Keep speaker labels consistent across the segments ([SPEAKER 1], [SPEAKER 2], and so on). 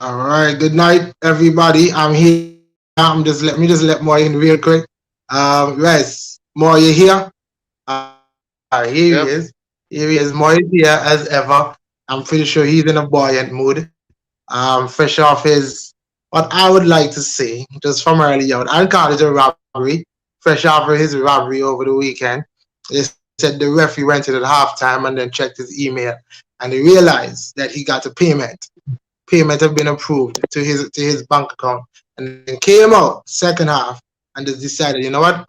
[SPEAKER 1] All right. Good night, everybody. I'm here. Let me just let Moy in real quick. Yes, Moy, you here? Here he
[SPEAKER 2] Yep.
[SPEAKER 1] is. Here he is. Moy is here as ever. I'm pretty sure he's in a buoyant mood. Fresh off his what I would like to say, just from early out. I'll call it a robbery. Fresh off of his robbery over the weekend. They said the referee went in at halftime and then checked his email and he realized that he got a payment have been approved to his bank account, and then came out second half and just decided, you know what,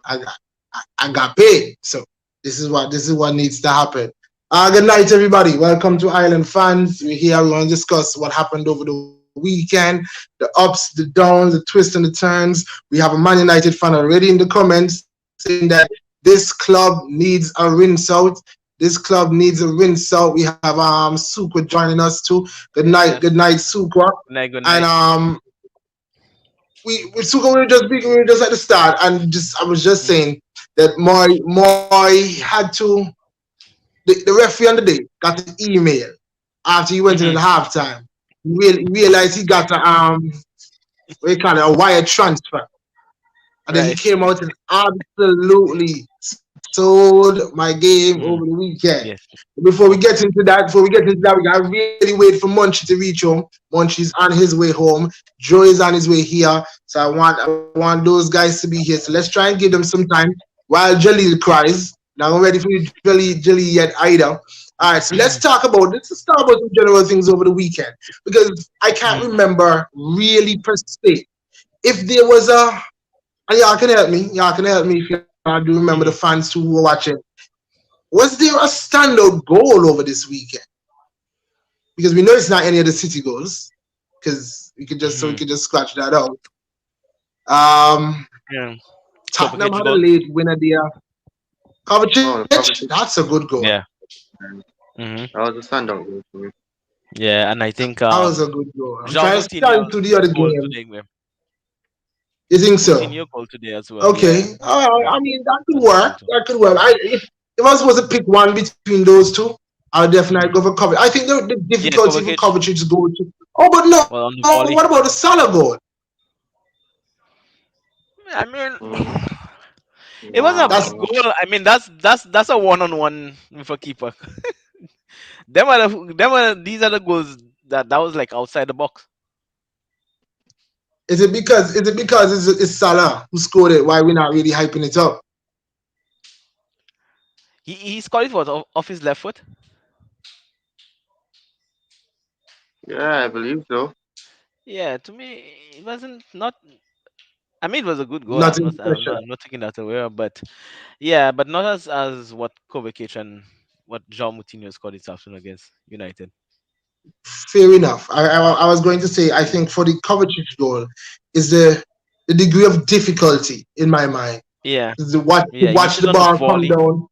[SPEAKER 1] I got paid. So this is what needs to happen. Good night, everybody. Welcome to Island Fans. We're here. We want to discuss what happened over the weekend, the ups, the downs, the twists and the turns. We have a Man United fan already in the comments saying that this club needs a rinse out. This club needs a rinse out. We have Sukwa joining us too. Good
[SPEAKER 3] Yes.
[SPEAKER 1] night, Sukwa.
[SPEAKER 3] Good night. Good
[SPEAKER 1] And
[SPEAKER 3] night.
[SPEAKER 1] we Sukwa, we were just at the start, and just I was just
[SPEAKER 3] Mm,
[SPEAKER 1] saying that Moy had to the referee on the day got an email after he went into the
[SPEAKER 3] mhm.
[SPEAKER 1] halftime. Realized he got what do you call it, a wire transfer. And then he
[SPEAKER 3] Right.
[SPEAKER 1] came out and absolutely sold my game over the
[SPEAKER 3] Mm,
[SPEAKER 1] weekend.
[SPEAKER 3] yes.
[SPEAKER 1] Before we get into that, we gotta really wait for Munchie to reach home. Munchie's on his way home. Joe is on his way here. So I want those guys to be here. So let's try and give them some time while Jaleel cries. Now I'm ready for you, Jaleel yet either. All right, so let's just talk about some general things over the weekend because I can't
[SPEAKER 3] Mm,
[SPEAKER 1] remember really per se if there was a and y'all can help me. Y'all can help me if y'all do remember the
[SPEAKER 3] mhm.
[SPEAKER 1] fans too who were watching. Was there a standout goal over this weekend? Because we know it's not any of the City goals. Because we
[SPEAKER 3] Mhm.
[SPEAKER 1] could just scratch that out. Um,
[SPEAKER 3] Yeah.
[SPEAKER 1] Tottenham
[SPEAKER 3] Kovacic
[SPEAKER 1] had a
[SPEAKER 3] goal.
[SPEAKER 1] late winner there.
[SPEAKER 2] Oh, the
[SPEAKER 1] Kovacic,
[SPEAKER 2] Trafford.
[SPEAKER 1] that's a good goal.
[SPEAKER 3] Yeah.
[SPEAKER 2] Man.
[SPEAKER 3] Mhm.
[SPEAKER 2] That was a standout goal for me.
[SPEAKER 3] Yeah, and I think
[SPEAKER 1] That was a good goal. I'm
[SPEAKER 3] Jean
[SPEAKER 1] trying to stand to
[SPEAKER 3] Moutinho's
[SPEAKER 1] the other
[SPEAKER 3] goal
[SPEAKER 1] game.
[SPEAKER 3] today, man.
[SPEAKER 1] You think so?
[SPEAKER 3] Moutinho goal today as well. Yeah,
[SPEAKER 1] Okay. All right. I mean, that could
[SPEAKER 3] that's a
[SPEAKER 1] work.
[SPEAKER 3] good one.
[SPEAKER 1] That could work. If I was supposed to pick one between those two, I would definitely go
[SPEAKER 3] Mhm.
[SPEAKER 1] for Kovacic. I think the
[SPEAKER 3] Yeah,
[SPEAKER 1] difficulty for
[SPEAKER 3] Kovacic.
[SPEAKER 1] Kovacic to go to. Oh, but no.
[SPEAKER 3] Well, on
[SPEAKER 1] What
[SPEAKER 3] the
[SPEAKER 1] about the
[SPEAKER 3] volley.
[SPEAKER 1] Salah goal?
[SPEAKER 3] I mean,
[SPEAKER 2] Mm,
[SPEAKER 3] it was a
[SPEAKER 1] That's
[SPEAKER 2] wow.
[SPEAKER 3] goal. I mean, that's a one-on-one with a keeper. These are the goals that was like outside the box.
[SPEAKER 1] is it because it's Salah who scored it? Why we're not really hyping it up?
[SPEAKER 3] He scored it off his left foot.
[SPEAKER 2] Yeah, I believe so.
[SPEAKER 3] Yeah, to me it wasn't not. I mean, it was a good goal.
[SPEAKER 1] Nothing special.
[SPEAKER 3] I'm not taking that away, but yeah, but not as what Kovacic and what Jean Moutinho scored this afternoon against United.
[SPEAKER 1] Fair enough. I was going to say I think for the Kovacic goal is the degree of difficulty in my mind.
[SPEAKER 3] Yeah,
[SPEAKER 1] Is to
[SPEAKER 3] yeah, he
[SPEAKER 1] watch
[SPEAKER 3] hit
[SPEAKER 1] the
[SPEAKER 3] it on the
[SPEAKER 1] ball come
[SPEAKER 3] volley.
[SPEAKER 1] down,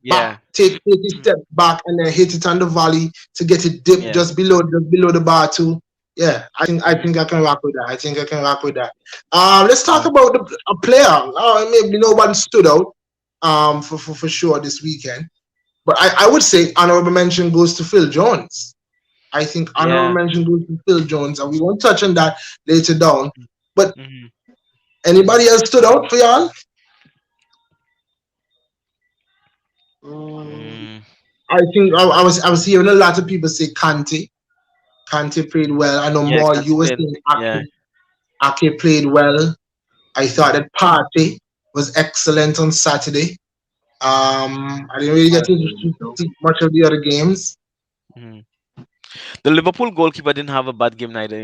[SPEAKER 1] back,
[SPEAKER 3] Yeah,
[SPEAKER 1] take a step back, and then hit it on the volley to get it dipped
[SPEAKER 3] yeah.
[SPEAKER 1] just below the bar too. Yeah, I
[SPEAKER 3] Hmm.
[SPEAKER 1] think I can rock with that. I think I can rock with that. Let's talk
[SPEAKER 3] Mm.
[SPEAKER 1] about a player. Maybe no one stood out for sure this weekend, but I would say honorable mention goes to Phil Jones. I think honorable
[SPEAKER 3] Yeah.
[SPEAKER 1] mention goes to Phil Jones, and we won't touch on that later down. But
[SPEAKER 3] Hmm.
[SPEAKER 1] anybody else stood out for y'all?
[SPEAKER 2] Mm,
[SPEAKER 3] Mm.
[SPEAKER 1] I think I was hearing a lot of people say Kante. Kante played well. I know
[SPEAKER 3] Yeah,
[SPEAKER 1] more
[SPEAKER 3] can't
[SPEAKER 1] you were
[SPEAKER 3] say.
[SPEAKER 1] saying
[SPEAKER 3] Yeah,
[SPEAKER 1] Ake played well. I thought
[SPEAKER 3] mm.
[SPEAKER 1] that Partey was excellent on Saturday. I didn't really get
[SPEAKER 2] I
[SPEAKER 1] to
[SPEAKER 2] believe so.
[SPEAKER 1] see much of the other games.
[SPEAKER 3] Mm. The Liverpool goalkeeper didn't have a bad game neither.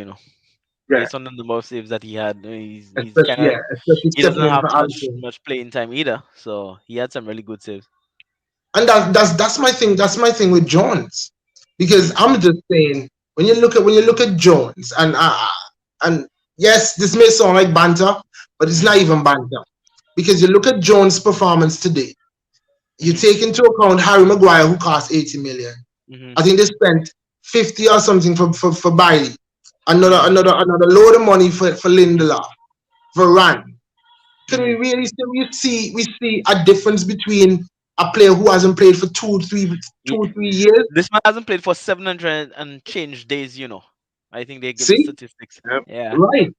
[SPEAKER 1] Yeah,
[SPEAKER 3] Based on the number of saves that he had, he's kind
[SPEAKER 1] especially
[SPEAKER 3] of
[SPEAKER 1] yeah, especially
[SPEAKER 3] he doesn't
[SPEAKER 1] stepping in
[SPEAKER 3] have
[SPEAKER 1] for
[SPEAKER 3] too much
[SPEAKER 1] Alisson.
[SPEAKER 3] much playing time either. So he had some really good saves.
[SPEAKER 1] And that's my thing. That's my thing with Jones, because
[SPEAKER 3] Mm.
[SPEAKER 1] I'm just saying when you look at Jones and yes, this may sound like banter, but it's not
[SPEAKER 3] Mm-hmm.
[SPEAKER 1] even banter because you look at Jones' performance today. You
[SPEAKER 3] Mm-hmm.
[SPEAKER 1] take into account Harry Maguire, who cost 80 million.
[SPEAKER 3] Mm-hmm.
[SPEAKER 1] I think they spent 50 or something for Bailey.
[SPEAKER 3] Mm-hmm.
[SPEAKER 1] Another load of money for Lindelof, Varane. Can we
[SPEAKER 3] Mm-hmm.
[SPEAKER 1] really see we see a difference between a player who hasn't played for two,
[SPEAKER 3] Yeah.
[SPEAKER 1] 3 years?
[SPEAKER 3] This man hasn't played for 700 and change days. I think they give the
[SPEAKER 1] See,
[SPEAKER 3] statistics.
[SPEAKER 2] Yep.
[SPEAKER 3] Yeah.
[SPEAKER 1] right?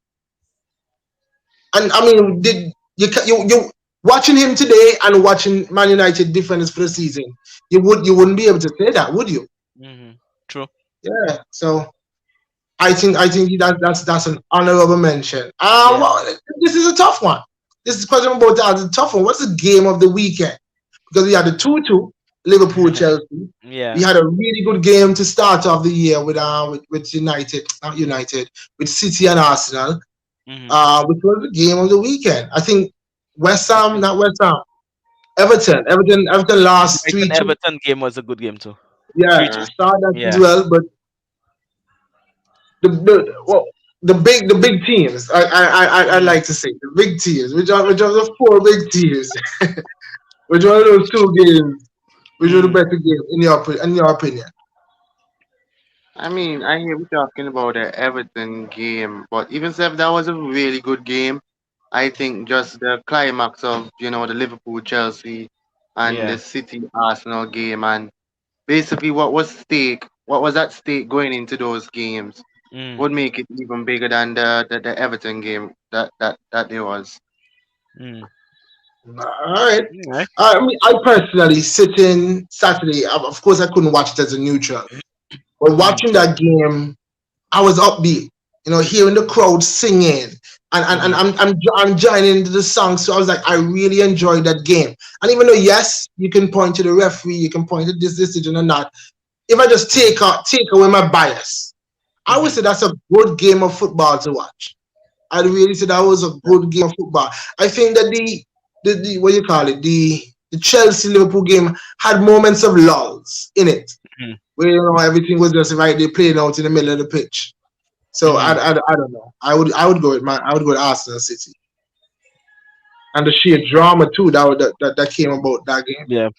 [SPEAKER 1] And I mean, did you watching him today and watching Man United defenders for the season? You wouldn't be able to say that, would you?
[SPEAKER 3] Hmm. True.
[SPEAKER 1] Yeah. So I think that's an honorable mention.
[SPEAKER 3] Yeah.
[SPEAKER 1] This is a tough one. This is question about that is a tough one. What's the game of the weekend? Because we had the 2-2 Liverpool Chelsea. We
[SPEAKER 3] Yeah.
[SPEAKER 1] had a really good game to start off the year with United, not United, with City and Arsenal,
[SPEAKER 3] Hmm.
[SPEAKER 1] which was the game of the weekend. I think West
[SPEAKER 3] I
[SPEAKER 1] Ham,
[SPEAKER 3] think
[SPEAKER 1] not West Ham, Everton
[SPEAKER 3] the
[SPEAKER 1] lost
[SPEAKER 3] Brighton
[SPEAKER 1] 3-2.
[SPEAKER 3] Everton game was a good game too.
[SPEAKER 1] Yeah,
[SPEAKER 3] 3-2.
[SPEAKER 2] Yeah.
[SPEAKER 1] saw that as
[SPEAKER 3] Yeah.
[SPEAKER 1] well. But well, the big teams. I
[SPEAKER 3] Mm.
[SPEAKER 1] like to say the big teams, which are the four big teams. Which one of those two games? Which was the
[SPEAKER 3] Mm.
[SPEAKER 1] better game in your opinion?
[SPEAKER 2] I mean, I hear we talking about the Everton game, but even if that was a really good game, I think just the climax of the Liverpool Chelsea and the
[SPEAKER 3] Yeah.
[SPEAKER 2] City Arsenal game, and basically what was at stake going into those games
[SPEAKER 3] Mm.
[SPEAKER 2] would make it even bigger than the Everton game that there was.
[SPEAKER 1] All right.
[SPEAKER 3] Right.
[SPEAKER 1] I mean, I personally sitting Saturday. Of course, I couldn't watch it as a neutral, but
[SPEAKER 3] Mm.
[SPEAKER 1] watching that game, I was upbeat. Hearing the crowd singing, and
[SPEAKER 3] Hmm.
[SPEAKER 1] I'm joining into the song. So I was like, I really enjoyed that game. And even though yes, you can point to the referee, you can point to this decision and that. If I just
[SPEAKER 3] Hmm.
[SPEAKER 1] take away my bias, I would
[SPEAKER 3] Hmm.
[SPEAKER 1] say that's a good game of football to watch. I'd really say that was a good game of football. I think that the what you call it, the Chelsea Liverpool game had moments of lulls in it, where everything was just right there playing out in the middle of the pitch. So
[SPEAKER 3] Hmm.
[SPEAKER 1] I don't know. I would go with Arsenal City and the sheer drama too that came about that game.
[SPEAKER 3] Yeah.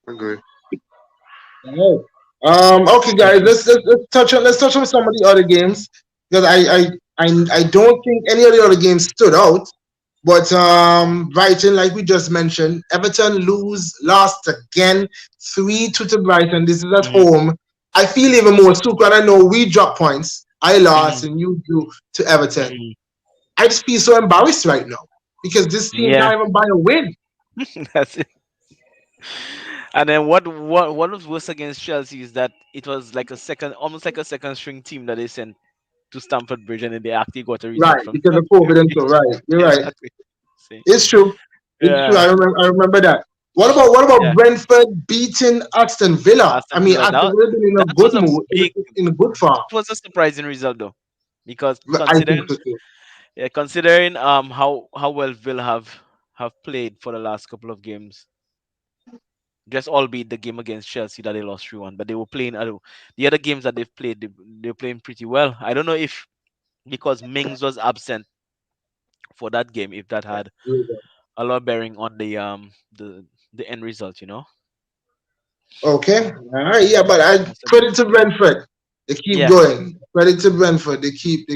[SPEAKER 2] Agree.
[SPEAKER 1] Oh. Okay,
[SPEAKER 3] I
[SPEAKER 1] guys.
[SPEAKER 3] agree.
[SPEAKER 1] Let's touch on some of the other games because I don't think any of the other games stood out. But Brighton, like we just mentioned, Everton lost again 3-2 to Brighton. This is at
[SPEAKER 3] Hmm.
[SPEAKER 1] home. I feel even more so because I know we dropped points. I lost
[SPEAKER 3] Hmm.
[SPEAKER 1] and you drew to Everton.
[SPEAKER 3] Hmm.
[SPEAKER 1] I just feel so embarrassed right now because this team
[SPEAKER 3] Yeah.
[SPEAKER 1] can't even buy a win.
[SPEAKER 3] That's it. And then what was worse against Chelsea is that it was like a second, almost like a second string team that they sent to Stamford Bridge, and then they actually got a result
[SPEAKER 1] Right,
[SPEAKER 3] from
[SPEAKER 1] because of
[SPEAKER 3] Stamford
[SPEAKER 1] COVID and so
[SPEAKER 3] Bridge.
[SPEAKER 1] right. You're right.
[SPEAKER 3] Exactly. See.
[SPEAKER 1] It's true. It's true.
[SPEAKER 3] Yeah.
[SPEAKER 1] I remember that. What about
[SPEAKER 3] Yeah.
[SPEAKER 1] Brentford beating Aston Villa? I
[SPEAKER 3] Aston
[SPEAKER 1] mean,
[SPEAKER 3] Villa.
[SPEAKER 1] Aston
[SPEAKER 3] That
[SPEAKER 1] Villa been in a
[SPEAKER 3] that
[SPEAKER 1] good
[SPEAKER 3] was a
[SPEAKER 1] mood,
[SPEAKER 3] big.
[SPEAKER 1] in a good form.
[SPEAKER 3] That was a surprising result though, because
[SPEAKER 1] I think so too.
[SPEAKER 3] considering how well Villa have played for the last couple of games, just albeit the game against Chelsea that they lost 3-1, but they were playing the other games that they've played, they're playing pretty well. I don't know if because Mings was absent for that game, if that had a lot bearing on the end result, you know.
[SPEAKER 1] Okay. All right. Yeah, but I
[SPEAKER 3] That's a bit.
[SPEAKER 1] credit to Brentford. They keep
[SPEAKER 3] Yeah.
[SPEAKER 1] going. Credit to Brentford. They keep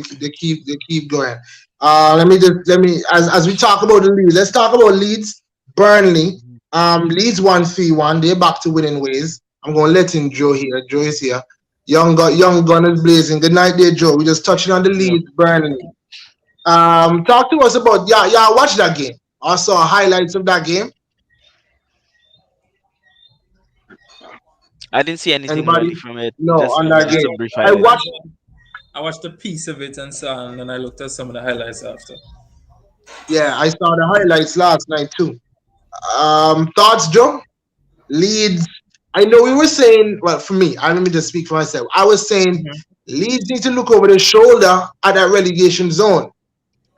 [SPEAKER 1] going. Let me as we talk about the league, let's talk about Leeds, Burnley.
[SPEAKER 3] Mhm.
[SPEAKER 1] Leeds won 3-1. They're back to winning ways. I'm gonna let in Joe here. Joe is here. Young gunners blazing. Good night there, Joe. We're just touching on the
[SPEAKER 3] Yeah.
[SPEAKER 1] Leeds, Burnley. Talk to us about watch that game. I saw highlights of that game.
[SPEAKER 3] I didn't see anything
[SPEAKER 1] Anybody?
[SPEAKER 3] really from it.
[SPEAKER 1] No,
[SPEAKER 3] Just
[SPEAKER 1] on that
[SPEAKER 3] just
[SPEAKER 1] game.
[SPEAKER 3] some brief
[SPEAKER 1] I
[SPEAKER 3] highlights.
[SPEAKER 1] watched.
[SPEAKER 4] I watched a piece of it and so on, and then I looked at some of the highlights after.
[SPEAKER 1] Yeah, I saw the highlights last night too. Thoughts, Joe? Leeds. I know we were saying. Well, for me, let me just speak for myself. I was saying
[SPEAKER 4] Hmm.
[SPEAKER 1] Leeds need to look over the shoulder at that relegation zone.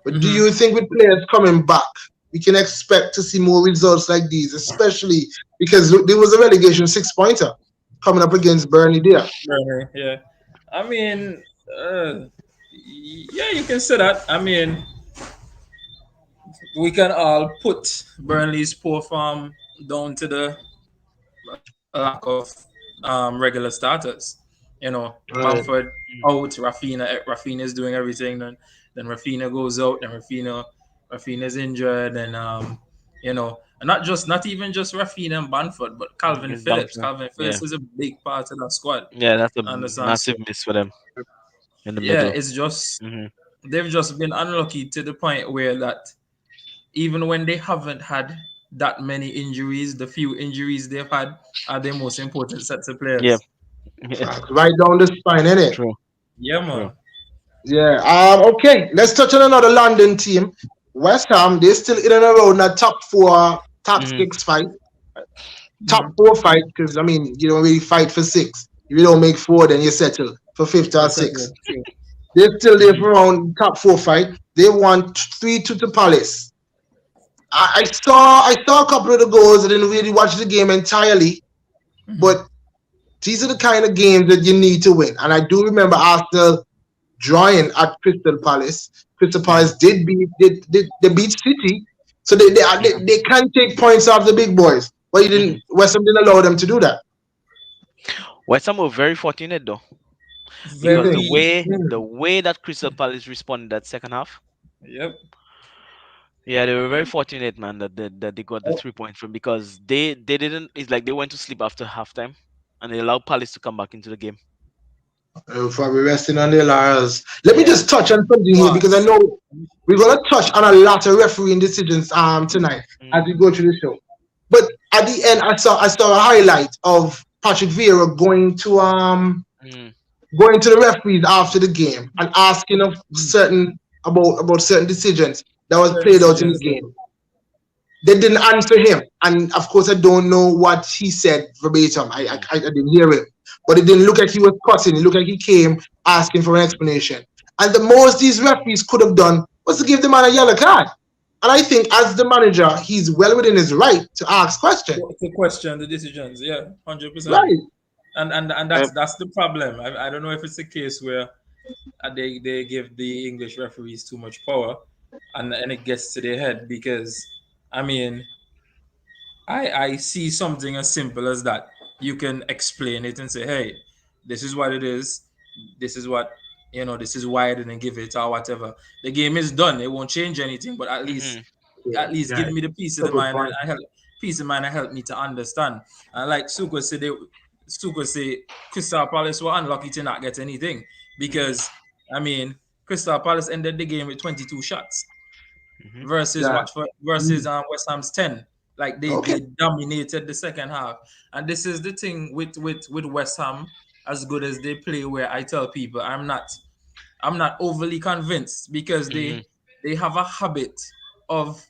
[SPEAKER 1] But do
[SPEAKER 4] Hmm.
[SPEAKER 1] you think with players coming back, we can expect to see more results like these, especially because there was a relegation 6-pointer coming up against Burnley there.
[SPEAKER 4] Yeah. I mean, yeah, you can say that. I mean, we can all put Burnley's poor form down to the lack of regular starters.
[SPEAKER 1] Right.
[SPEAKER 4] Bamford out, Rafinha is doing everything. Then Rafinha goes out, then Rafinha's injured, and and not even just Rafinha and Bamford, but Calvin
[SPEAKER 3] Against
[SPEAKER 4] Phillips.
[SPEAKER 3] Bamford.
[SPEAKER 4] Calvin
[SPEAKER 3] Yeah.
[SPEAKER 4] Phillips is a big part of that squad.
[SPEAKER 3] Yeah, that's a
[SPEAKER 4] Understand? So
[SPEAKER 3] massive miss for them. in the
[SPEAKER 4] Yeah,
[SPEAKER 3] middle.
[SPEAKER 4] it's just
[SPEAKER 3] Hmm.
[SPEAKER 4] they've just been unlucky to the point where that even when they haven't had that many injuries, the few injuries they've had are their most important sets of
[SPEAKER 3] Yeah.
[SPEAKER 4] players.
[SPEAKER 3] Yeah.
[SPEAKER 1] Right down the spine, innit?
[SPEAKER 3] True.
[SPEAKER 4] Yeah,
[SPEAKER 3] True.
[SPEAKER 4] man.
[SPEAKER 1] Yeah. Okay. Let's touch on another London team. West Ham. They're still in and around that top four, top
[SPEAKER 3] Hmm.
[SPEAKER 1] six fight, top
[SPEAKER 4] Mhm.
[SPEAKER 1] four fight. Because I mean, you don't really fight for six. If you don't make four, then you settle for fifth or
[SPEAKER 4] Yes, sir.
[SPEAKER 1] sixth.
[SPEAKER 4] True.
[SPEAKER 1] They're still there
[SPEAKER 3] Hmm.
[SPEAKER 1] for around top four fight. They won 3-2 to Palace. I saw a couple of the goals. I didn't really watch the game entirely,
[SPEAKER 4] Mhm.
[SPEAKER 1] but these are the kind of games that you need to win. And I do remember Arsenal drawing at Crystal Palace. Crystal
[SPEAKER 3] Hmm.
[SPEAKER 1] Palace they beat City, so they can take points off the big boys. But you
[SPEAKER 3] Hmm.
[SPEAKER 1] didn't. West Ham didn't allow them to do that.
[SPEAKER 3] West Ham were very fortunate though,
[SPEAKER 1] Do you
[SPEAKER 3] because the
[SPEAKER 1] think?
[SPEAKER 4] Very.
[SPEAKER 3] way the
[SPEAKER 1] Mm.
[SPEAKER 3] way that Crystal Palace responded that second half,
[SPEAKER 4] Yep.
[SPEAKER 3] yeah, they were very fortunate, man, that they got the 3 points from, because they didn't. It's like they went to sleep after halftime, and they allowed Palace to come back into the game.
[SPEAKER 1] Probably resting on their laurels. Let me
[SPEAKER 3] Yeah.
[SPEAKER 1] just touch on something here because I
[SPEAKER 4] Pause.
[SPEAKER 1] know we're gonna touch on a lot of refereeing decisions tonight as
[SPEAKER 3] Mm,
[SPEAKER 1] we go through the show. But at the end, I saw a highlight of Patrick Vieira
[SPEAKER 3] mm,
[SPEAKER 1] going to the referees after the game and asking of
[SPEAKER 4] Mm.
[SPEAKER 1] certain about certain decisions that was
[SPEAKER 4] Certain
[SPEAKER 1] played out in the
[SPEAKER 4] decisions.
[SPEAKER 1] game. They didn't answer him, and of course, I don't know what he said verbatim. I,
[SPEAKER 3] mm,
[SPEAKER 1] I, I didn't hear him, but it didn't look like he was cussing. It looked like he came asking for an explanation. And the most these referees could have done was to give the man a yellow card. And I think, as the manager, he's well within his right to ask questions.
[SPEAKER 4] To question the decisions. Yeah, 100%.
[SPEAKER 1] Right?
[SPEAKER 4] And
[SPEAKER 2] Yep.
[SPEAKER 4] that's the problem. I don't know if it's a case where they give the English referees too much power, and it gets to their head because I mean I see something as simple as that. You can explain it and say, hey, this is what it is. This is what this is why I didn't give it or whatever. The game is done. It won't change anything, but at least
[SPEAKER 3] mhm,
[SPEAKER 1] Yeah,
[SPEAKER 4] give me the peace of
[SPEAKER 1] that's
[SPEAKER 4] the
[SPEAKER 1] a good
[SPEAKER 4] mind and
[SPEAKER 1] point.
[SPEAKER 4] I help peace of mind and help me to understand. And like Suko say Crystal Palace were unlucky to not get anything
[SPEAKER 3] mhm,
[SPEAKER 4] because I mean Crystal Palace ended the game with 22 shots
[SPEAKER 3] mhm,
[SPEAKER 4] versus
[SPEAKER 1] Yeah.
[SPEAKER 4] Watford versus
[SPEAKER 1] Mm.
[SPEAKER 4] West Ham's 10. Like
[SPEAKER 1] Okay.
[SPEAKER 4] they dominated the second half. And this is the thing with West Ham, as good as they play, where I tell people I'm not overly convinced because
[SPEAKER 3] mhm.
[SPEAKER 4] they have a habit of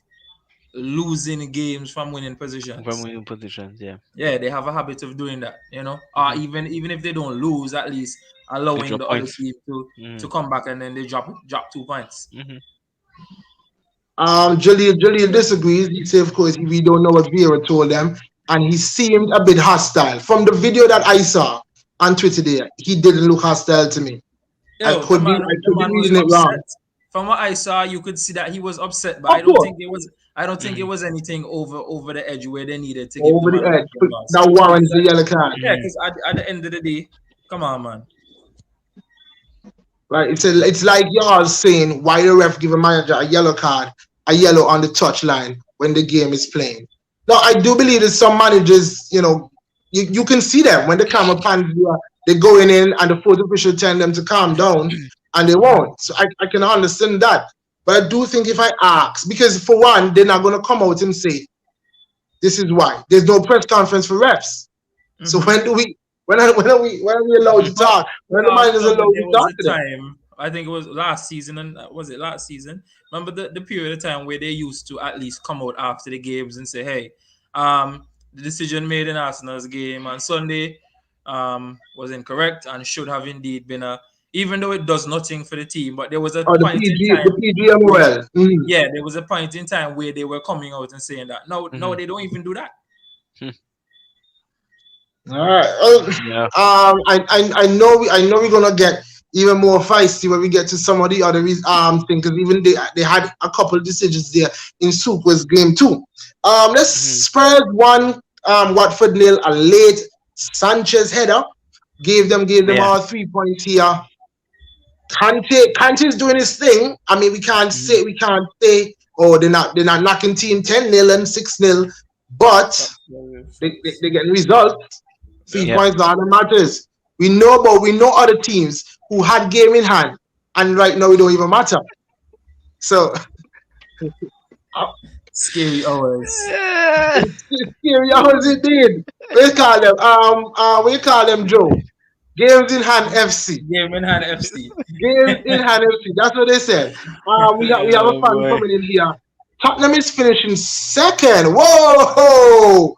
[SPEAKER 4] losing games from winning
[SPEAKER 3] From
[SPEAKER 4] positions.
[SPEAKER 3] winning positions, yeah.
[SPEAKER 4] Yeah, they have a habit of doing that, Or
[SPEAKER 3] Mhm.
[SPEAKER 4] even if they don't lose, at least
[SPEAKER 3] They
[SPEAKER 4] allowing
[SPEAKER 3] drop
[SPEAKER 4] the other
[SPEAKER 3] points.
[SPEAKER 4] team to
[SPEAKER 3] Mhm,
[SPEAKER 4] come back and then they drop 2 points.
[SPEAKER 3] mhm.
[SPEAKER 1] Jaleel disagrees. He said, of course, we don't know what Vieira told them, and he seemed a bit hostile. From the video that I saw on Twitter, there, he didn't look hostile to me. I
[SPEAKER 4] Yo,
[SPEAKER 1] could be, I
[SPEAKER 4] the
[SPEAKER 1] could be
[SPEAKER 4] man was
[SPEAKER 1] reading it wrong.
[SPEAKER 4] upset. From what I saw, you could see that he was upset, but
[SPEAKER 1] Of
[SPEAKER 4] I don't
[SPEAKER 1] course,
[SPEAKER 4] think it was. I don't think it
[SPEAKER 3] Mhm,
[SPEAKER 4] was anything over the edge where they needed to give the
[SPEAKER 1] over
[SPEAKER 4] man
[SPEAKER 1] the
[SPEAKER 4] a
[SPEAKER 1] edge.
[SPEAKER 4] welcome loss.
[SPEAKER 1] That
[SPEAKER 4] Because
[SPEAKER 1] warrants a yellow card.
[SPEAKER 4] yeah,
[SPEAKER 3] mhm,
[SPEAKER 4] because at the end of the day, come on, man.
[SPEAKER 1] Right? It's like y'all saying why the ref give a manager a yellow card, a yellow on the touchline when the game is playing. Now I do believe that some managers, you can see them when the camera pans, they're going in and the fourth official telling them to calm down and they
[SPEAKER 4] Mhm.
[SPEAKER 1] won't. So I can understand that. But I do think if I ask, because for one, they're not gonna come out and say this is why. There's no press conference for refs. So
[SPEAKER 4] Mhm.
[SPEAKER 1] when are we allowed to
[SPEAKER 4] But
[SPEAKER 1] talk? When the managers
[SPEAKER 4] remember,
[SPEAKER 1] allowed
[SPEAKER 4] there
[SPEAKER 1] to
[SPEAKER 4] was
[SPEAKER 1] talk
[SPEAKER 4] a
[SPEAKER 1] to them?
[SPEAKER 4] time. I think it was last season, and was it last season? Remember the period of time where they used to at least come out after the games and say, "Hey, the decision made in Arsenal's game on Sunday was incorrect and should have indeed been a." Even though it does nothing for the team, but there was a
[SPEAKER 1] Or the
[SPEAKER 4] point in
[SPEAKER 1] PG, the
[SPEAKER 4] time where,
[SPEAKER 1] PGMOL.
[SPEAKER 4] yeah, there was a point in time where they were coming out and saying that. No, no,
[SPEAKER 3] mhm.
[SPEAKER 4] they don't even do that.
[SPEAKER 3] Hmm.
[SPEAKER 1] All right.
[SPEAKER 3] Yeah.
[SPEAKER 1] I know we're gonna get even more feisty when we get to some of the other things because even they had a couple of decisions there in Suqua's game too. Let's
[SPEAKER 3] Mhm.
[SPEAKER 1] Spurs one, Watford nil, a late Sanchez header gave them
[SPEAKER 3] Yeah.
[SPEAKER 1] all 3 points here. Kante's doing his thing. I mean,
[SPEAKER 3] Mhm,
[SPEAKER 1] we can't say oh they're not knocking team 10-0 and 6-0, but
[SPEAKER 4] Facts, brother,
[SPEAKER 1] they
[SPEAKER 4] facts.
[SPEAKER 1] they're getting results. Three
[SPEAKER 4] Yep.
[SPEAKER 3] yeah.
[SPEAKER 1] points are the matters. We know other teams who had game in hand, and right now it don't even matter. So uh,
[SPEAKER 4] Scary hours.
[SPEAKER 1] it's scary hours indeed. We call them we call them Joe. Games in hand FC.
[SPEAKER 4] Game in hand FC.
[SPEAKER 1] Games in hand FC. That's what they said. We have a
[SPEAKER 3] Oh
[SPEAKER 1] fan
[SPEAKER 3] boy.
[SPEAKER 1] coming in here. Tottenham is finishing second. Whoa!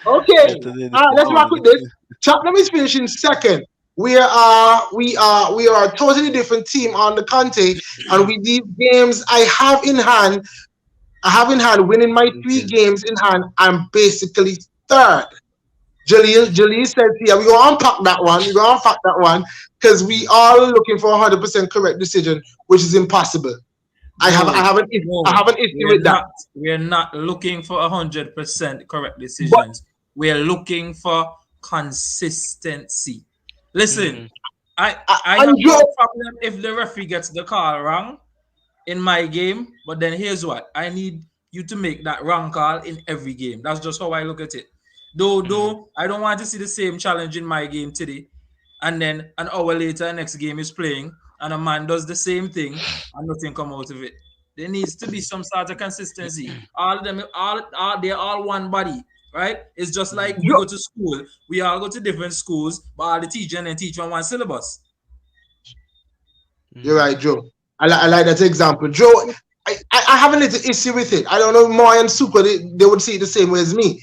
[SPEAKER 1] Okay.
[SPEAKER 3] Yesterday the
[SPEAKER 1] Let's rock
[SPEAKER 3] football.
[SPEAKER 1] with this. Tottenham is finishing second. We are a totally different team on the Conte, and with these games I have in hand winning my three
[SPEAKER 3] Okay.
[SPEAKER 1] games in hand. I'm basically third. Jaleel says here we gonna unpack that one. We gonna unpack that one because we are looking for 100% correct decision, which is impossible. I have I
[SPEAKER 4] No,
[SPEAKER 1] have an issue, I
[SPEAKER 4] no,
[SPEAKER 1] have an issue
[SPEAKER 4] we're
[SPEAKER 1] with that.
[SPEAKER 4] not. We're not looking for 100% correct
[SPEAKER 1] But
[SPEAKER 4] decisions. We're looking for consistency. Listen,
[SPEAKER 3] Mm-hmm.
[SPEAKER 4] I have
[SPEAKER 1] and
[SPEAKER 4] no
[SPEAKER 1] Joe,
[SPEAKER 4] problem if the referee gets the call wrong in my game, but then here's what I need you to make that wrong call in every game. That's just how I look at it.
[SPEAKER 3] Mm-hmm.
[SPEAKER 4] Though I don't want to see the same challenge in my game today, and then an hour later, next game is playing, and a man does the same thing and nothing come out of it. There needs to be some sort of consistency. All of them, all they're all one body, right? It's just like we
[SPEAKER 1] Joe,
[SPEAKER 4] go to school. We all go to different schools, but all the teacher and teach on one syllabus.
[SPEAKER 1] you're
[SPEAKER 3] Mm-hmm.
[SPEAKER 1] right, Joe. I like that example. Joe, I have a little issue with it. I don't know Moy and Super, they would see it the same way as me.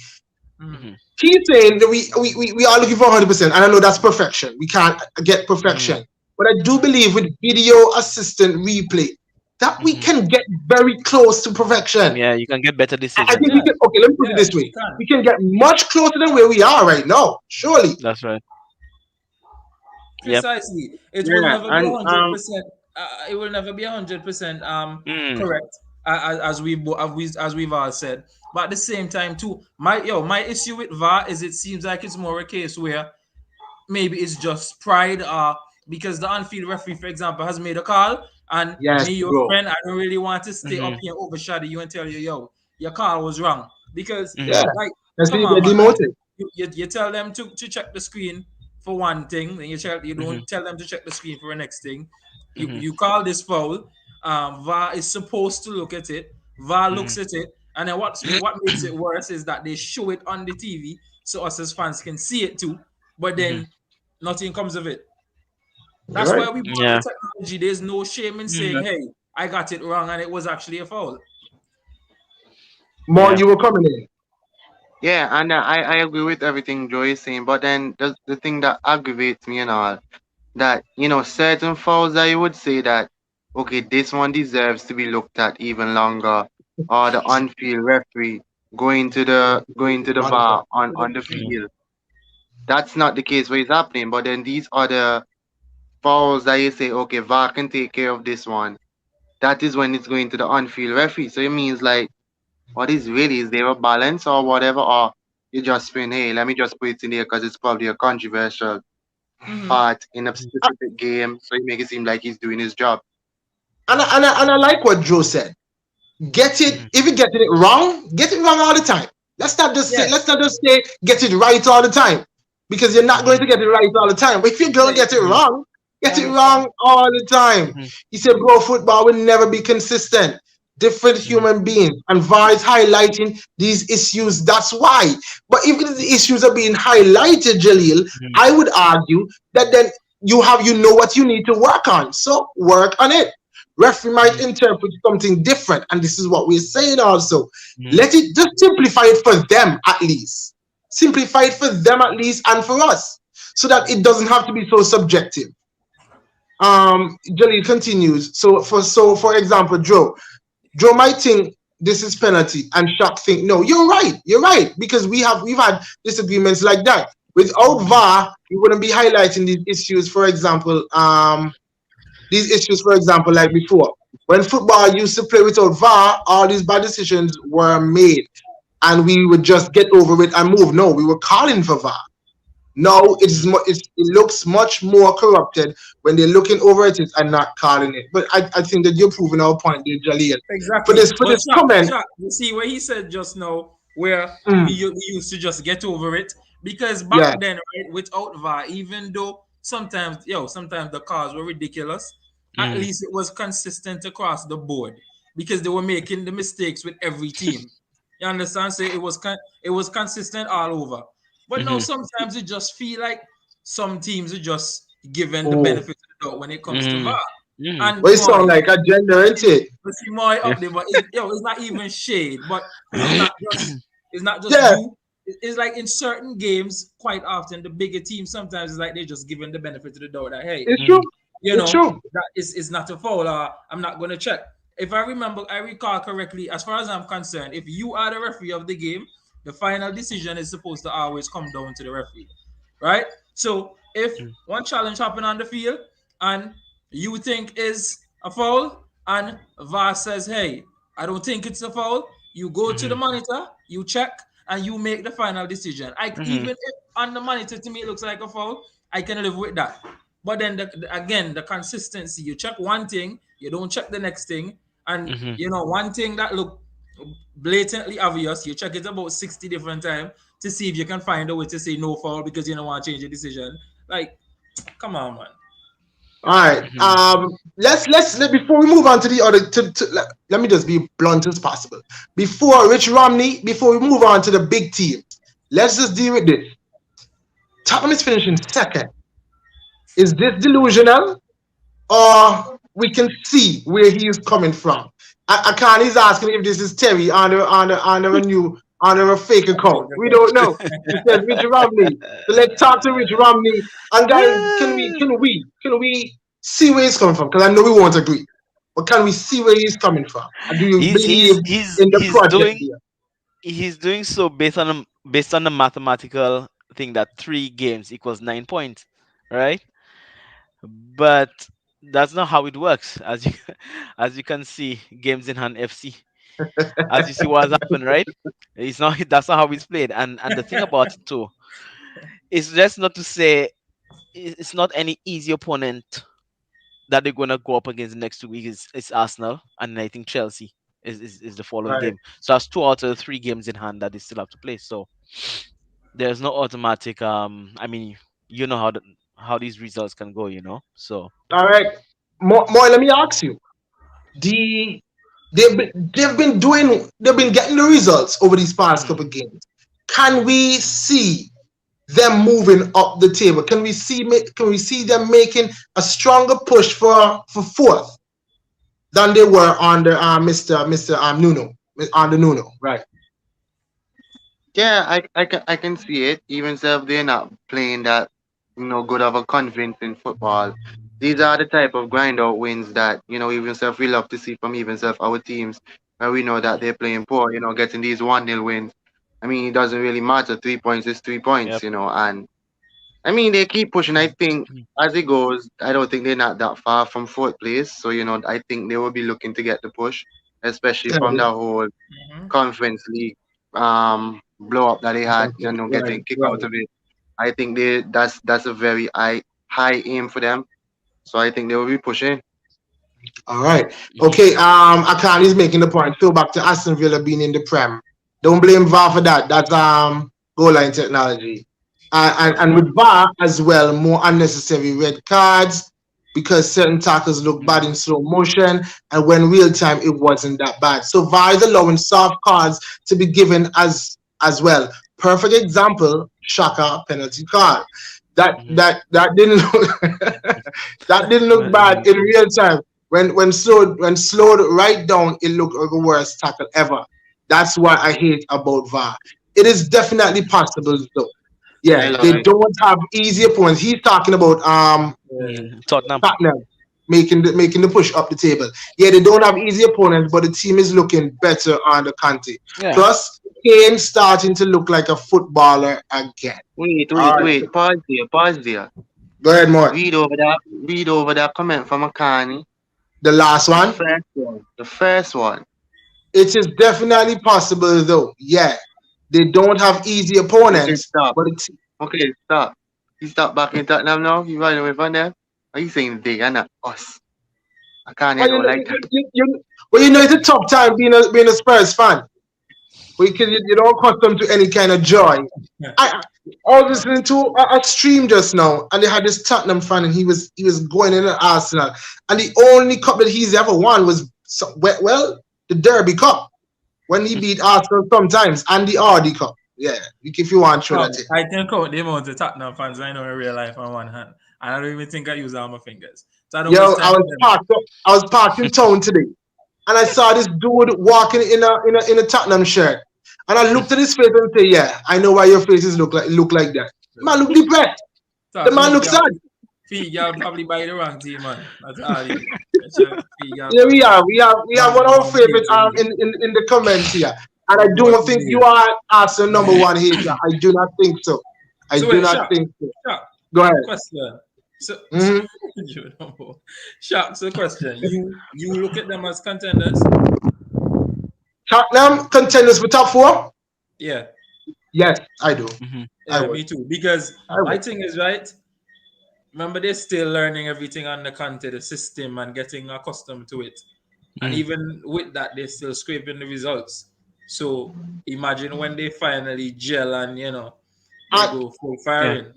[SPEAKER 4] Mhm.
[SPEAKER 3] Mm-hmm.
[SPEAKER 1] He's saying that we are looking for 100%, and I know that's perfection. We can't get
[SPEAKER 3] Mm-hmm.
[SPEAKER 1] perfection. But I do
[SPEAKER 4] Mhm.
[SPEAKER 1] believe with video assistant replay that we
[SPEAKER 3] Mm-hmm.
[SPEAKER 1] can get very close to perfection.
[SPEAKER 3] Yeah, you can get better
[SPEAKER 1] I
[SPEAKER 3] decisions.
[SPEAKER 1] think we
[SPEAKER 4] Yeah,
[SPEAKER 1] can, okay, let me put it
[SPEAKER 4] yeah,
[SPEAKER 1] this
[SPEAKER 4] we
[SPEAKER 1] way.
[SPEAKER 4] can.
[SPEAKER 1] We can get much closer than where we are right now, surely.
[SPEAKER 3] That's right. Yep.
[SPEAKER 4] Precisely. It will
[SPEAKER 2] Yeah,
[SPEAKER 4] never be
[SPEAKER 2] and
[SPEAKER 4] 100%. It will never be 100%
[SPEAKER 3] Mm.
[SPEAKER 4] correct, as we've all said. But at the same time, too, my issue with VAR is it seems like it's more a case where maybe it's just pride, because the on-field referee, for example, has made a call, and
[SPEAKER 1] Yes,
[SPEAKER 4] me, your
[SPEAKER 1] bro.
[SPEAKER 4] friend, I don't really want to stay up
[SPEAKER 3] Mm-hmm.
[SPEAKER 4] here overshadow you and tell you, yo, your call was wrong. Because,
[SPEAKER 1] Yeah.
[SPEAKER 3] Mm-hmm.
[SPEAKER 4] like,
[SPEAKER 1] That's when
[SPEAKER 4] come
[SPEAKER 1] you
[SPEAKER 4] on,
[SPEAKER 1] get
[SPEAKER 4] man.
[SPEAKER 1] demoted.
[SPEAKER 4] You tell them to check the screen for one thing, and you
[SPEAKER 3] Mm-hmm.
[SPEAKER 4] don't tell them to check the screen for the next thing. You
[SPEAKER 3] Mm-hmm.
[SPEAKER 4] you call this foul. VAR is supposed to look at it. VAR
[SPEAKER 3] Mm-hmm.
[SPEAKER 4] looks at it, and then what makes it worse is that they show it on the TV so us as fans can see it too. But
[SPEAKER 3] Mm-hmm.
[SPEAKER 4] then nothing comes of it.
[SPEAKER 1] You're
[SPEAKER 4] That's
[SPEAKER 1] right.
[SPEAKER 4] why we brought the
[SPEAKER 3] Yeah.
[SPEAKER 4] technology. There's no shame in saying,
[SPEAKER 3] Mm-hmm.
[SPEAKER 4] "Hey, I got it wrong, and it was actually a foul."
[SPEAKER 1] More
[SPEAKER 3] Yeah.
[SPEAKER 1] you were coming in.
[SPEAKER 2] yeah, and I agree with everything Joy is saying, but then the thing that aggravates me and all that certain fouls that you would say that okay, this one deserves to be looked at even longer, or the on-field referee going to the bar on the
[SPEAKER 3] Mm-hmm.
[SPEAKER 2] field. That's not the case where it's happening. But then these other fouls that you say, okay, VAR can take care of this one. That is when it's going to the on-field referee. So it means like, what is really, is there a balance or whatever, or you just saying, hey, let me just put it in there because it's probably a controversial
[SPEAKER 4] Mm-hmm.
[SPEAKER 2] part in a specific game, so you make it seem like he's doing his job.
[SPEAKER 1] And I like what Joe said. Get it,
[SPEAKER 3] Mm-hmm.
[SPEAKER 1] if you getting it wrong, get it wrong all the time. Let's
[SPEAKER 4] Yes.
[SPEAKER 1] not just say get it right all the time. Because you're not going
[SPEAKER 3] Mm-hmm.
[SPEAKER 1] to get it right all the time. But if you're gonna
[SPEAKER 4] Yeah,
[SPEAKER 1] get it wrong,
[SPEAKER 4] you
[SPEAKER 1] get it
[SPEAKER 4] understand.
[SPEAKER 1] wrong all the time.
[SPEAKER 3] Mm-hmm.
[SPEAKER 1] He said, bro, football will never be consistent. Different
[SPEAKER 3] Mm-hmm.
[SPEAKER 1] human beings. And VAR is highlighting these issues. That's why. But if the issues are being highlighted, Jaleel,
[SPEAKER 3] Mm-hmm.
[SPEAKER 1] I would argue that then you know what you need to work on. So work on it. Referee might interpret something different, and this is what we're saying also.
[SPEAKER 3] Mm-hmm.
[SPEAKER 1] Let it just simplify it for them at least. Simplify it for them at least and for us. So that it doesn't have to be so subjective. Jaleel continues. So for example, Joe might think this is penalty, and Shaq think no. You're right, because we've had disagreements like that. Without
[SPEAKER 4] Mhm.
[SPEAKER 1] VAR, we wouldn't be highlighting these issues. For example, like before, when football used to play without VAR, all these bad decisions were made, and we would just get over it and move. No, we were calling for VAR. Now it looks much more corrupted when they're looking over at it and not calling it. But I think that you're proving our point, there, Jaleel. For
[SPEAKER 4] Exactly.
[SPEAKER 1] this for
[SPEAKER 4] But
[SPEAKER 1] this comment,
[SPEAKER 4] You see what he said just now, where
[SPEAKER 1] mm,
[SPEAKER 4] we used to just get over it, because back
[SPEAKER 1] yeah,
[SPEAKER 4] then, right, without VAR, even though sometimes the calls were ridiculous. At
[SPEAKER 3] Mm,
[SPEAKER 4] least it was consistent across the board because they were making the mistakes with every team. You understand? So it was consistent all over. But now
[SPEAKER 3] mhm,
[SPEAKER 4] sometimes it just feel like some teams are just given the
[SPEAKER 1] Oh,
[SPEAKER 4] benefit of the doubt when it comes to
[SPEAKER 3] mhm,
[SPEAKER 4] VAR.
[SPEAKER 3] mhm.
[SPEAKER 4] And
[SPEAKER 1] we
[SPEAKER 4] boy,
[SPEAKER 1] sound like a gender, ain't it?
[SPEAKER 4] you see more
[SPEAKER 3] Yeah.
[SPEAKER 4] up there, but it's not even shade, but it's not just
[SPEAKER 1] Yeah,
[SPEAKER 4] you. It's like in certain games, quite often the bigger teams sometimes it's like they're just given the benefit of the doubt that hey,
[SPEAKER 1] it's
[SPEAKER 3] Mhm,
[SPEAKER 1] true.
[SPEAKER 4] you
[SPEAKER 1] It's
[SPEAKER 4] know,
[SPEAKER 1] true.
[SPEAKER 4] that is not a foul, or I'm not going to check. If I remember, I recall correctly, as far as I'm concerned, if you are the referee of the game, the final decision is supposed to always come down to the referee, right? So if
[SPEAKER 3] mhm,
[SPEAKER 4] one challenge happened on the field and you think is a foul, and VAR says, hey, I don't think it's a foul, you go to the
[SPEAKER 3] mhm,
[SPEAKER 4] monitor, you check, and you make the final decision.
[SPEAKER 3] mhm,
[SPEAKER 4] Even if on the monitor to me it looks like a foul, I can live with that. But then again, the consistency. You check one thing, you don't check the next thing, and
[SPEAKER 3] mhm.
[SPEAKER 4] one thing that look blatantly obvious, you check it about 60 different times to see if you can find a way to say no foul because you don't want to change your decision. Like, come on, man.
[SPEAKER 1] All right.
[SPEAKER 3] Mhm.
[SPEAKER 1] Before we move on to the other let me just be blunt as possible. Before Rich Romney, before we move on to the big teams, let's just deal with this. Tottenham is finishing second. Is this delusional, or we can see where he is coming from? I can't. He's asking if this is Terry under a new under a fake account. We don't know. He says Rich Romney. So let's talk to Rich Romney. And guys, can we see where he's coming from? Because I know we won't agree, but can we see where he's coming from? And do you
[SPEAKER 3] He's
[SPEAKER 1] believe
[SPEAKER 3] he's he's
[SPEAKER 1] in the
[SPEAKER 3] he's
[SPEAKER 1] project
[SPEAKER 3] doing
[SPEAKER 1] here?
[SPEAKER 3] he's doing so based on the mathematical thing that 3 games equals 9 points, right? But that's not how it works, as you as you can see, games in hand FC, as you see what has happened, right? It's not that's not how it's played, and the thing about it too is just not to say it's not any easy opponent that they're gonna go up against the next 2 weeks. Is Arsenal, and I think Chelsea is the following
[SPEAKER 1] Right.
[SPEAKER 3] game. So that's 2 out of the 3 games in hand that they still have to play. So there's no automatic. I mean, you know how these results can go. So.
[SPEAKER 1] All right. More, let me ask you. The they've been getting the results over these past
[SPEAKER 3] Mhm.
[SPEAKER 1] couple of games. Can we see them moving up the table? Can we see them making a stronger push for fourth than they were under Mr. Nuno, under Nuno, right?
[SPEAKER 2] Yeah, I can see it. Even if they're not playing that, good of a convincing football. These are the type of grind out wins that, even if we love to see from even if our teams where we know that they're playing poor, getting these 1-0 wins. I mean, it doesn't really matter. 3 points is 3 points,
[SPEAKER 3] Yep.
[SPEAKER 2] and I mean, they keep pushing. I think
[SPEAKER 3] Mhm.
[SPEAKER 2] as it goes, I don't think they're not that far from fourth place. So, I think they will be looking to get the push, especially from
[SPEAKER 1] Right,
[SPEAKER 2] the whole
[SPEAKER 4] Mhm.
[SPEAKER 2] conference league blow up that they had,
[SPEAKER 1] right,
[SPEAKER 2] getting kicked out
[SPEAKER 1] right.
[SPEAKER 2] of it. I think that's a very high aim for them. So I think they will be pushing.
[SPEAKER 1] All right.
[SPEAKER 3] Mhm.
[SPEAKER 1] Okay. Akani's making the point. Still back to Aston Villa being in the Prem. Don't blame VAR for that. That's goal line technology.
[SPEAKER 4] That's
[SPEAKER 1] And
[SPEAKER 4] right.
[SPEAKER 1] with VAR as well, more unnecessary red cards because certain tackles look bad in
[SPEAKER 3] Mhm.
[SPEAKER 1] slow motion, and when real time it wasn't that bad. So VAR is allowing soft cards to be given as well. Perfect example, Shaka penalty card. That
[SPEAKER 3] Mhm.
[SPEAKER 1] that that didn't look that didn't look bad in
[SPEAKER 3] Mhm.
[SPEAKER 1] real time. When slowed right down, it looked like the worst tackle ever. That's what I hate about VAR. It is definitely possible though.
[SPEAKER 2] I
[SPEAKER 1] Yeah,
[SPEAKER 2] love
[SPEAKER 1] they
[SPEAKER 2] it.
[SPEAKER 1] don't have easy opponents. He's talking about
[SPEAKER 4] Yeah.
[SPEAKER 3] Mhm. Tottenham.
[SPEAKER 1] Tottenham making the push up the table. Yeah, they don't have easy opponents, but the team is looking better under Conte.
[SPEAKER 3] Yeah.
[SPEAKER 1] Plus, Kane starting to look like a footballer again.
[SPEAKER 2] Wait,
[SPEAKER 1] All
[SPEAKER 2] wait,
[SPEAKER 1] right,
[SPEAKER 2] wait. Pause there. Pause there.
[SPEAKER 1] go ahead, more.
[SPEAKER 2] Read over that comment from Akani.
[SPEAKER 1] The last
[SPEAKER 2] The
[SPEAKER 1] one.
[SPEAKER 2] first one. The first one.
[SPEAKER 1] It is definitely possible, though. Yeah, they don't have easy
[SPEAKER 2] Okay,
[SPEAKER 1] opponents,
[SPEAKER 2] stop.
[SPEAKER 1] but it's
[SPEAKER 2] Okay, stop. You stop back in Tottenham now? You run away from them? Are you saying they and not us? Akani, I
[SPEAKER 1] well,
[SPEAKER 2] don't like that.
[SPEAKER 1] it's a tough time being a Spurs fan because you don't accustomed to any kind of joy. I I was listening to a stream just now, and they had this Tottenham fan, and he was going in at Arsenal, and the only cup that he's ever won was well, the Derby Cup when he beat Arsenal sometimes, and the RD Cup. Yeah, if you want to show that in.
[SPEAKER 4] I can count the amount of Tottenham fans I know in real life on one hand. And I don't even think I use all my fingers. So I don't
[SPEAKER 1] Yo,
[SPEAKER 4] waste time with them.
[SPEAKER 1] I was parked in town today, and I saw this dude walking in a Tottenham shirt, and I looked at his face and say, "Yeah, I know why your faces look like that." Man, look depressed.
[SPEAKER 4] So
[SPEAKER 1] The man looks sad.
[SPEAKER 4] fee, y'all probably buy the wrong team, man. That's all it is. That's your fee, y'all
[SPEAKER 1] Yeah, we
[SPEAKER 4] probably
[SPEAKER 1] are. We have
[SPEAKER 4] buying
[SPEAKER 1] one
[SPEAKER 4] the
[SPEAKER 1] of our
[SPEAKER 4] wrong
[SPEAKER 1] favorite
[SPEAKER 4] team.
[SPEAKER 1] in the comments here, and I
[SPEAKER 4] What about
[SPEAKER 1] don't think you
[SPEAKER 4] O'Neal?
[SPEAKER 1] are Arsenal number one hater. I do not think so. I
[SPEAKER 4] So
[SPEAKER 1] do
[SPEAKER 4] wait,
[SPEAKER 1] not
[SPEAKER 4] Shaq,
[SPEAKER 1] think so.
[SPEAKER 4] Shaq,
[SPEAKER 1] Go ahead.
[SPEAKER 4] question. So,
[SPEAKER 1] Mm-hmm.
[SPEAKER 4] you know, Shaq, so question. You look at them as contenders?
[SPEAKER 1] Tottenham contenders for top four.
[SPEAKER 4] Yeah.
[SPEAKER 1] Yes, I do.
[SPEAKER 3] Hmm.
[SPEAKER 1] I
[SPEAKER 4] Yeah,
[SPEAKER 1] would.
[SPEAKER 4] me too. Because
[SPEAKER 1] I
[SPEAKER 4] my
[SPEAKER 1] would.
[SPEAKER 4] thing is right. Remember, they're still learning everything on the Conte, the system, and getting accustomed to it. And
[SPEAKER 3] Mm.
[SPEAKER 4] even with that, they're still scraping the results. So imagine when they finally gel and they
[SPEAKER 1] And
[SPEAKER 4] go full
[SPEAKER 3] Yeah.
[SPEAKER 4] firing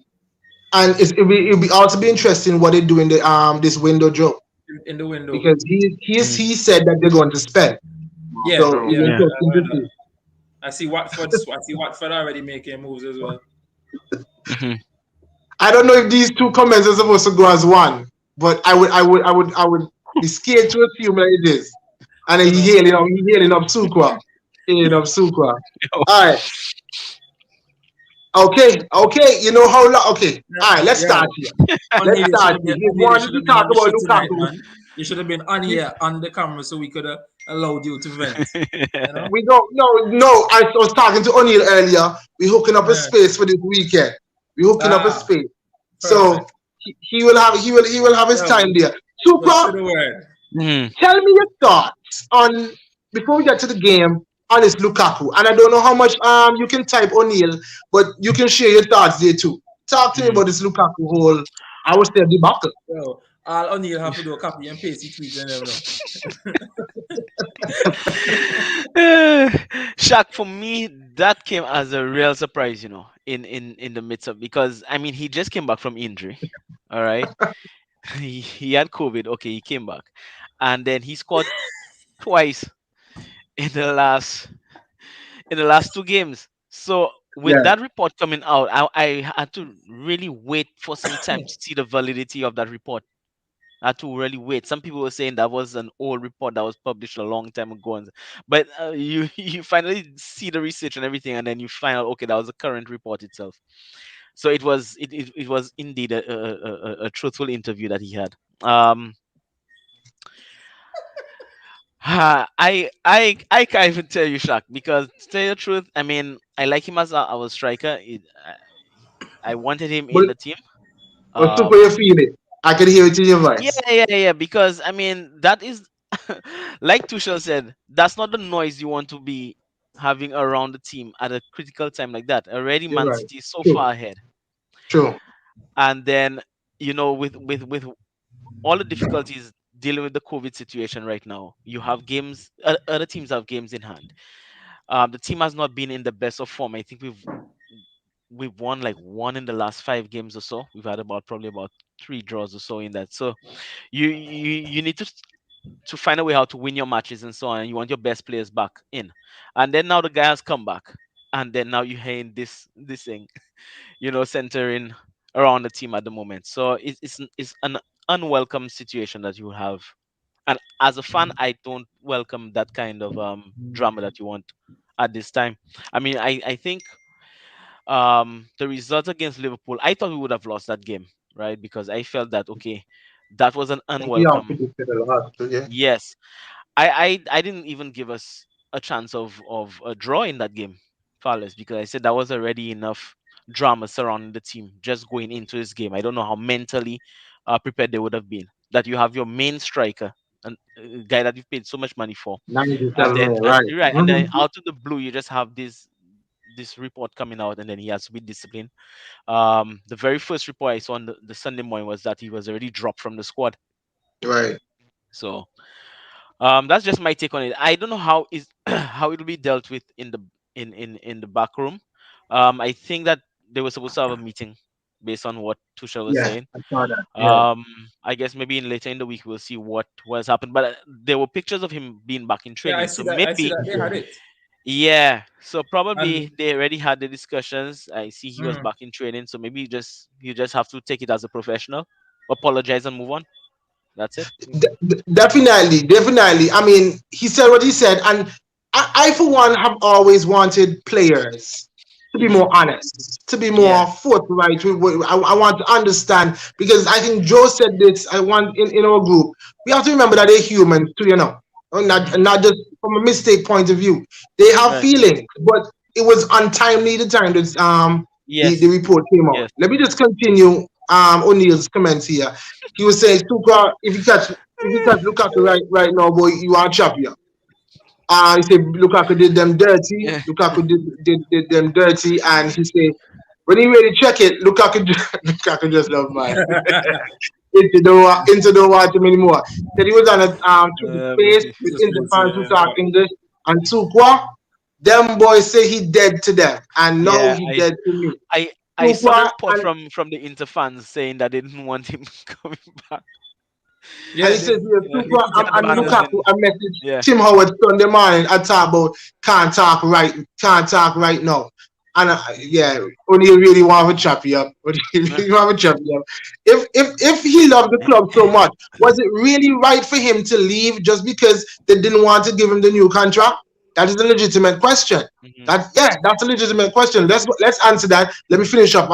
[SPEAKER 1] it'll be also be interesting what they do in the this window, Joe,
[SPEAKER 4] in the window.
[SPEAKER 1] because
[SPEAKER 3] Mm.
[SPEAKER 1] he said that they're going to spend.
[SPEAKER 4] Yeah,
[SPEAKER 1] So
[SPEAKER 2] True.
[SPEAKER 1] it's
[SPEAKER 4] yeah,
[SPEAKER 3] Yeah.
[SPEAKER 4] I
[SPEAKER 1] interesting to
[SPEAKER 4] heard that.
[SPEAKER 1] see.
[SPEAKER 4] I see Watford already making moves as well.
[SPEAKER 3] Hmm.
[SPEAKER 1] I don't know if these two comments are supposed to go as one, but I would be scared to assume that it is. And
[SPEAKER 4] I
[SPEAKER 1] then
[SPEAKER 4] don't know.
[SPEAKER 1] he healing up Sukwa. Healing up Sukwa. All right. Okay. You know how long? Okay.
[SPEAKER 4] Yeah,
[SPEAKER 1] All right. Let's
[SPEAKER 4] yeah.
[SPEAKER 1] start here. Let's start here. If
[SPEAKER 4] O'Neal, you
[SPEAKER 1] one
[SPEAKER 4] should
[SPEAKER 1] to
[SPEAKER 4] have been
[SPEAKER 1] talk
[SPEAKER 4] on the
[SPEAKER 1] about
[SPEAKER 4] show tonight,
[SPEAKER 1] Lukaku,
[SPEAKER 4] man. You should have been on here on the camera so we could have allowed you to vent. You know?
[SPEAKER 1] we don't. No. I was talking to O'Neal earlier. We're hooking up a
[SPEAKER 4] Yeah.
[SPEAKER 1] space for this weekend. We're hooking up a
[SPEAKER 4] Ah,
[SPEAKER 1] space. So
[SPEAKER 4] perfect.
[SPEAKER 1] he will have his
[SPEAKER 4] Well,
[SPEAKER 1] time there.
[SPEAKER 4] well, say
[SPEAKER 1] Super.
[SPEAKER 4] the word.
[SPEAKER 3] Mm.
[SPEAKER 1] Tell me your thoughts on before we get to the game on this Lukaku. And I don't know how much you can type O'Neal, but you can share your thoughts there too. Talk to me
[SPEAKER 3] Mm.
[SPEAKER 1] about this Lukaku whole, I would say, debacle.
[SPEAKER 4] Well, all O'Neal have to do a copy and paste the tweets and them know.
[SPEAKER 3] Shaq, for me, that came as a real surprise, in the midst of, because I mean he just came back from injury. All right. He had COVID. Okay, he came back. And then he scored twice in the last two games. So with
[SPEAKER 1] Yeah.
[SPEAKER 3] that report coming out, I had to really wait for some time to see the validity of that report. I had to really wait. Some people were saying that was an old report that was published a long time ago, but you you finally see the research and everything, and then you find out, okay, that was a current report itself. So it was indeed a truthful interview that he had. Um, I can't even tell you, Shaq, because to tell you the truth, I mean, I like him as our striker. I wanted him
[SPEAKER 1] But,
[SPEAKER 3] in the team.
[SPEAKER 1] but super, you
[SPEAKER 3] Um,
[SPEAKER 1] feel it. I can hear it in your
[SPEAKER 3] yeah,
[SPEAKER 1] voice.
[SPEAKER 3] yeah, yeah, because I mean, that is like Tuchel said, that's not the noise you want to be having around the team at a critical time like that. Already,
[SPEAKER 1] You're
[SPEAKER 3] Man
[SPEAKER 1] right.
[SPEAKER 3] City is so
[SPEAKER 1] True.
[SPEAKER 3] far ahead,
[SPEAKER 1] True.
[SPEAKER 3] and then with all the difficulties dealing with the COVID situation right now, you have games. Other teams have games in hand. The team has not been in the best of form. I think we've won like one in the last 5 games or so. We've had probably about 3 draws or so in that. So you need to find a way how to win your matches and so on. And you want your best players back in, and then now the guy has come back, and then now you're hearing this thing, centering around the team at the moment. So it's an unwelcome situation that you have. And as a fan, I don't welcome that kind of drama that you want at this time. I mean, I think the result against Liverpool, I thought we would have lost that game, right? Because I felt that, okay, that was an
[SPEAKER 1] I think we have
[SPEAKER 3] unwelcome.
[SPEAKER 1] predicted a lot. So yeah.
[SPEAKER 3] Yes, I didn't even give us a chance of a draw in that game, Fowlers, because I said that was already enough drama surrounding the team just going into this game. I don't know how mentally prepared they would have been. That you have your main striker, and a guy that you've paid so much money for, and
[SPEAKER 1] 97
[SPEAKER 3] then
[SPEAKER 1] million, right.
[SPEAKER 3] right, and then
[SPEAKER 1] Mm-hmm.
[SPEAKER 3] out of the blue, you just have this report coming out, and then he has to be disciplined. The very first report I saw on the Sunday morning was that he was already dropped from the squad.
[SPEAKER 1] Right.
[SPEAKER 3] So that's just my take on it. I don't know how is how it will be dealt with in the back room. I think that they were supposed to have a meeting based on what Tuchel was
[SPEAKER 1] Yeah,
[SPEAKER 3] saying.
[SPEAKER 1] I saw that. Yeah.
[SPEAKER 3] I guess maybe later in the week we'll see what has happened. But there were pictures of him being back in
[SPEAKER 4] Yeah, I
[SPEAKER 3] training,
[SPEAKER 4] see
[SPEAKER 3] so
[SPEAKER 4] that. I see
[SPEAKER 3] maybe
[SPEAKER 4] that they had it.
[SPEAKER 3] yeah. So probably
[SPEAKER 4] And
[SPEAKER 3] they already had the discussions. I see he was
[SPEAKER 4] mm,
[SPEAKER 3] back in training, so maybe you just have to take it as a professional, apologize and move on. That's it.
[SPEAKER 1] Definitely, definitely. I mean, he said what he said, and I for one, have always wanted players to be
[SPEAKER 3] Hmm.
[SPEAKER 1] more honest, to be
[SPEAKER 3] Yeah.
[SPEAKER 1] more forthright. I want to understand because I think Joe said this. I want in our group. We have to remember that they're humans too, you know,
[SPEAKER 4] mm,
[SPEAKER 1] not just from a mistake point of view. They have
[SPEAKER 3] Right.
[SPEAKER 1] feelings, but it was untimely the time that the
[SPEAKER 3] Yes.
[SPEAKER 1] report came out.
[SPEAKER 3] Yes.
[SPEAKER 1] Let me just continue O'Neill's comments here. He was saying, Tuka, if you catch Lukaku right now, boy, you are champion. He said Lukaku did them dirty.
[SPEAKER 3] Yeah.
[SPEAKER 1] Lukaku did them dirty, and he said when he really check it, Lukaku just love man. Into don't watch him anymore. Said he was on a Twitter space
[SPEAKER 3] Busy.
[SPEAKER 1] with
[SPEAKER 4] Twitter
[SPEAKER 1] Inter
[SPEAKER 4] space,
[SPEAKER 1] fans who
[SPEAKER 4] yeah.
[SPEAKER 1] talk English, and Tukwa, them boys say he dead to them, and now
[SPEAKER 3] Yeah.
[SPEAKER 1] he dead to me.
[SPEAKER 3] I saw the
[SPEAKER 1] Tukwa
[SPEAKER 3] report from the Inter fans saying that they didn't want him coming back.
[SPEAKER 1] and
[SPEAKER 4] Yeah,
[SPEAKER 1] he says here,
[SPEAKER 3] Yeah.
[SPEAKER 4] they
[SPEAKER 1] Tukwa
[SPEAKER 4] put it at the
[SPEAKER 1] and
[SPEAKER 4] bottom.
[SPEAKER 1] Lukaku,
[SPEAKER 3] Abandoning.
[SPEAKER 1] I message
[SPEAKER 3] Yeah.
[SPEAKER 1] Tim Howard Sunday morning. I talk about can't talk right now. And yeah, only you really want to chop you up. Only you
[SPEAKER 3] Yeah.
[SPEAKER 1] really want to chop you up. If he loved the club so much, was it really right for him to leave just because they didn't want to give him the new contract? That is a legitimate question.
[SPEAKER 3] Mhm.
[SPEAKER 1] That's a legitimate question. Let's answer that. Let me finish up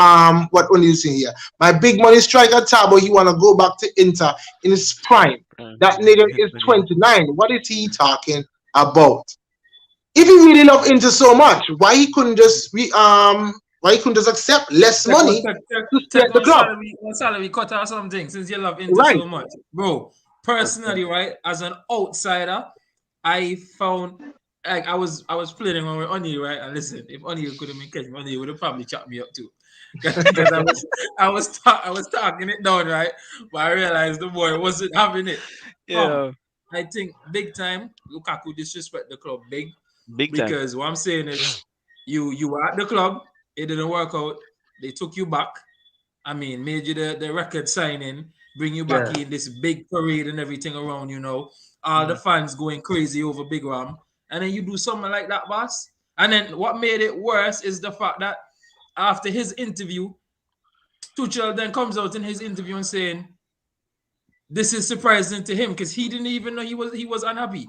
[SPEAKER 1] what only you see here. My big money striker Tabo, he wanna go back to Inter in his prime. That nigga is
[SPEAKER 3] Yeah.
[SPEAKER 1] 29. What is he talking about? If he really love Inter so much, why he couldn't just accept less
[SPEAKER 4] Take one,
[SPEAKER 1] money
[SPEAKER 4] take, take,
[SPEAKER 1] to stay
[SPEAKER 4] take
[SPEAKER 1] at the club?
[SPEAKER 4] one salary cut or something since you love Inter
[SPEAKER 1] Right.
[SPEAKER 4] so much. Bro, personally, right, as an outsider, I found like I was playing on with Oni, right? And listen, if Oni couldn't catch me, Oni would have probably chopped me up too. Because I was talking it down, right? But I realized the boy wasn't having it.
[SPEAKER 3] Yeah.
[SPEAKER 4] I think big time Lukaku disrespect the club big
[SPEAKER 3] Big time.
[SPEAKER 4] because what I'm saying is you were at the club, it didn't work out, they took you back. I mean, made you the record signing, bring you back
[SPEAKER 1] Yeah.
[SPEAKER 4] in this big parade and everything around, all the
[SPEAKER 3] Mhm.
[SPEAKER 4] fans going crazy over Big Ram, and then you do something like that, boss. And then what made it worse is the fact that after his interview, Tuchel then comes out in his interview and saying this is surprising to him because he didn't even know he was unhappy.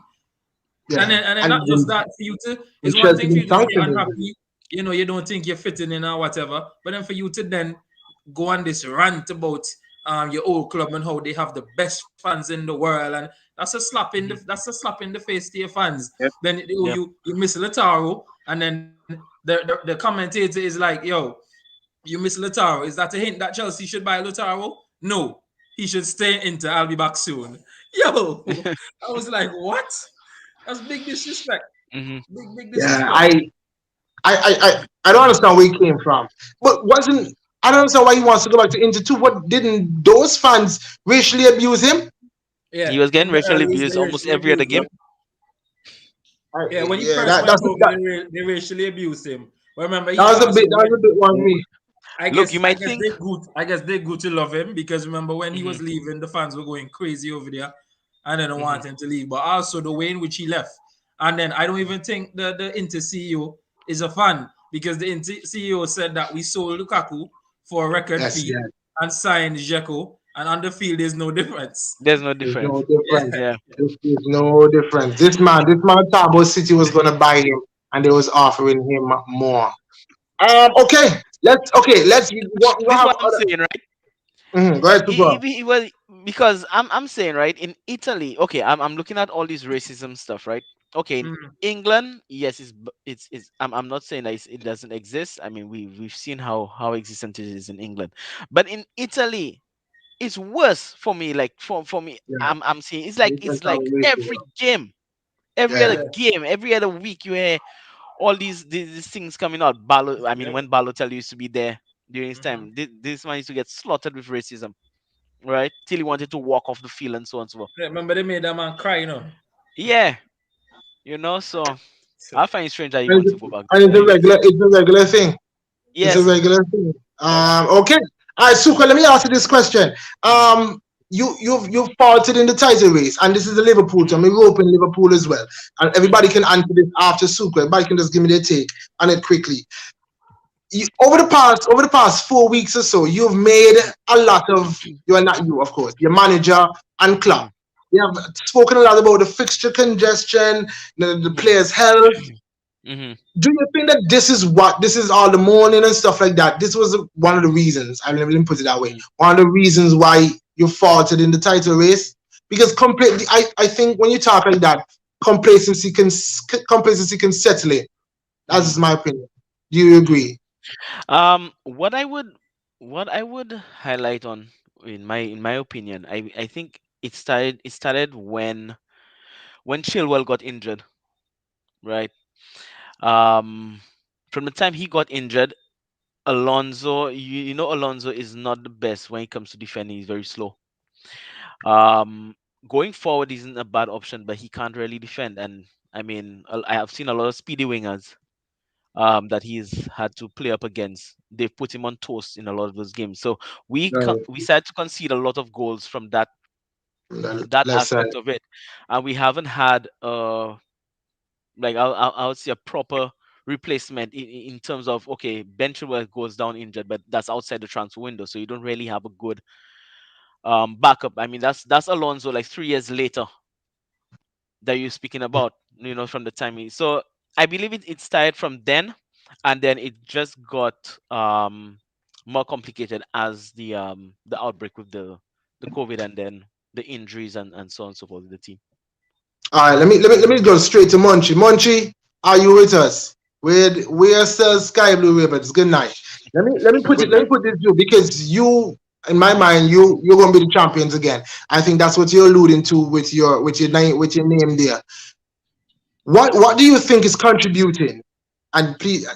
[SPEAKER 4] And
[SPEAKER 1] Yeah.
[SPEAKER 4] then
[SPEAKER 1] And
[SPEAKER 4] not just that for you to
[SPEAKER 1] and
[SPEAKER 4] it's one
[SPEAKER 1] Chelsea
[SPEAKER 4] thing for
[SPEAKER 1] been
[SPEAKER 4] you to say
[SPEAKER 1] sanctioned him.
[SPEAKER 4] unhappy, you don't think you're fitting in or whatever, but then for you to then go on this rant about your old club and how they have the best fans in the world, and
[SPEAKER 3] Mhm.
[SPEAKER 4] that's a slap in the face to your fans.
[SPEAKER 2] Yep.
[SPEAKER 4] Then
[SPEAKER 3] Yep.
[SPEAKER 4] you miss Lataro, and then the commentator is like, yo, you miss Lataro. Is that a hint that Chelsea should buy Lataro? No, he should stay into. I'll be back soon. Yo, I was like, what? That's big disrespect.
[SPEAKER 3] Mhm.
[SPEAKER 4] Big
[SPEAKER 1] Yeah,
[SPEAKER 4] disrespect.
[SPEAKER 1] I don't understand where he came from. But wasn't I don't understand why he wants to go back to Inter too. What didn't those fans racially abuse him?
[SPEAKER 4] Yeah,
[SPEAKER 3] He was getting
[SPEAKER 4] from the
[SPEAKER 3] racially
[SPEAKER 4] earliest,
[SPEAKER 3] abused
[SPEAKER 4] they
[SPEAKER 3] almost
[SPEAKER 4] racially
[SPEAKER 3] every other
[SPEAKER 4] abused
[SPEAKER 3] game.
[SPEAKER 4] him. Yeah, when he
[SPEAKER 1] Yeah,
[SPEAKER 4] first
[SPEAKER 1] that
[SPEAKER 4] went
[SPEAKER 1] that's
[SPEAKER 4] over,
[SPEAKER 1] that,
[SPEAKER 4] they racially abused him. But remember,
[SPEAKER 1] that
[SPEAKER 4] he
[SPEAKER 1] was a
[SPEAKER 4] also
[SPEAKER 1] bit that
[SPEAKER 4] went.
[SPEAKER 1] was a bit one me.
[SPEAKER 4] I
[SPEAKER 3] Look, you
[SPEAKER 4] guess I
[SPEAKER 3] might
[SPEAKER 4] guess
[SPEAKER 3] think.
[SPEAKER 4] they good. I guess they good to love him because remember when he
[SPEAKER 3] Mhm.
[SPEAKER 4] was leaving, the fans were going crazy over there, and then
[SPEAKER 3] Mhm.
[SPEAKER 4] want him to leave. But also the way in which he left, and then I don't even think the Inter CEO is a fan because the Inter CEO said that we sold Lukaku for a record
[SPEAKER 1] Yes,
[SPEAKER 4] fee
[SPEAKER 1] yeah.
[SPEAKER 4] and signed Dzeko, and on the field there's no difference.
[SPEAKER 3] There's no
[SPEAKER 1] There's
[SPEAKER 3] difference.
[SPEAKER 1] no difference.
[SPEAKER 4] Yeah.
[SPEAKER 3] Yeah.
[SPEAKER 1] There's no difference. This man thought about City was gonna buy him and they was offering him more. Let's we
[SPEAKER 3] This is
[SPEAKER 1] have
[SPEAKER 3] what I'm
[SPEAKER 1] other
[SPEAKER 3] saying, right?
[SPEAKER 1] go ahead to go.
[SPEAKER 3] He was because I'm saying right in Italy. Okay, I'm looking at all this racism stuff, right? Okay, in
[SPEAKER 4] Mm,
[SPEAKER 3] England, yes, it's. I'm not saying that it doesn't exist. I mean, we've seen how existent it is in England, but in Italy, it's worse for me. Like for me,
[SPEAKER 1] Yeah,
[SPEAKER 3] I'm saying
[SPEAKER 1] different
[SPEAKER 3] it's like
[SPEAKER 1] racism.
[SPEAKER 3] every game, every other
[SPEAKER 1] Yeah.
[SPEAKER 4] yeah.
[SPEAKER 3] game, every other week you hear all these things coming out. I mean,
[SPEAKER 4] Yep.
[SPEAKER 3] when Balotelli used to be there during his
[SPEAKER 4] Mhm.
[SPEAKER 3] time, this man used to get slaughtered with racism, right? Till he wanted to walk off the field and so on and so forth.
[SPEAKER 4] Yeah, remember they made that man cry,
[SPEAKER 3] Yeah, so
[SPEAKER 4] So,
[SPEAKER 3] I find it strange that he
[SPEAKER 1] And
[SPEAKER 3] wants
[SPEAKER 1] it's,
[SPEAKER 3] to go back
[SPEAKER 1] and
[SPEAKER 3] there.
[SPEAKER 1] it's a
[SPEAKER 4] anyways,
[SPEAKER 1] regular thing. It's a
[SPEAKER 3] Yes.
[SPEAKER 1] regular thing.
[SPEAKER 3] Okay.
[SPEAKER 1] Okay. All right, Suka, let me ask you this question.
[SPEAKER 3] Mm,
[SPEAKER 1] You've faulted in the title race, and this is the Liverpool
[SPEAKER 3] mm,
[SPEAKER 1] team. We open Liverpool as well, and everybody
[SPEAKER 3] mm,
[SPEAKER 1] can answer this after Suka. Everybody can just give me their take on it quickly. Over the past 4 weeks or so, you've made a lot of, you are not you, of course, your manager and club.
[SPEAKER 3] mm,
[SPEAKER 1] You have spoken a lot about the fixture congestion, the
[SPEAKER 3] mm,
[SPEAKER 1] players' health.
[SPEAKER 3] mm,
[SPEAKER 1] Do you think that this is all the mourning and stuff like that? This was one of the reasons. I mean, let me put it that way.
[SPEAKER 3] mm,
[SPEAKER 1] One of the reasons why you faltered in the title race, because completely, I think when you talk like that, complacency can settle in. That's
[SPEAKER 3] mm,
[SPEAKER 1] my opinion. Do you
[SPEAKER 3] mm.
[SPEAKER 1] agree?
[SPEAKER 3] What I would highlight on, in my opinion, I think it started when Chilwell got injured, right? Um, from the time he got injured, Alonso, Alonso is not the best when it comes to defending. He's very slow. Um, Going forward isn't a bad option, but he can't really defend. And I mean, I have seen a lot of speedy wingers that he's had to play up against. They've put him on toast in a lot of those games. So
[SPEAKER 1] Right.
[SPEAKER 3] we started to concede a lot of goals from that
[SPEAKER 1] Left side.
[SPEAKER 3] aspect of it, and we haven't had like I would say a proper replacement in terms of, okay, Ben Chilwell goes down injured, but that's outside the transfer window, so you don't really have a good backup. I mean, that's Alonso like 3 years later that you're speaking about, from the time so I believe it started from then, and then it just got more complicated as the outbreak with the COVID, and then the injuries and so on and so forth with the team.
[SPEAKER 1] All right, let me go straight to Munchie. Munchie, are you with us? We're still Sky Blue Ravens. Good night.
[SPEAKER 2] Good
[SPEAKER 1] Let me
[SPEAKER 2] night.
[SPEAKER 1] put this to you because you, in my mind, you're gonna be the champions again. I think that's what you're alluding to with your name there. What do you think is contributing? And please,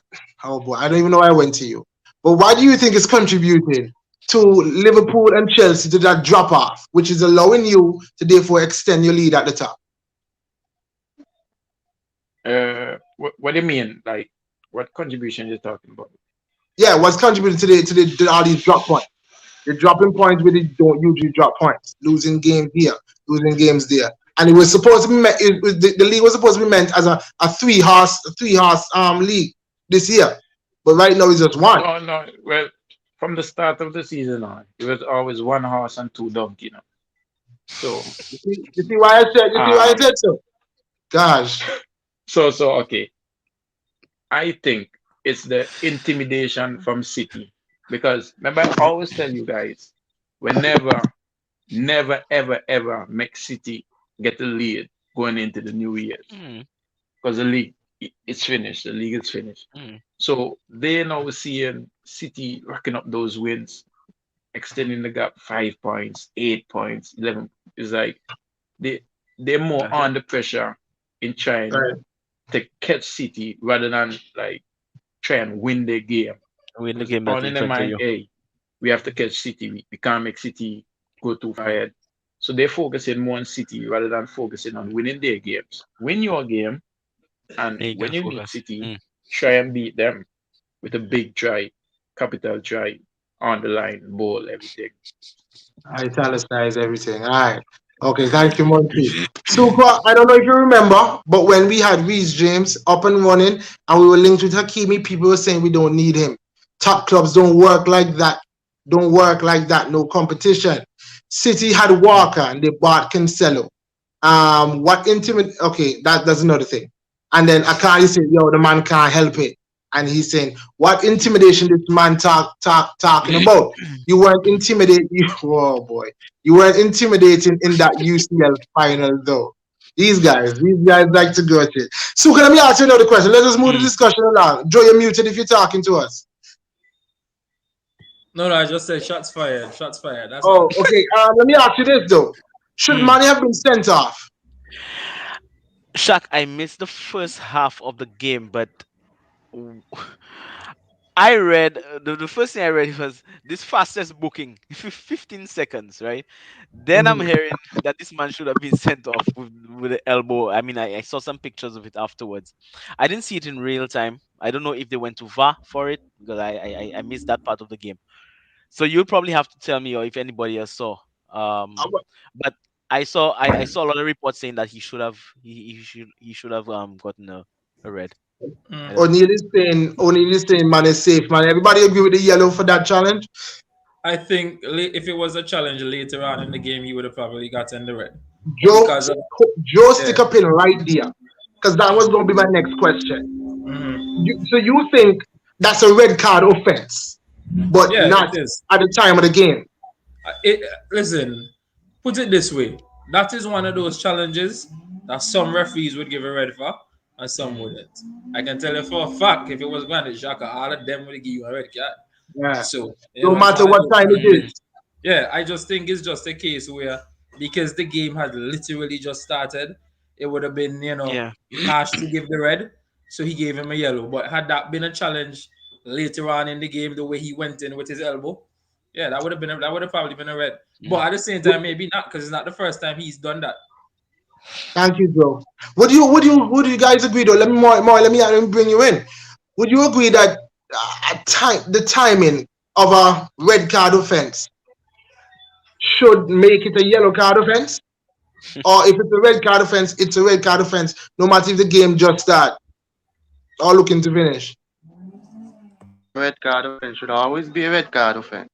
[SPEAKER 1] oh boy, I don't even know why I went to you. But why do you think is contributing to Liverpool and Chelsea to that drop off, which is allowing you to therefore extend your lead at the top?
[SPEAKER 5] What do you mean? Like, what contribution you talking about?
[SPEAKER 1] Yeah, what's contributing to all these drop points? You're dropping points where they don't usually drop points, losing games here, losing games there. And it was supposed to be the league was supposed to be meant as a three horse league this year. But right now it's just one.
[SPEAKER 5] No, no. Well, from the start of the season on, it was always one horse and two donkey. So,
[SPEAKER 1] You see why I said
[SPEAKER 5] um,
[SPEAKER 1] so? Gosh.
[SPEAKER 5] okay. I think it's the intimidation from City because remember, I always tell you guys, whenever, never, ever, ever make City get the lead going into the new years
[SPEAKER 3] Mm,
[SPEAKER 5] because the league it's finished. The league is finished.
[SPEAKER 3] mm,
[SPEAKER 5] So they now seeing City racking up those wins, extending the gap 5 points, 8 points, 11. It's like they they're more
[SPEAKER 3] that's it.
[SPEAKER 5] under pressure in trying
[SPEAKER 1] Right.
[SPEAKER 5] to catch City rather than like try and win their game.
[SPEAKER 3] Win the
[SPEAKER 5] Because
[SPEAKER 3] game
[SPEAKER 5] all
[SPEAKER 3] that's
[SPEAKER 5] in
[SPEAKER 3] in
[SPEAKER 5] their
[SPEAKER 3] front of
[SPEAKER 5] mind,
[SPEAKER 3] you.
[SPEAKER 5] hey, we have to catch City. We can't make City go too far ahead. So they're focusing more on City rather than focusing on winning their games. Win your game, and
[SPEAKER 3] And you
[SPEAKER 5] when
[SPEAKER 3] can
[SPEAKER 5] you meet
[SPEAKER 3] focus.
[SPEAKER 5] City,
[SPEAKER 3] Mm.
[SPEAKER 5] try and beat them with a big try, capital try, on the line, ball, everything.
[SPEAKER 1] Italicize everything. All right. Okay, thank you, Monty. Super. I don't know if you remember, but when we had Reece James up and running and we were linked with Hakimi, people were saying we don't need him. Top clubs don't work like that. Don't work like that. No competition. City had Walker and they bought Cancelo. What intimate? Okay, that's another thing. And then Akari said, "Yo, the man can't help it," and he's saying, "What intimidation this man talking about? You weren't intimidated. Oh boy, you weren't intimidating in that UCL final though. These guys like to go at it. So can let me ask you another question? Let us move the
[SPEAKER 3] Mm.
[SPEAKER 1] discussion along. Joe, you're muted if you're talking to us.
[SPEAKER 4] No, no, I just said shots fired. Shots fired. That's all.
[SPEAKER 1] Oh, okay. Let me ask you this though. Should
[SPEAKER 3] Mm.
[SPEAKER 1] Manny have been sent off?
[SPEAKER 3] Shaq, I missed the first half of the game, but w- I read the first thing I read was this fastest booking, 15 seconds, right? Then I'm
[SPEAKER 1] Mhm.
[SPEAKER 3] hearing that this man should have been sent off with the elbow. I mean, I saw some pictures of it afterwards. I didn't see it in real time. I don't know if they went to VAR for it because I missed that part of the game. So you'll probably have to tell me or if anybody else saw. Um, but I saw a lot of reports saying that he should have gotten a red. I don't know.
[SPEAKER 1] O'Neal is saying man is safe, man. Everybody agree with the yellow for that challenge?
[SPEAKER 4] I think if it was a challenge later on in the game, he would have probably gotten the red. But
[SPEAKER 1] Joe,
[SPEAKER 4] because of
[SPEAKER 1] Joe
[SPEAKER 4] yeah,
[SPEAKER 1] stick up in right there. Because that was going to be my next question.
[SPEAKER 4] mhm.
[SPEAKER 1] So you think that's a red card offense, but
[SPEAKER 4] Yeah, it
[SPEAKER 1] not
[SPEAKER 4] is.
[SPEAKER 1] at the time of the game?
[SPEAKER 4] It, listen, put it this way: that is one of those challenges that some referees would give a red for, and some wouldn't. I can tell you for a fact, if it was Granit Xhaka, all of them would give you a red card.
[SPEAKER 1] Yeah.
[SPEAKER 4] So
[SPEAKER 1] No
[SPEAKER 4] it's
[SPEAKER 1] matter
[SPEAKER 4] one of
[SPEAKER 1] what
[SPEAKER 4] those
[SPEAKER 1] time it
[SPEAKER 4] challenges.
[SPEAKER 3] Mm,
[SPEAKER 1] is.
[SPEAKER 4] Yeah, I just think it's just a case where because the game had literally just started, it would have been
[SPEAKER 3] yeah.
[SPEAKER 4] harsh to give the red, so he gave him a yellow. But had that been a challenge later on in the game, the way he went in with his elbow, yeah, that would have probably been a red.
[SPEAKER 3] Mm.
[SPEAKER 4] But at the same time, maybe not because it's not the first time he's done that.
[SPEAKER 1] Thank you, Joe. Would you guys agree though? Let me bring you in. Would you agree that the timing of a red card offense should make it a yellow card offense? Or if it's a red card offense, it's a red card offense, no matter if the game just start or looking to finish.
[SPEAKER 2] A red card offense should always be a red card offense.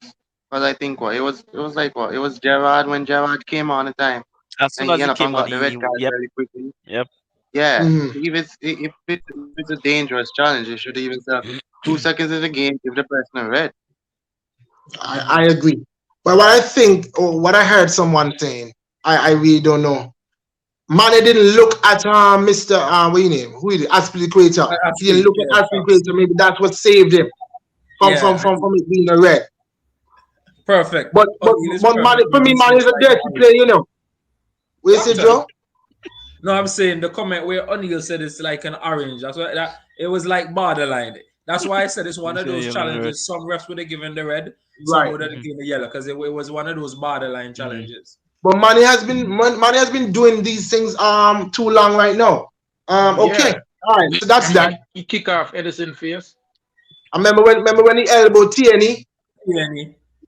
[SPEAKER 2] Because I think it was like what? It was Gerard when Gerard came on the time
[SPEAKER 3] As
[SPEAKER 2] and
[SPEAKER 3] soon
[SPEAKER 2] he
[SPEAKER 3] as
[SPEAKER 2] ended
[SPEAKER 3] he
[SPEAKER 2] up and
[SPEAKER 3] came on,
[SPEAKER 2] got the red card
[SPEAKER 3] yep,
[SPEAKER 2] very quickly.
[SPEAKER 3] yep.
[SPEAKER 2] Yeah.
[SPEAKER 1] Mhm.
[SPEAKER 2] If it's a dangerous challenge, it should even say 2 seconds in the game, give the person a red.
[SPEAKER 1] I agree. But what I think, or what I heard someone saying, I really don't know. Mane didn't look at Mr. What you name? Who is it? Aspilicueta. He didn't
[SPEAKER 4] Actually,
[SPEAKER 1] look
[SPEAKER 4] yeah,
[SPEAKER 1] at
[SPEAKER 4] facts.
[SPEAKER 1] Aspilicueta. Maybe that's what saved him
[SPEAKER 4] Yeah,
[SPEAKER 1] from it being a red.
[SPEAKER 4] perfect.
[SPEAKER 1] But
[SPEAKER 4] O'Neal is
[SPEAKER 1] Mane,
[SPEAKER 4] perfect
[SPEAKER 1] for
[SPEAKER 4] when
[SPEAKER 1] me,
[SPEAKER 4] he
[SPEAKER 1] Mane
[SPEAKER 4] says
[SPEAKER 1] is a
[SPEAKER 4] like an
[SPEAKER 1] dirty
[SPEAKER 4] orange.
[SPEAKER 1] player, you know. What you
[SPEAKER 4] I'm
[SPEAKER 1] say,
[SPEAKER 4] telling
[SPEAKER 1] Joe?
[SPEAKER 4] you. No, I'm saying the comment where O'Neal said it's like an orange. That's why that it was like borderline. That's why I said it's one
[SPEAKER 3] You
[SPEAKER 4] of
[SPEAKER 3] say
[SPEAKER 4] those
[SPEAKER 3] yellow and red.
[SPEAKER 4] challenges. Some refs would have given the red, some
[SPEAKER 1] Right.
[SPEAKER 4] would have given the yellow because it was one of those borderline
[SPEAKER 3] Mm-hmm.
[SPEAKER 4] challenges.
[SPEAKER 1] But Mane has been doing these things too long right now. Okay.
[SPEAKER 5] Yeah,
[SPEAKER 1] All right. So that's that.
[SPEAKER 5] he kick off Edison face.
[SPEAKER 1] I remember when he elbowed Tierney.
[SPEAKER 4] Yeah,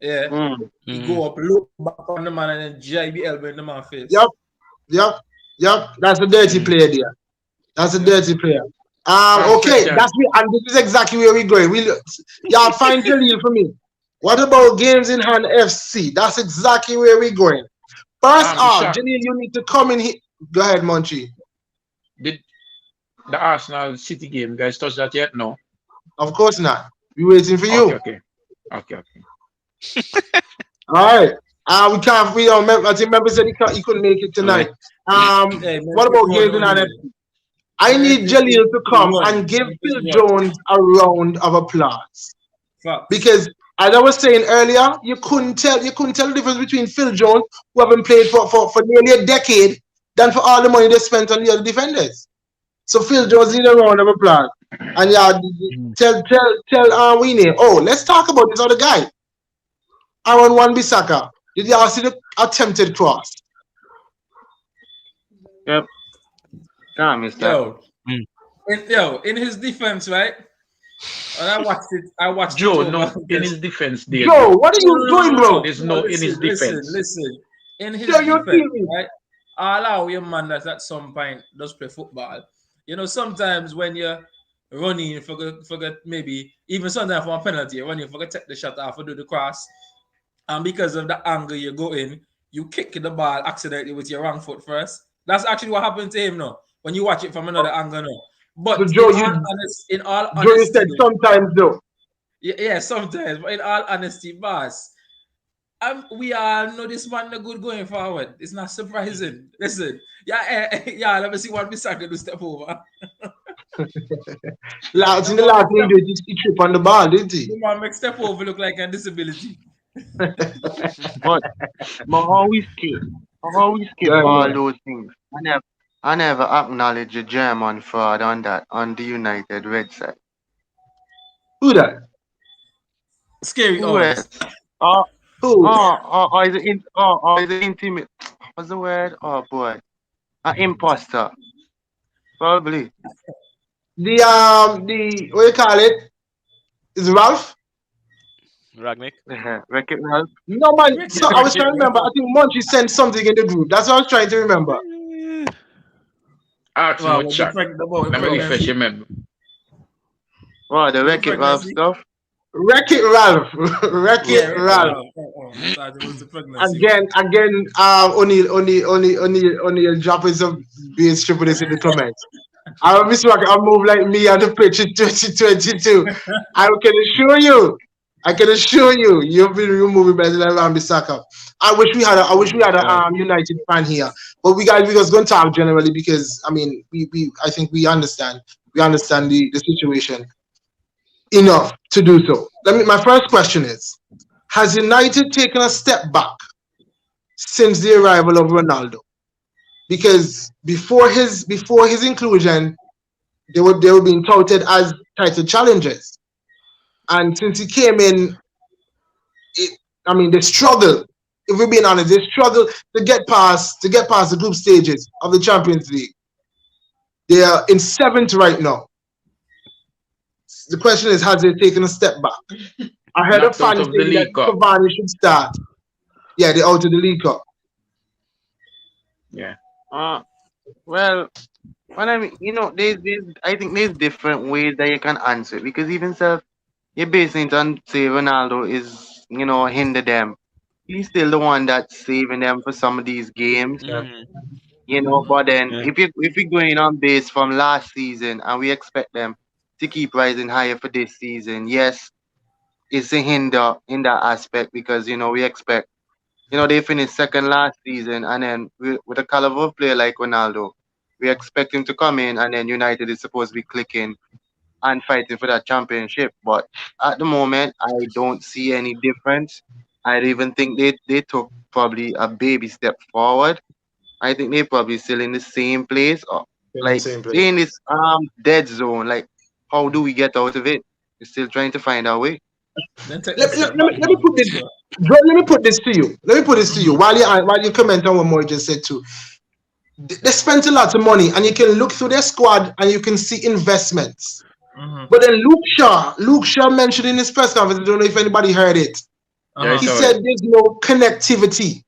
[SPEAKER 4] yeah.
[SPEAKER 2] Mm.
[SPEAKER 4] He
[SPEAKER 3] Mm-hmm.
[SPEAKER 4] go up, look back on the man, and then JB elbow in the man
[SPEAKER 1] Yep,
[SPEAKER 4] face.
[SPEAKER 1] yep, yep. That's a dirty
[SPEAKER 3] Mm-hmm.
[SPEAKER 1] player there. That's a
[SPEAKER 4] Yeah.
[SPEAKER 1] dirty player. Okay,
[SPEAKER 5] Question.
[SPEAKER 1] and this is exactly where we're going. Y'all find Jaleel for me. What about games in hand FC? That's exactly where we're going. First off,
[SPEAKER 5] Ishak,
[SPEAKER 1] Jaleel, you need to come in here. Go ahead, Munchie.
[SPEAKER 5] did the Arsenal City game, guys, touch that yet? No.
[SPEAKER 1] Of course not. We're waiting for
[SPEAKER 5] Okay,
[SPEAKER 1] you.
[SPEAKER 5] okay, okay.
[SPEAKER 1] All right. We can't. We don't. I think member said he couldn't make it
[SPEAKER 3] All right.
[SPEAKER 1] tonight.
[SPEAKER 4] Hey,
[SPEAKER 1] What
[SPEAKER 4] man, put
[SPEAKER 1] about
[SPEAKER 4] you
[SPEAKER 1] games in hand
[SPEAKER 4] on.
[SPEAKER 1] FC? I
[SPEAKER 4] Man,
[SPEAKER 1] need Jaleel to
[SPEAKER 4] if
[SPEAKER 1] come
[SPEAKER 4] one,
[SPEAKER 1] and give
[SPEAKER 4] if
[SPEAKER 1] Phil
[SPEAKER 4] one.
[SPEAKER 1] Jones a round of applause.
[SPEAKER 4] Facts.
[SPEAKER 1] Because as I was saying earlier, you couldn't tell the difference between Phil Jones, who haven't played for nearly a decade, than for all the money they spent on the other defenders. So Phil Jones need a round of applause. And yeah,
[SPEAKER 3] Mm.
[SPEAKER 1] tell Winnie, oh, let's talk about this other guy. Aaron Wan Bissaka. Did y'all see the attempted cross?
[SPEAKER 2] Yep. Can't miss that.
[SPEAKER 4] Yo,
[SPEAKER 3] Mm.
[SPEAKER 4] in his defense, right? And I watched it
[SPEAKER 5] Joe,
[SPEAKER 4] over.
[SPEAKER 5] no, in his defense there,
[SPEAKER 1] Joe,
[SPEAKER 5] Joe.
[SPEAKER 1] what are you doing, bro?
[SPEAKER 5] There's
[SPEAKER 4] No,
[SPEAKER 5] no in his
[SPEAKER 4] listen,
[SPEAKER 5] defense.
[SPEAKER 4] listen. In his
[SPEAKER 1] Joe, you're
[SPEAKER 4] defense,
[SPEAKER 1] serious.
[SPEAKER 4] right? I allow your man that at some point does play football. Sometimes when you're running, forget maybe even sometimes for a penalty, you're running, forget take the shot off or do the cross, and because of the angle you go in, you kick the ball accidentally with your wrong foot first. That's actually what happened to him, no. When you watch it from another angle, no.
[SPEAKER 1] So
[SPEAKER 4] But
[SPEAKER 1] Joe,
[SPEAKER 4] in all
[SPEAKER 1] You
[SPEAKER 4] honesty,
[SPEAKER 1] said
[SPEAKER 4] though,
[SPEAKER 1] sometimes though.
[SPEAKER 4] yeah, sometimes. But in all honesty, boss, we all know this man no good going forward. It's not surprising. Listen, yeah, yeah. Let me see what Misaka do step over.
[SPEAKER 1] In the last thing he did, he tripped on the ball, didn't he?
[SPEAKER 4] The man make step over look like a disability.
[SPEAKER 2] But how we skip
[SPEAKER 1] Yeah,
[SPEAKER 2] all
[SPEAKER 1] man.
[SPEAKER 2] those things. I never acknowledge the German fraud on the United red side.
[SPEAKER 1] Who that?
[SPEAKER 4] Scary
[SPEAKER 2] Who else?
[SPEAKER 4] odds.
[SPEAKER 2] Oh,
[SPEAKER 1] Who?
[SPEAKER 2] is it intimate? What's the word? Oh boy, an imposter, probably.
[SPEAKER 1] The what you call it? Is it Ralph?
[SPEAKER 3] Ragnick.
[SPEAKER 2] Wreck It Ralph.
[SPEAKER 1] No man.
[SPEAKER 4] Wreck
[SPEAKER 1] So
[SPEAKER 4] it,
[SPEAKER 1] I
[SPEAKER 4] wreck
[SPEAKER 1] was
[SPEAKER 4] it,
[SPEAKER 1] trying to remember. I think Munchie sent something in the group. That's what I was trying to remember.
[SPEAKER 5] Ask
[SPEAKER 4] Well,
[SPEAKER 5] no chat.
[SPEAKER 4] about the
[SPEAKER 5] Let me refresh
[SPEAKER 4] pregnancy.
[SPEAKER 5] your memory.
[SPEAKER 2] Oh, the
[SPEAKER 4] With the
[SPEAKER 2] Wreck It Ralph
[SPEAKER 4] pregnancy.
[SPEAKER 2] stuff.
[SPEAKER 1] Wreck it, Ralph. Wreck
[SPEAKER 4] Yeah,
[SPEAKER 1] it,
[SPEAKER 2] Wreck
[SPEAKER 4] wreck
[SPEAKER 2] It
[SPEAKER 4] it.
[SPEAKER 1] Ralph.
[SPEAKER 2] Ralph.
[SPEAKER 4] Thought it was the pregnancy one.
[SPEAKER 1] Again. O'Neil dropping some bass triple in the comments. I miss Rock. I move like me on the pitch in 2022. I can assure you. I can assure you, you've been moving better than Rambi Saka. I wish we
[SPEAKER 2] Oh
[SPEAKER 1] had a
[SPEAKER 2] God.
[SPEAKER 1] United fan here, but we was going to talk generally because I mean I think we understand the situation enough to do so. My first question is: has United taken a step back since the arrival of Ronaldo? Because before his inclusion, they were being touted as title challengers. And since he came in, it, I mean, they struggle. If we're being honest, they struggle to get past the group stages of the Champions League. They are in seventh right now. The question is, has they taken a step back? I heard a
[SPEAKER 5] Knocked out
[SPEAKER 1] fan
[SPEAKER 5] of the
[SPEAKER 1] saying that
[SPEAKER 5] League Cup.
[SPEAKER 1] Cavani should start. Yeah, they're out of the League Cup.
[SPEAKER 5] Yeah.
[SPEAKER 2] Uh, well, when I mean, I think there's different ways that you can answer it because even self, you're basing it on say Ronaldo is, hinder them. He's still the one that's saving them for some of these games.
[SPEAKER 1] Yeah,
[SPEAKER 3] Mm-hmm.
[SPEAKER 2] But then
[SPEAKER 1] yeah.
[SPEAKER 2] if we're going on base from last season and we expect them to keep rising higher for this season, yes, it's a hinder in that aspect because we expect they finished second last season and then with a caliber of player like Ronaldo, we expect him to come in and then United is supposed to be clicking and fighting for that championship. But at the moment, I don't see any difference. I even think they took probably a baby step forward. I think they probably still in the same place or
[SPEAKER 1] They're in the
[SPEAKER 2] like
[SPEAKER 1] same
[SPEAKER 2] they
[SPEAKER 1] place.
[SPEAKER 2] in this dead zone. Like how do we get out of it? We're still trying to find our way.
[SPEAKER 4] Then take the
[SPEAKER 1] Let, let,
[SPEAKER 4] step
[SPEAKER 1] let,
[SPEAKER 4] back
[SPEAKER 1] me, let me
[SPEAKER 4] now
[SPEAKER 1] put
[SPEAKER 4] for
[SPEAKER 1] this.
[SPEAKER 4] sure.
[SPEAKER 1] Joe, let me put this to you. Let me put this to you.
[SPEAKER 4] Mm-hmm.
[SPEAKER 1] While you comment on what Moy just said too, they spent a lot of money, and you can look through their squad and you can see investments.
[SPEAKER 4] Mm-hmm.
[SPEAKER 1] But then Luke Shaw mentioned in his press conference. I don't know if anybody heard it.
[SPEAKER 5] Yeah,
[SPEAKER 1] He
[SPEAKER 4] Uh-huh.
[SPEAKER 5] it's
[SPEAKER 1] said
[SPEAKER 5] alright.
[SPEAKER 1] there's no connectivity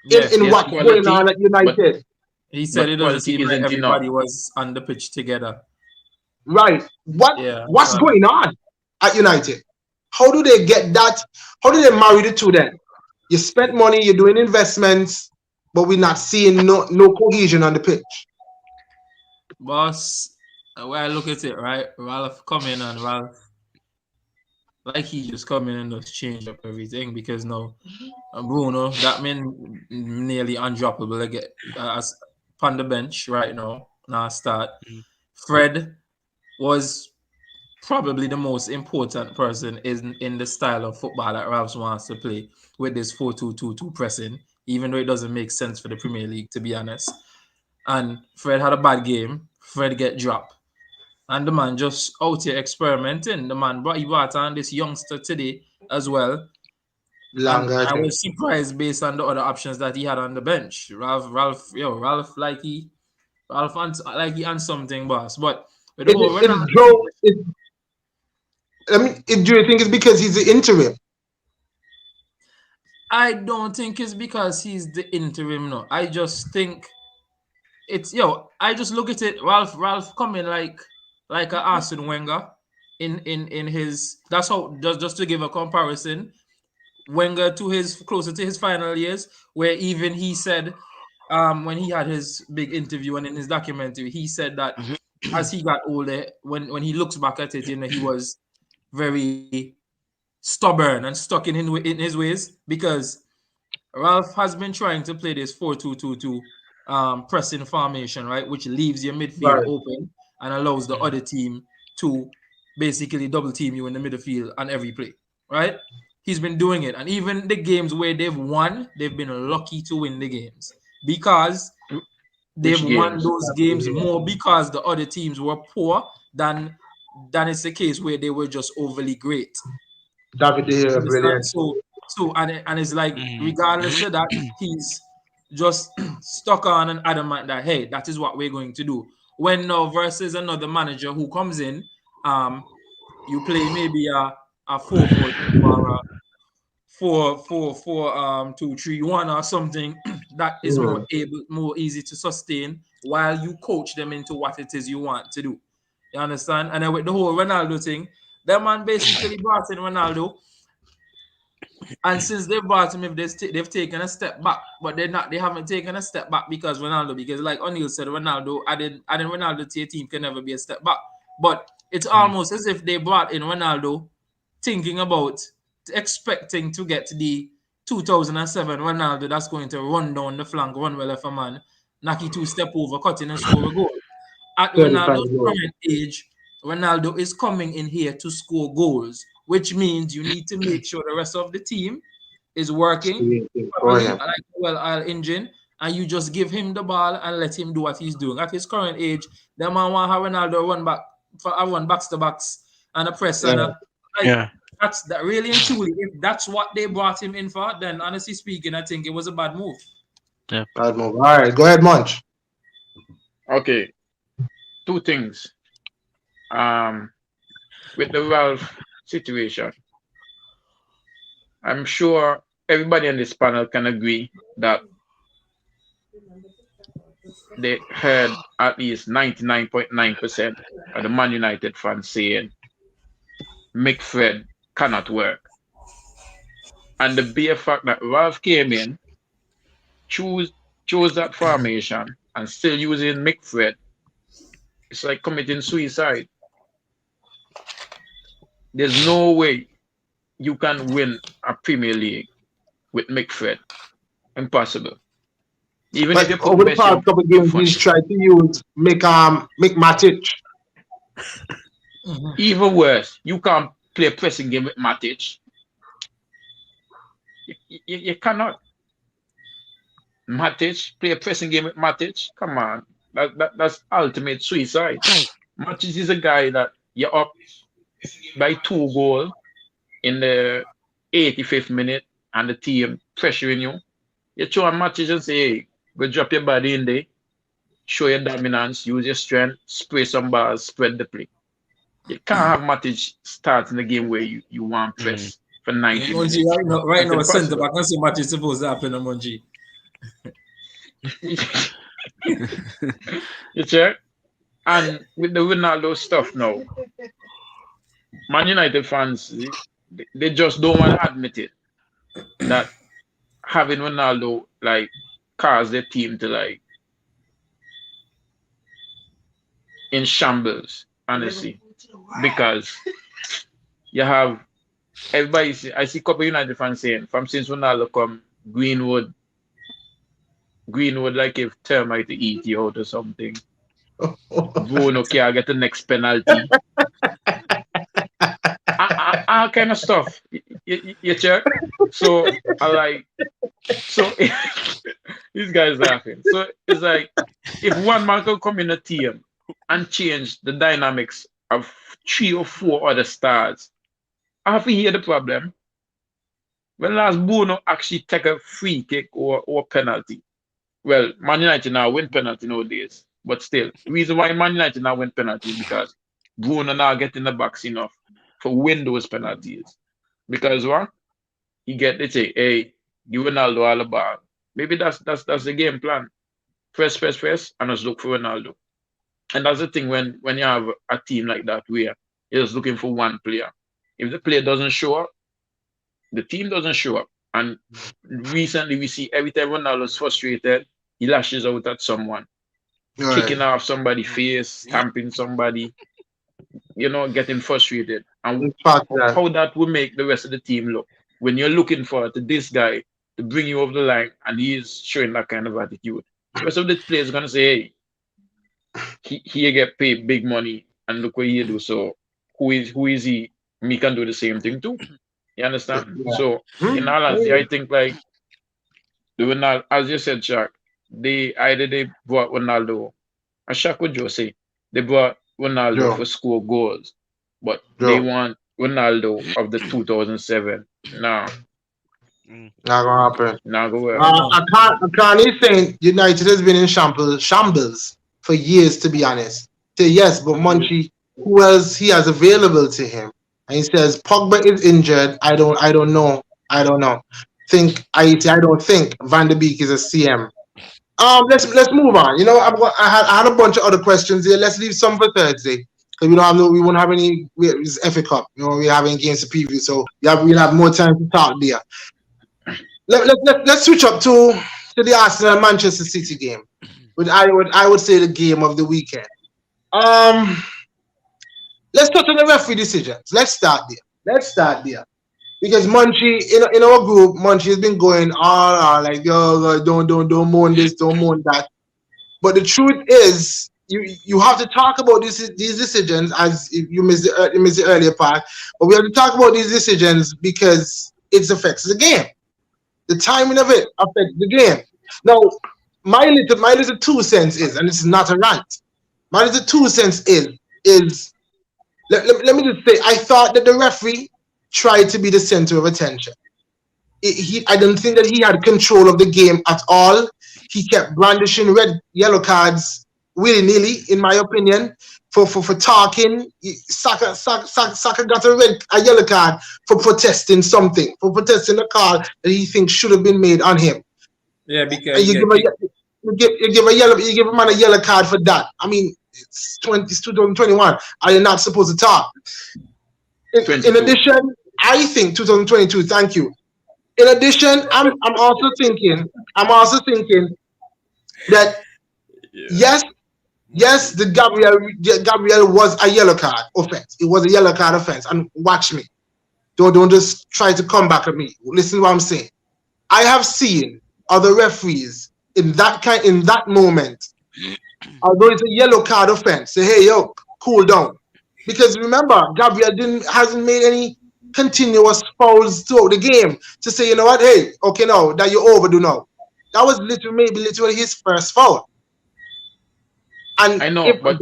[SPEAKER 4] Yeah.
[SPEAKER 1] in
[SPEAKER 5] Yes,
[SPEAKER 1] what's going on
[SPEAKER 5] quality,
[SPEAKER 1] at
[SPEAKER 5] but
[SPEAKER 1] United.
[SPEAKER 4] He said
[SPEAKER 5] but
[SPEAKER 4] it doesn't
[SPEAKER 5] quality
[SPEAKER 4] seem like
[SPEAKER 5] isn't enough.
[SPEAKER 4] everybody was on the pitch together.
[SPEAKER 1] Right?
[SPEAKER 4] Yeah.
[SPEAKER 1] What's going on at United? How do they get that? How do they marry the two then? You spent money, you're doing investments, but we're not seeing no cohesion on the pitch.
[SPEAKER 4] Boss, when I look at it, right, Ralph come in and Ralph, like he just come in and just change up everything because no, Bruno, that man nearly undroppable again as on the bench right now. Now start. Fred was probably the most important person in the style of football that Ralph wants to play with this 4-2-2-2 pressing, even though it doesn't make sense for the Premier League, to be honest. And Fred had a bad game. Fred get dropped. And the man just out here experimenting. The man he brought on this youngster today as well. And
[SPEAKER 1] Longer, I
[SPEAKER 4] I
[SPEAKER 1] think.
[SPEAKER 4] was surprised based on the other options that he had on the bench. Ralph like he on something, boss. But with the whole
[SPEAKER 1] It's
[SPEAKER 4] Ronaldo
[SPEAKER 1] Joe. Do you think it's because he's the interim?
[SPEAKER 4] I don't think it's because he's the interim. No, I just think I just look at it. Ralph coming like a Arsene Wenger in his. That's how just to give a comparison. Wenger to his closer to his final years, where even he said, when he had his big interview and in his documentary, he said that as he got older, when he looks back at it, he was very stubborn and stuck in his ways because Ralph has been trying to play this 4-2-2-2 pressing formation, right, which leaves your midfield
[SPEAKER 1] Right.
[SPEAKER 4] open and allows the other team to basically double team you in the midfield on every play, right? He's been doing it, and even the games where they've won, they've been lucky to win the games because they've
[SPEAKER 5] Which
[SPEAKER 4] won
[SPEAKER 5] games?
[SPEAKER 4] those games more because the other teams were poor than it's the case where they were just overly great.
[SPEAKER 1] David De Gea,
[SPEAKER 4] Understand?
[SPEAKER 1] brilliant.
[SPEAKER 4] So and it's like
[SPEAKER 3] Mhm.
[SPEAKER 4] regardless of that, he's just stuck on and adamant that hey, that is what we're going to do. When now versus another manager who comes in, you play maybe a 4-4-2 or a 4-4-4 2-3-1 or something that is more
[SPEAKER 1] Mm.
[SPEAKER 4] able, more easy to sustain while you coach them into what it is you want to do. You understand? And then with the whole Ronaldo thing, that man basically brought in Ronaldo, and since they brought him, if they've taken a step back, but they haven't taken a step back because Ronaldo, because like O'Neal said, Ronaldo adding Ronaldo to your team can never be a step back. But it's almost as if they brought in Ronaldo thinking about expecting to get the 2007 Ronaldo that's going to run down the flank, run well off a man, knock you two step over, cut in and score a goal. At
[SPEAKER 1] 35
[SPEAKER 4] Ronaldo's
[SPEAKER 1] goals.
[SPEAKER 4] current age, Ronaldo is coming in here to score goals, which means you need to make sure the rest of the team is working
[SPEAKER 1] For
[SPEAKER 4] properly,
[SPEAKER 1] him.
[SPEAKER 4] like a well-oiled engine, and you just give him the ball and let him do what he's doing. At his current age, the man want have Ronaldo run back for a run backs to backs and a press
[SPEAKER 1] Yeah,
[SPEAKER 4] and a like
[SPEAKER 3] Yeah.
[SPEAKER 4] that's that really and truly. If that's what they brought him in for, then honestly speaking, I think it was a bad move.
[SPEAKER 3] Yeah.
[SPEAKER 1] bad move. All right, go ahead, Munch.
[SPEAKER 5] Okay, two things. Um, with the Ralph situation, I'm sure everybody on this panel can agree that they heard at least 99.9% of the Man United fans saying McFred cannot work. And the bare fact that Ralph came in, choose chose that formation, and still using McFred, it's like committing suicide. There's no way you can win a Premier League with McFred. Impossible. Even if
[SPEAKER 1] But
[SPEAKER 5] you put
[SPEAKER 1] over the
[SPEAKER 5] best
[SPEAKER 1] past couple of
[SPEAKER 5] your
[SPEAKER 1] games,
[SPEAKER 5] front.
[SPEAKER 1] he's tried to use make Matic.
[SPEAKER 4] Mhm.
[SPEAKER 5] Even worse, you can't play a pressing game with Matic. You cannot. Matic, play a pressing game with Matic. Come on. That's ultimate suicide. Matic is a guy that you're up by 2 goals in the 85th minute and the team pressuring you. You throw a Matic and say, hey, go drop your body in there, show your dominance, use your strength, spray some balls, spread the play. You can't have Matic start in the game where you want
[SPEAKER 3] Mhm.
[SPEAKER 5] press for
[SPEAKER 4] Yeah,
[SPEAKER 5] 90
[SPEAKER 4] Monji,
[SPEAKER 5] minutes.
[SPEAKER 4] right
[SPEAKER 5] That's
[SPEAKER 4] now, centre
[SPEAKER 5] impossible.
[SPEAKER 4] back. I see what is supposed to happen, Monji.
[SPEAKER 5] You check? And with the Ronaldo stuff now, Man United fans, they just don't want to admit it that having Ronaldo like caused their team to like in shambles, honestly, because you have everybody. I see a couple United fans saying from since Ronaldo come, Greenwood like if termite to eat you out or something. Bruno can't get the next penalty. All kind of stuff. You check? So I like so these guys laughing. So it's like if one man can come in a team and change the dynamics of 3 or 4 other stars, I have to hear the problem. When last Bruno actually take a free kick or penalty. Well, Man United now win penalty nowadays. But still, reason why Man United now win penalty is because Bruno now get in the box enough for win those penalties. Because what? He get they say, hey, give Ronaldo all the ball. Maybe that's the game plan. First, and just look for Ronaldo. And that's the thing when you have a team like that where you're just looking for one player. If the player doesn't show up, the team doesn't show up. And recently we see every time Ronaldo's frustrated, he lashes out at someone,
[SPEAKER 1] All right.
[SPEAKER 5] kicking off somebody's face, stamping somebody, getting frustrated. And
[SPEAKER 1] In fact, that.
[SPEAKER 5] how that will make the rest of the team look when you're looking for this guy to bring you over the line and he's showing that kind of attitude. The rest of the players are gonna say, hey, he get paid big money and look what he do. So who is he? Me can do the same thing too. You understand?
[SPEAKER 1] Yeah.
[SPEAKER 5] So in
[SPEAKER 1] Hmm?
[SPEAKER 5] all honesty, I think like they will not, as you said, Shaq, they brought Ronaldo. As Shaq would just say, they brought Ronaldo
[SPEAKER 1] Joe.
[SPEAKER 5] for score goals, but they
[SPEAKER 1] Joe.
[SPEAKER 5] want Ronaldo of the 2007. Nah,
[SPEAKER 3] Mm.
[SPEAKER 1] Not gonna happen.
[SPEAKER 5] not go well.
[SPEAKER 4] No.
[SPEAKER 1] I can't saying United has been in shambles for years, to be honest. Say yes, but Monchi, who else he has available to him? And he says Pogba is injured. I don't know. I don't know. I don't think Van der Beek is a CM. Let's move on. You know, I had a bunch of other questions here. Let's leave some for Thursday because we won't have any. It's FA Cup. You know, we're having games to preview, so we'll have more time to talk there. Let's switch up to the Arsenal and Manchester City game, which I would say the game of the weekend. Um, let's touch on the referee decisions. Let's start there. Because Munchie in our group, Munchie has been going on like yo, don't moan this, don't moan that. But the truth is, you have to talk about these decisions as you missed the earlier part. But we have to talk about these decisions because it affects the game. The timing of it affects the game. Now, my little 2 cents is, and this is not a rant. My little 2 cents is let me just say, I thought that the referee tried to be the center of attention. I don't think that he had control of the game at all. He kept brandishing yellow cards willy nilly, in my opinion, for talking. Saka got a yellow card for protesting something, for protesting a call that he thinks should have been made on him.
[SPEAKER 4] Yeah,
[SPEAKER 1] And
[SPEAKER 4] because
[SPEAKER 1] you give a man a yellow card for that. I mean, it's 2021. Are you not supposed to talk? In
[SPEAKER 5] 22.
[SPEAKER 1] addition, I think 2022. Thank you. In addition, I'm also thinking that
[SPEAKER 4] yeah.
[SPEAKER 1] yes, the Gabriel was a yellow card offense. It was a yellow card offense. And watch me. Don't just try to come back at me. Listen to what I'm saying. I have seen other referees in that moment, although it's a yellow card offense, say, hey yo, cool down. Because remember, Gabriel hasn't made any continuous fouls throughout the game to say, you know what, hey, okay, now that you overdo now. That was literally his first foul. And
[SPEAKER 5] I know,
[SPEAKER 1] if
[SPEAKER 5] but
[SPEAKER 1] it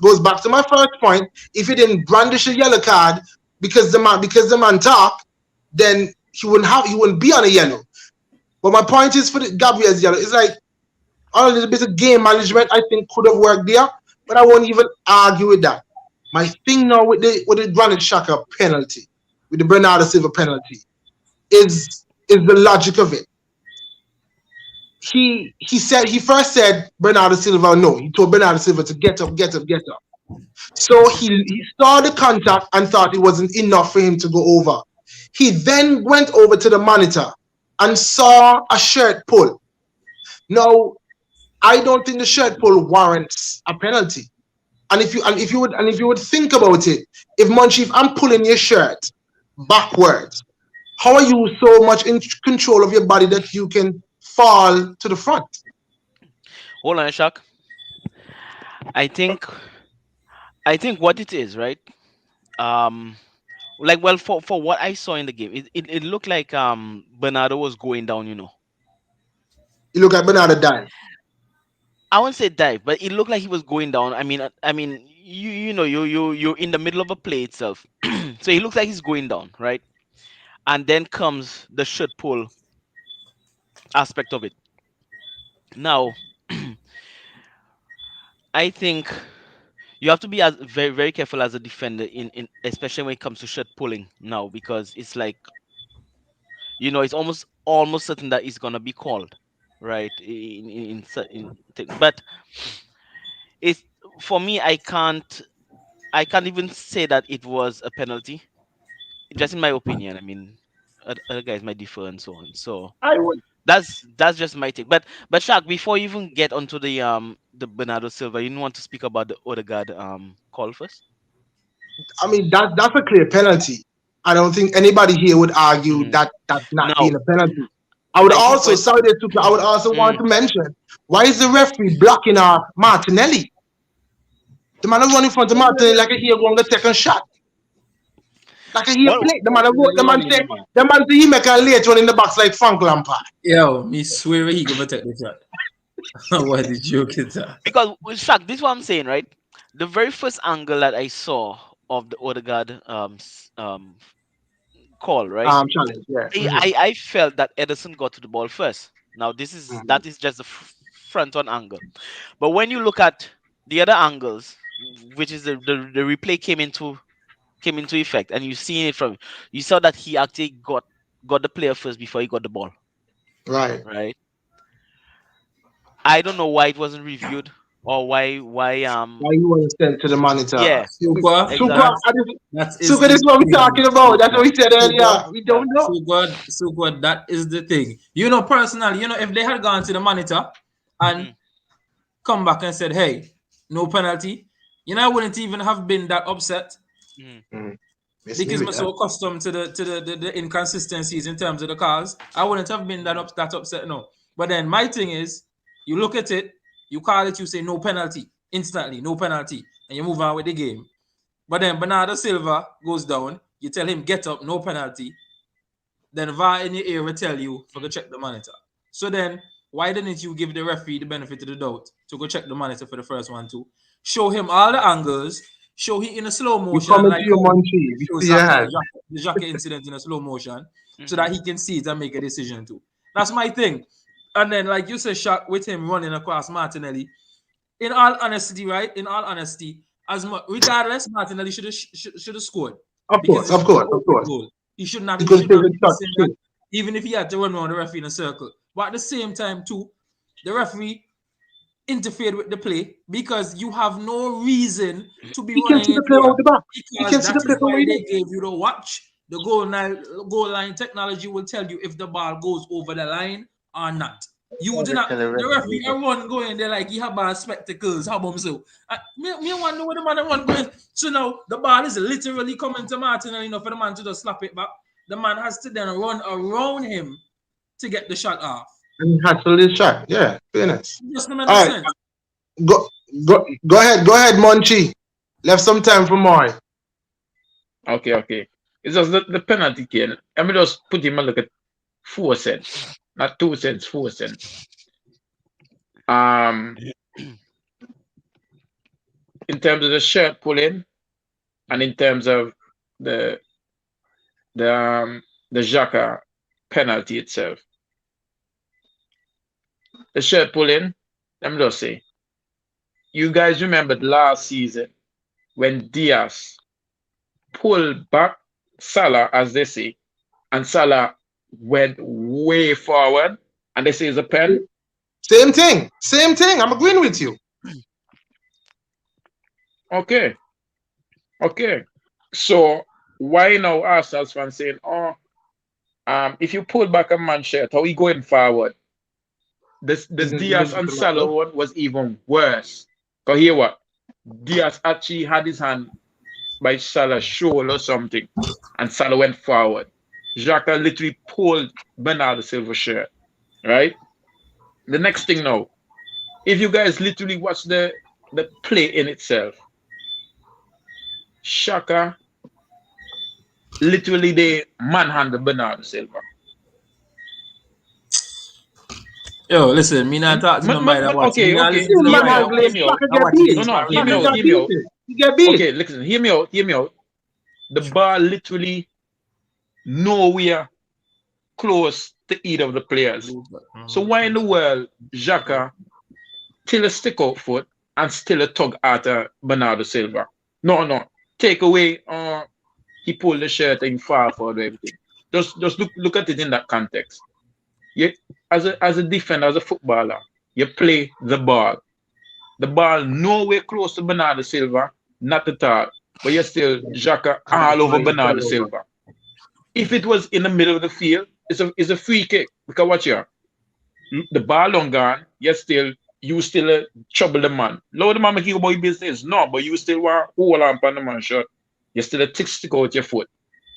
[SPEAKER 1] goes back to my first point, if he didn't brandish a yellow card because the man talk, then he wouldn't be on a yellow. But my point is for the Gabriel's yellow, it's like a little bit of game management I think could have worked there, but I won't even argue with that. My thing now with the Granit Xhaka penalty, with the Bernardo Silva penalty, is the logic of it. He first said Bernardo Silva no. He told Bernardo Silva to get up. So he saw the contact and thought it wasn't enough for him to go over. He then went over to the monitor and saw a shirt pull. Now, I don't think the shirt pull warrants a penalty. And if you would think about it, if I'm pulling your shirt backwards, how are you so much in control of your body that you can fall to the front?
[SPEAKER 3] Hold on, Shaq. I think I think what it is, right? Um, like well, for what I saw in the game, it looked like Bernardo was going down.
[SPEAKER 1] You look at Bernardo dying.
[SPEAKER 3] I won't say dive, but it looked like he was going down. I mean, you're in the middle of a play itself, so he looks like he's going down, right? And then comes the shirt pull aspect of it. Now, I think you have to be as very very careful as a defender in especially when it comes to shirt pulling now because it's like it's almost certain that it's gonna be called, right? But it's for me. I can't even say that it was a penalty. Just in my opinion. I mean, other guys might differ and so on. So
[SPEAKER 1] I would.
[SPEAKER 3] that's just my take. But Shaq, before you even get onto the Bernardo Silva, you want to speak about the Odegaard call first?
[SPEAKER 1] I mean that's a clear penalty. I don't think anybody here would argue
[SPEAKER 3] Mhm.
[SPEAKER 1] that that's not
[SPEAKER 3] Now,
[SPEAKER 1] being a penalty. I would
[SPEAKER 3] I think
[SPEAKER 1] also
[SPEAKER 3] when
[SPEAKER 1] sorry to I would also want
[SPEAKER 3] mm,
[SPEAKER 1] to mention why is the referee blocking off Martinelli? The man is running in front of Martinelli like he going to take a shot. Like he
[SPEAKER 3] what
[SPEAKER 1] play. The man
[SPEAKER 2] Running
[SPEAKER 1] say
[SPEAKER 2] man.
[SPEAKER 1] he make a late one in the box like Frank Lampard.
[SPEAKER 4] Yo, me swear he gonna take the shot. What the joke is that?
[SPEAKER 3] because Shaq, this is what I'm saying, right? The very first angle that I saw of the Odegaard call, right?
[SPEAKER 1] Challenge. Yeah.
[SPEAKER 3] I felt that Ederson got to the ball first. Now
[SPEAKER 1] Mhm.
[SPEAKER 3] that is just the front on angle. But when you look at the other angles, which is the replay came into effect, and you see it from you saw that he actually got the player first before he got the ball,
[SPEAKER 1] Right.
[SPEAKER 3] right? I don't know why it wasn't reviewed or why
[SPEAKER 1] Why you want to send to the monitor?
[SPEAKER 3] yeah,
[SPEAKER 4] Super.
[SPEAKER 1] Super.
[SPEAKER 3] exactly.
[SPEAKER 4] That is
[SPEAKER 1] Super. This
[SPEAKER 4] the
[SPEAKER 1] is what we're
[SPEAKER 4] thing.
[SPEAKER 1] talking about. That's what
[SPEAKER 4] Super.
[SPEAKER 1] we said
[SPEAKER 4] Super.
[SPEAKER 1] earlier. We don't know.
[SPEAKER 4] So good. That is the thing. You know, personally, if they had gone to the monitor and
[SPEAKER 3] Mm,
[SPEAKER 4] come back and said, "Hey, no penalty," I wouldn't even have been that upset
[SPEAKER 3] mm,
[SPEAKER 1] Mm. Miss me
[SPEAKER 4] because
[SPEAKER 1] with
[SPEAKER 4] I'm
[SPEAKER 1] that.
[SPEAKER 4] so accustomed to the inconsistencies in terms of the calls. I wouldn't have been
[SPEAKER 3] mm,
[SPEAKER 4] that upset. No. But then my thing is, you look at it, you call it, you say no penalty instantly, no penalty, and you move on with the game. But then Bernardo Silva goes down. You tell him get up, no penalty. Then VAR in your ear will tell you for go
[SPEAKER 3] mm.
[SPEAKER 4] check the monitor. So then why didn't you give the referee the benefit of the doubt to go check the monitor for the first one too? Show him all the angles. Show he in a slow
[SPEAKER 1] You
[SPEAKER 4] motion
[SPEAKER 1] coming
[SPEAKER 4] like
[SPEAKER 1] to your
[SPEAKER 4] how
[SPEAKER 1] munchie.
[SPEAKER 4] we
[SPEAKER 1] We
[SPEAKER 4] show
[SPEAKER 1] see your
[SPEAKER 4] Xhaka,
[SPEAKER 1] hand.
[SPEAKER 4] the Xhaka incident in a slow motion so
[SPEAKER 3] Mhm.
[SPEAKER 4] that he can see it and make a decision too. That's my thing. And then like you said, shot with him running across Martinelli. In all honesty, right? In all honesty, as much regardless, Martinelli should have scored
[SPEAKER 1] Of
[SPEAKER 4] because
[SPEAKER 1] course.
[SPEAKER 4] it's
[SPEAKER 1] Of
[SPEAKER 4] just an
[SPEAKER 1] course. Of
[SPEAKER 4] open
[SPEAKER 1] course.
[SPEAKER 4] goal. He should not
[SPEAKER 1] You
[SPEAKER 4] he
[SPEAKER 1] could
[SPEAKER 4] should
[SPEAKER 1] take
[SPEAKER 4] not
[SPEAKER 1] a
[SPEAKER 4] be
[SPEAKER 1] shot
[SPEAKER 4] missing that,
[SPEAKER 1] too.
[SPEAKER 4] even if he had to run around the referee in a circle. But at the same time, too, the referee interfered with the play because you have no reason to be
[SPEAKER 1] He can
[SPEAKER 4] running
[SPEAKER 1] see
[SPEAKER 4] in
[SPEAKER 1] the player
[SPEAKER 4] there
[SPEAKER 1] out the back. He
[SPEAKER 4] because
[SPEAKER 1] can see
[SPEAKER 4] that
[SPEAKER 1] the
[SPEAKER 4] is
[SPEAKER 1] player from
[SPEAKER 4] why
[SPEAKER 1] where he
[SPEAKER 4] they
[SPEAKER 1] is.
[SPEAKER 4] gave you the watch. The goal line technology will tell you if the ball goes over the line or not. You do
[SPEAKER 2] Gotta
[SPEAKER 4] not.
[SPEAKER 2] tell the
[SPEAKER 4] The referee,
[SPEAKER 2] referee.
[SPEAKER 4] everyone going there like he have bad spectacles. How about so? Me want to know what the man want going. So now the ball is literally coming to Martin, and for the man to just slap it back. The man has to then run around him to get the shot off.
[SPEAKER 1] And he had to this shot. Yeah. Fairness.
[SPEAKER 4] It just don't make no
[SPEAKER 1] All right.
[SPEAKER 4] sense.
[SPEAKER 1] Go. Go ahead. Go ahead, Munchie. Left some time for more.
[SPEAKER 5] Okay. It's just the penalty kill. Let me just put him a look at 4 cents. Not 2 cents, 4 cents. Um, in terms of the shirt pulling and in terms of the the um the Xhaka penalty itself. The shirt pulling, let me just say, you guys remembered last season when Diaz pulled back Salah, as they say, and Salah went way forward, and they say it's a pen.
[SPEAKER 1] Same thing. Same thing. I'm agreeing with you.
[SPEAKER 5] Okay, okay. So why now Arsenal's fans saying, oh, if you pull back a man shirt, how he going forward? The Diaz
[SPEAKER 1] Isn't
[SPEAKER 5] and
[SPEAKER 1] the
[SPEAKER 5] Salah
[SPEAKER 1] matter.
[SPEAKER 5] one was even worse. Cause hear what? Diaz actually had his hand by Salah's shoulder or something, and Salah went forward. Xhaka literally pulled Bernardo Silva's shirt. Right. The next thing now, if you guys literally watch the play in itself, Shaka literally they manhandled Bernardo Silva.
[SPEAKER 4] Yo, listen, me not talk to nobody that watch. Me not
[SPEAKER 5] Okay.
[SPEAKER 4] listen to
[SPEAKER 1] You
[SPEAKER 5] Hear me
[SPEAKER 4] nobody that
[SPEAKER 5] out.
[SPEAKER 4] watch.
[SPEAKER 5] Hear
[SPEAKER 1] manhandling.
[SPEAKER 5] me out.
[SPEAKER 1] Shaka
[SPEAKER 4] I
[SPEAKER 1] get
[SPEAKER 4] watch
[SPEAKER 1] beat.
[SPEAKER 5] No,
[SPEAKER 4] games
[SPEAKER 5] no.
[SPEAKER 4] for
[SPEAKER 5] Hear me
[SPEAKER 1] Shaka
[SPEAKER 5] out.
[SPEAKER 4] radio.
[SPEAKER 1] got
[SPEAKER 5] Hear me
[SPEAKER 1] beat.
[SPEAKER 5] out.
[SPEAKER 1] He get beat.
[SPEAKER 5] Okay, listen. Hear me out. The ball literally nowhere close to either of the players. So why in the world Xhaka still a stick out foot and still a tug at Bernardo Silva? No. Take away he pulled the shirt and far forward everything. Just look at it in that context. You as a defender, as a footballer, you play the ball. The ball nowhere close to Bernardo Silva, not at all. But you're still Xhaka all over Bernardo Silva. If it was in the middle of the field, it's a free kick. Because watch here. The ball long gone, you still trouble the man. Lord the man make you about business. No, but you still want hold on the man shot. You still a tick stick out your foot.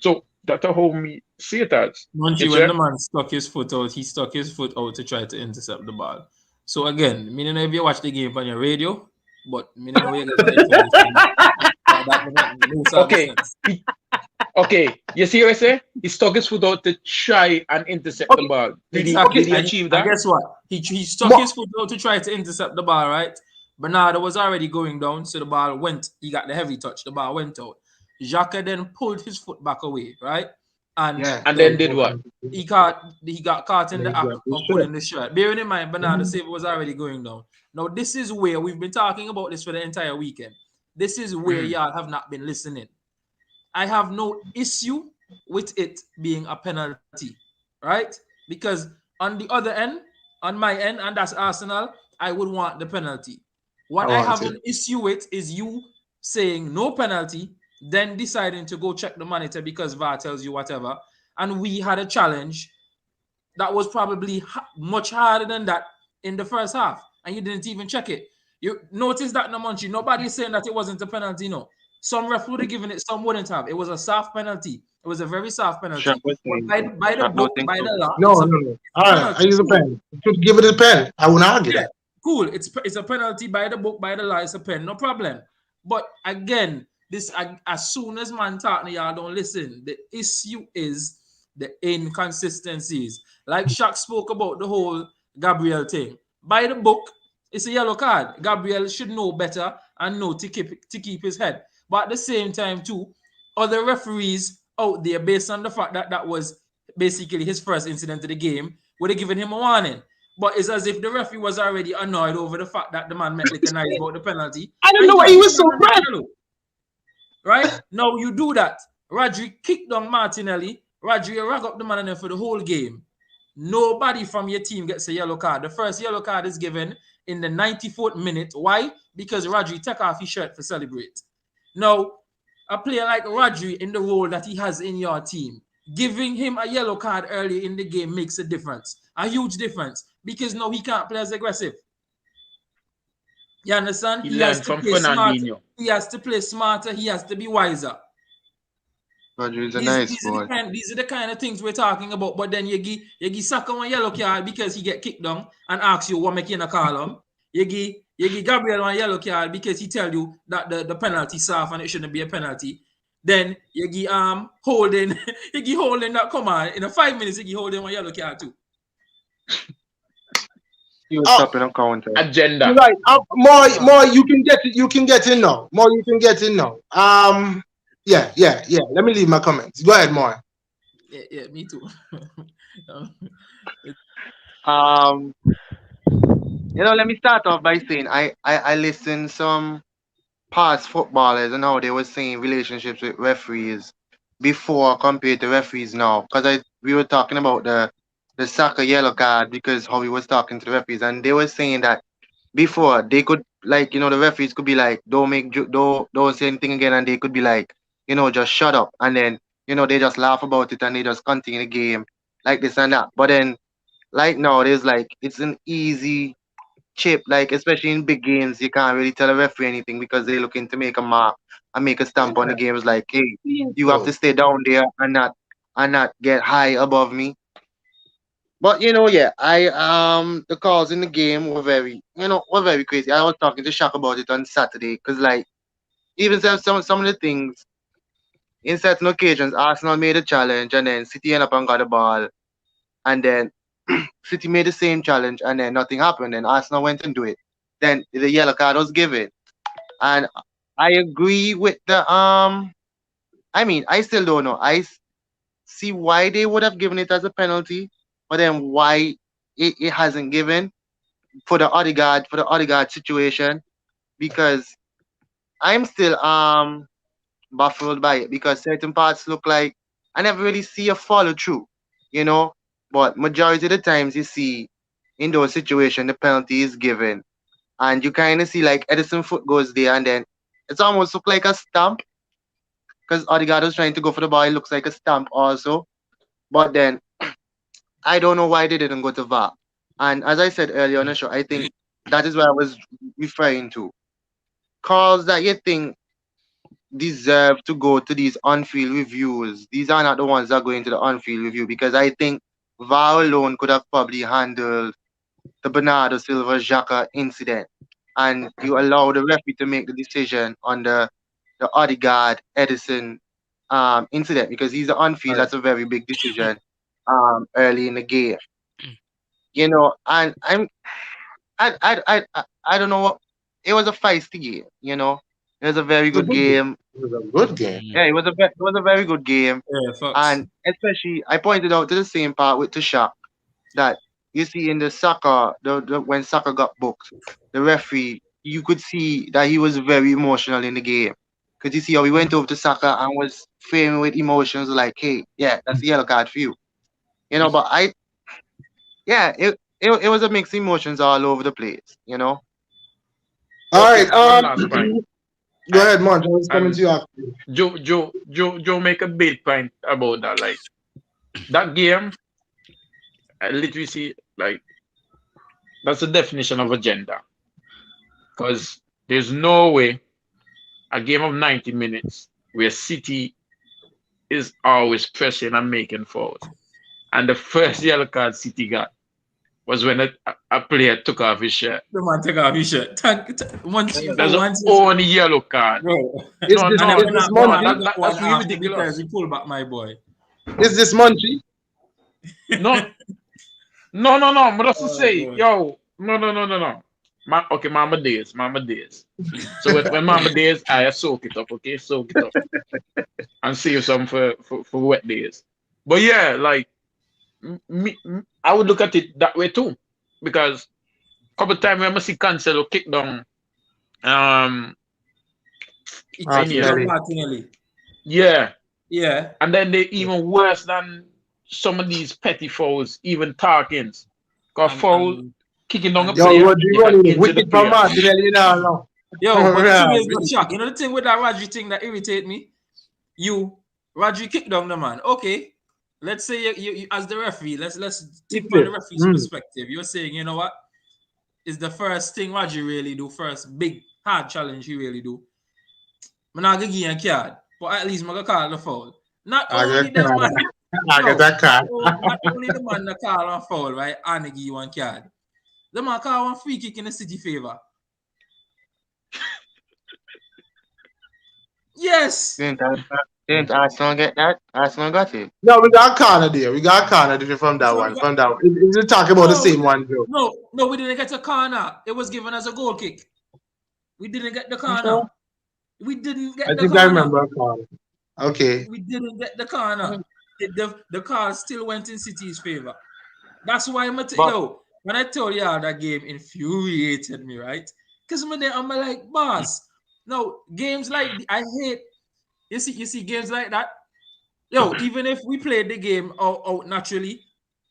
[SPEAKER 5] So that's how me see it as. You
[SPEAKER 4] Munchie, when
[SPEAKER 5] check?
[SPEAKER 4] the man stuck his foot out, he stuck his foot out to try to intercept the ball. So again, me don't know if you watch the game on your radio, but me don't know where you get the information. That don't make no sort of
[SPEAKER 5] Okay.
[SPEAKER 4] sense.
[SPEAKER 5] Okay. You see what I say? He stuck his foot out to try and intercept the
[SPEAKER 1] Okay.
[SPEAKER 5] ball.
[SPEAKER 4] Exactly.
[SPEAKER 5] Did he achieve
[SPEAKER 4] And
[SPEAKER 5] that?
[SPEAKER 4] guess what? He stuck
[SPEAKER 1] Mo-
[SPEAKER 4] his foot out to try to intercept the ball, right? Bernardo was already going down, so the ball went. He got the heavy touch. The ball went out. Xhaka then pulled his foot back away, right? And
[SPEAKER 1] Yeah,
[SPEAKER 5] And
[SPEAKER 1] that
[SPEAKER 5] then
[SPEAKER 1] was
[SPEAKER 5] did what?
[SPEAKER 1] important.
[SPEAKER 4] he got caught in
[SPEAKER 1] And
[SPEAKER 4] the
[SPEAKER 1] he
[SPEAKER 4] act
[SPEAKER 1] grabbed his
[SPEAKER 4] of
[SPEAKER 1] shirt.
[SPEAKER 4] pulling the shirt. Bearing in mind, Bernardo
[SPEAKER 1] Mhm.
[SPEAKER 4] Silva was already going down. Now, this is where we've been talking about this for the entire weekend. This is where
[SPEAKER 5] Mm.
[SPEAKER 4] y'all have not been listening. I have no issue with it being a penalty, right? Because on the other end, on my end, and that's Arsenal, I would want the penalty.
[SPEAKER 1] I
[SPEAKER 4] What I
[SPEAKER 1] want
[SPEAKER 4] have
[SPEAKER 1] it.
[SPEAKER 4] an issue with is you saying no penalty, then deciding to go check the monitor because VAR tells you whatever. And we had a challenge that was probably much harder than that in the first half, and you didn't even check it. You notice that, Namonchi, nobody is saying that it wasn't a penalty. No, some ref would have given it, some wouldn't have. It was a soft penalty. It was a very soft
[SPEAKER 2] Shaq
[SPEAKER 4] penalty.
[SPEAKER 2] was
[SPEAKER 4] But
[SPEAKER 2] saying so.
[SPEAKER 4] by the
[SPEAKER 2] Shaq don't
[SPEAKER 4] book,
[SPEAKER 2] think
[SPEAKER 4] by
[SPEAKER 2] so.
[SPEAKER 4] the law,
[SPEAKER 1] No, no, no.
[SPEAKER 4] it's
[SPEAKER 1] All
[SPEAKER 4] a
[SPEAKER 1] right, I
[SPEAKER 4] penalty.
[SPEAKER 1] use a
[SPEAKER 4] Cool.
[SPEAKER 1] pen. Should give it a pen. I wouldn't argue
[SPEAKER 4] Yeah,
[SPEAKER 1] that.
[SPEAKER 4] cool. It's a penalty by the book, by the law. It's a pen, no problem. But again, this as soon as man talk to y'all don't listen. The issue is the inconsistencies. Like Shaq spoke about the whole Gabriel thing. By the book, it's a yellow card. Gabriel should know better and know to keep his head. But at the same time, too, other referees out there, based on the fact that that was basically his first incident of the game, would have given him a warning. But it's as if the referee was already annoyed over the fact that the man met like a nice about the penalty,
[SPEAKER 1] I don't
[SPEAKER 4] and
[SPEAKER 1] know
[SPEAKER 4] he
[SPEAKER 1] why
[SPEAKER 4] just
[SPEAKER 1] he
[SPEAKER 4] give the
[SPEAKER 1] was
[SPEAKER 4] man
[SPEAKER 1] so
[SPEAKER 4] a
[SPEAKER 1] fresh.
[SPEAKER 4] yellow. Right? Now you do that. Rodri kicked down Martinelli. Rodri rag up the man and then for the whole game. Nobody from your team gets a yellow card. The first yellow card is given in the 94th minute. Why? Because Rodri took off his shirt for celebrate. Now, a player like Rodri in the role that he has in your team, giving him a yellow card early in the game makes a difference. A huge difference. Because now he can't play as aggressive. You understand?
[SPEAKER 5] He
[SPEAKER 4] He has
[SPEAKER 5] learned
[SPEAKER 4] to
[SPEAKER 5] from
[SPEAKER 4] play smarter.
[SPEAKER 5] Fernandinho.
[SPEAKER 4] He has to play smarter. He has to be wiser.
[SPEAKER 2] Roger is a
[SPEAKER 4] These
[SPEAKER 2] nice
[SPEAKER 4] these are the
[SPEAKER 2] boy.
[SPEAKER 4] kind these are the kind of things we're talking about. But then you give Saka one yellow card because he get kicked down and asks you what make you in a column. You give Gabriel one yellow card because he tell you that the penalty soft and it shouldn't be a penalty. Then you give holding you give holding that come on in a 5 minutes you give holding one yellow card too.
[SPEAKER 2] He was
[SPEAKER 1] Oh,
[SPEAKER 2] stopping on counter.
[SPEAKER 1] you're
[SPEAKER 5] Agenda.
[SPEAKER 1] right. More,
[SPEAKER 4] Uh,
[SPEAKER 1] more. You can get it. You can get in now. More, you can get in now. Yeah, yeah, yeah. Let me leave my comments. Go ahead, more.
[SPEAKER 4] yeah, me too. Um,
[SPEAKER 2] Um, let me start off by saying I listened some past footballers and how they were saying relationships with referees before compared to referees now. Because we were talking about the soccer yellow card because how he was talking to the referees and they were saying that before they could like the referees could be like don't say anything again and they could be like just shut up and then they just laugh about it and they just continue the game like this and that. But then like now there's like it's an easy chip, like especially in big games, you can't really tell a referee anything because they're looking to make a mark and make a stamp on the
[SPEAKER 1] Yeah,
[SPEAKER 2] games. Like, hey, you have to
[SPEAKER 1] so
[SPEAKER 2] stay down there and not get high above me. But yeah, I the calls in the game were very crazy. I was talking to Shaq about it on Saturday because like even some of the things in certain occasions, Arsenal made a challenge and then City ended up and got the ball and then City made the same challenge and then nothing happened and Arsenal went and do it. Then the yellow card was given. And I agree with I mean, I still don't know. See why they would have given it as a penalty, but then why it hasn't given for the Odegaard situation because I'm still baffled by it because certain parts look like I never really see a follow through, you know. But majority of the times you see in those situations the penalty is given and you kind of see like Edison foot goes there and then it's almost look like a stamp because Odegaard was trying to go for the ball. It looks like a stamp also. But then I don't know why they didn't go to VAR. And as I said earlier on the show, I think that is what I was referring to. Calls that you think deserve to go to these on-field reviews. These are not the ones that are going to the on-field review because I think VAR alone could have probably handled the Bernardo Silva Xhaka incident, and you allow the referee to make the decision on the Odegaard Edison incident because he's on field.
[SPEAKER 1] right.
[SPEAKER 2] That's a very big decision early in the game. And I don't know what it was a feisty game. It was a very
[SPEAKER 1] It was a
[SPEAKER 2] good
[SPEAKER 1] good game.
[SPEAKER 2] game.
[SPEAKER 1] It was a good game.
[SPEAKER 3] Mm.
[SPEAKER 2] Yeah, it was a very good game,
[SPEAKER 4] Yeah, facts.
[SPEAKER 2] and especially I pointed out to the same part with Tushak that you see in the soccer, when soccer got booked, the referee, you could see that he was very emotional in the game. Because you see how he went over to soccer and was framing with emotions like, hey, yeah, that's the yellow card for you. But yeah, it was a mixed emotions all over the place, you know?
[SPEAKER 1] All
[SPEAKER 5] Okay,
[SPEAKER 1] right.
[SPEAKER 5] one last point.
[SPEAKER 1] Go
[SPEAKER 5] I
[SPEAKER 1] ahead, Monty. I was coming to
[SPEAKER 5] and
[SPEAKER 1] you after.
[SPEAKER 5] Joe make a big point about that. Like that game, I literally see like that's the definition of agenda. Because there's no way a game of 90 minutes where City is always pressing and making fouls. And the first yellow card City got was when a player took off his shirt.
[SPEAKER 4] The man take off his shirt. Once
[SPEAKER 5] That's
[SPEAKER 4] for
[SPEAKER 5] the
[SPEAKER 4] once,
[SPEAKER 5] only yellow card.
[SPEAKER 4] bro.
[SPEAKER 1] Is
[SPEAKER 5] No,
[SPEAKER 1] this
[SPEAKER 4] And then
[SPEAKER 5] no,
[SPEAKER 1] is
[SPEAKER 4] when
[SPEAKER 1] this
[SPEAKER 4] I
[SPEAKER 5] no,
[SPEAKER 1] Monty?
[SPEAKER 4] got one
[SPEAKER 5] that's really
[SPEAKER 4] after because
[SPEAKER 5] ridiculous.
[SPEAKER 4] he pulled back my boy.
[SPEAKER 1] Is this Monty?
[SPEAKER 5] No, no. But that's to
[SPEAKER 4] Oh
[SPEAKER 5] say,
[SPEAKER 4] boy.
[SPEAKER 5] yo, no. Okay, Mama Days. So when Mama Days, I soak it up, okay? Soak it up and save some for wet days. But yeah, like, I would look at it that way too. Because couple times when I see Cancelo kick down, um,
[SPEAKER 4] He
[SPEAKER 5] in
[SPEAKER 4] kicked
[SPEAKER 5] here.
[SPEAKER 4] down
[SPEAKER 1] Martinelli.
[SPEAKER 4] Martinelli.
[SPEAKER 5] Yeah.
[SPEAKER 4] Yeah.
[SPEAKER 5] And then they even worse than some of these petty fouls, even Tarkins. Got
[SPEAKER 4] And
[SPEAKER 5] foul,
[SPEAKER 4] and
[SPEAKER 5] kicking down a
[SPEAKER 4] and
[SPEAKER 1] Yo,
[SPEAKER 5] player,
[SPEAKER 1] Rodri
[SPEAKER 5] you can
[SPEAKER 1] running
[SPEAKER 5] injure the
[SPEAKER 1] wicked from
[SPEAKER 5] player.
[SPEAKER 1] Martinelli, you know.
[SPEAKER 4] yo, but the thing
[SPEAKER 1] Yeah.
[SPEAKER 4] is, but Chuck, you know the thing with that Rodri thing that irritate me? Rodri kicked down the man. Okay. Let's say you as the referee, let's
[SPEAKER 1] He
[SPEAKER 4] think from the
[SPEAKER 1] did.
[SPEAKER 4] referee's perspective. You're saying, you know what? Is the first thing Rodri really do, first big hard challenge he really do. I'm not gonna give you a card, but at least I'm gonna call the foul. Not
[SPEAKER 1] I
[SPEAKER 4] only
[SPEAKER 1] get
[SPEAKER 4] the man,
[SPEAKER 1] that. I get
[SPEAKER 4] no,
[SPEAKER 1] that card.
[SPEAKER 4] not only the man that call on foul, right? And they give you one card. The man call one free kick in the City favor. Yes.
[SPEAKER 2] Didn't Arsenal get that? Arsenal got it.
[SPEAKER 1] No, we got corner there. We got corner there from that
[SPEAKER 4] So we
[SPEAKER 1] one.
[SPEAKER 4] got
[SPEAKER 1] From that one. You're talking about the
[SPEAKER 4] no,
[SPEAKER 1] same one, Joe.
[SPEAKER 4] no, we didn't get a corner. It was given as a goal kick. We didn't get the
[SPEAKER 1] You sure?
[SPEAKER 4] corner. We didn't
[SPEAKER 1] I
[SPEAKER 4] get the
[SPEAKER 1] think I
[SPEAKER 4] corner.
[SPEAKER 1] remember a corner. Okay.
[SPEAKER 4] We didn't get the corner. The call still went in City's favor. That's why
[SPEAKER 2] But
[SPEAKER 4] when I told you how that game infuriated me, right? Because I'm like, boss. No, games like I hate. You see games like that. Yo, even if we played the game out naturally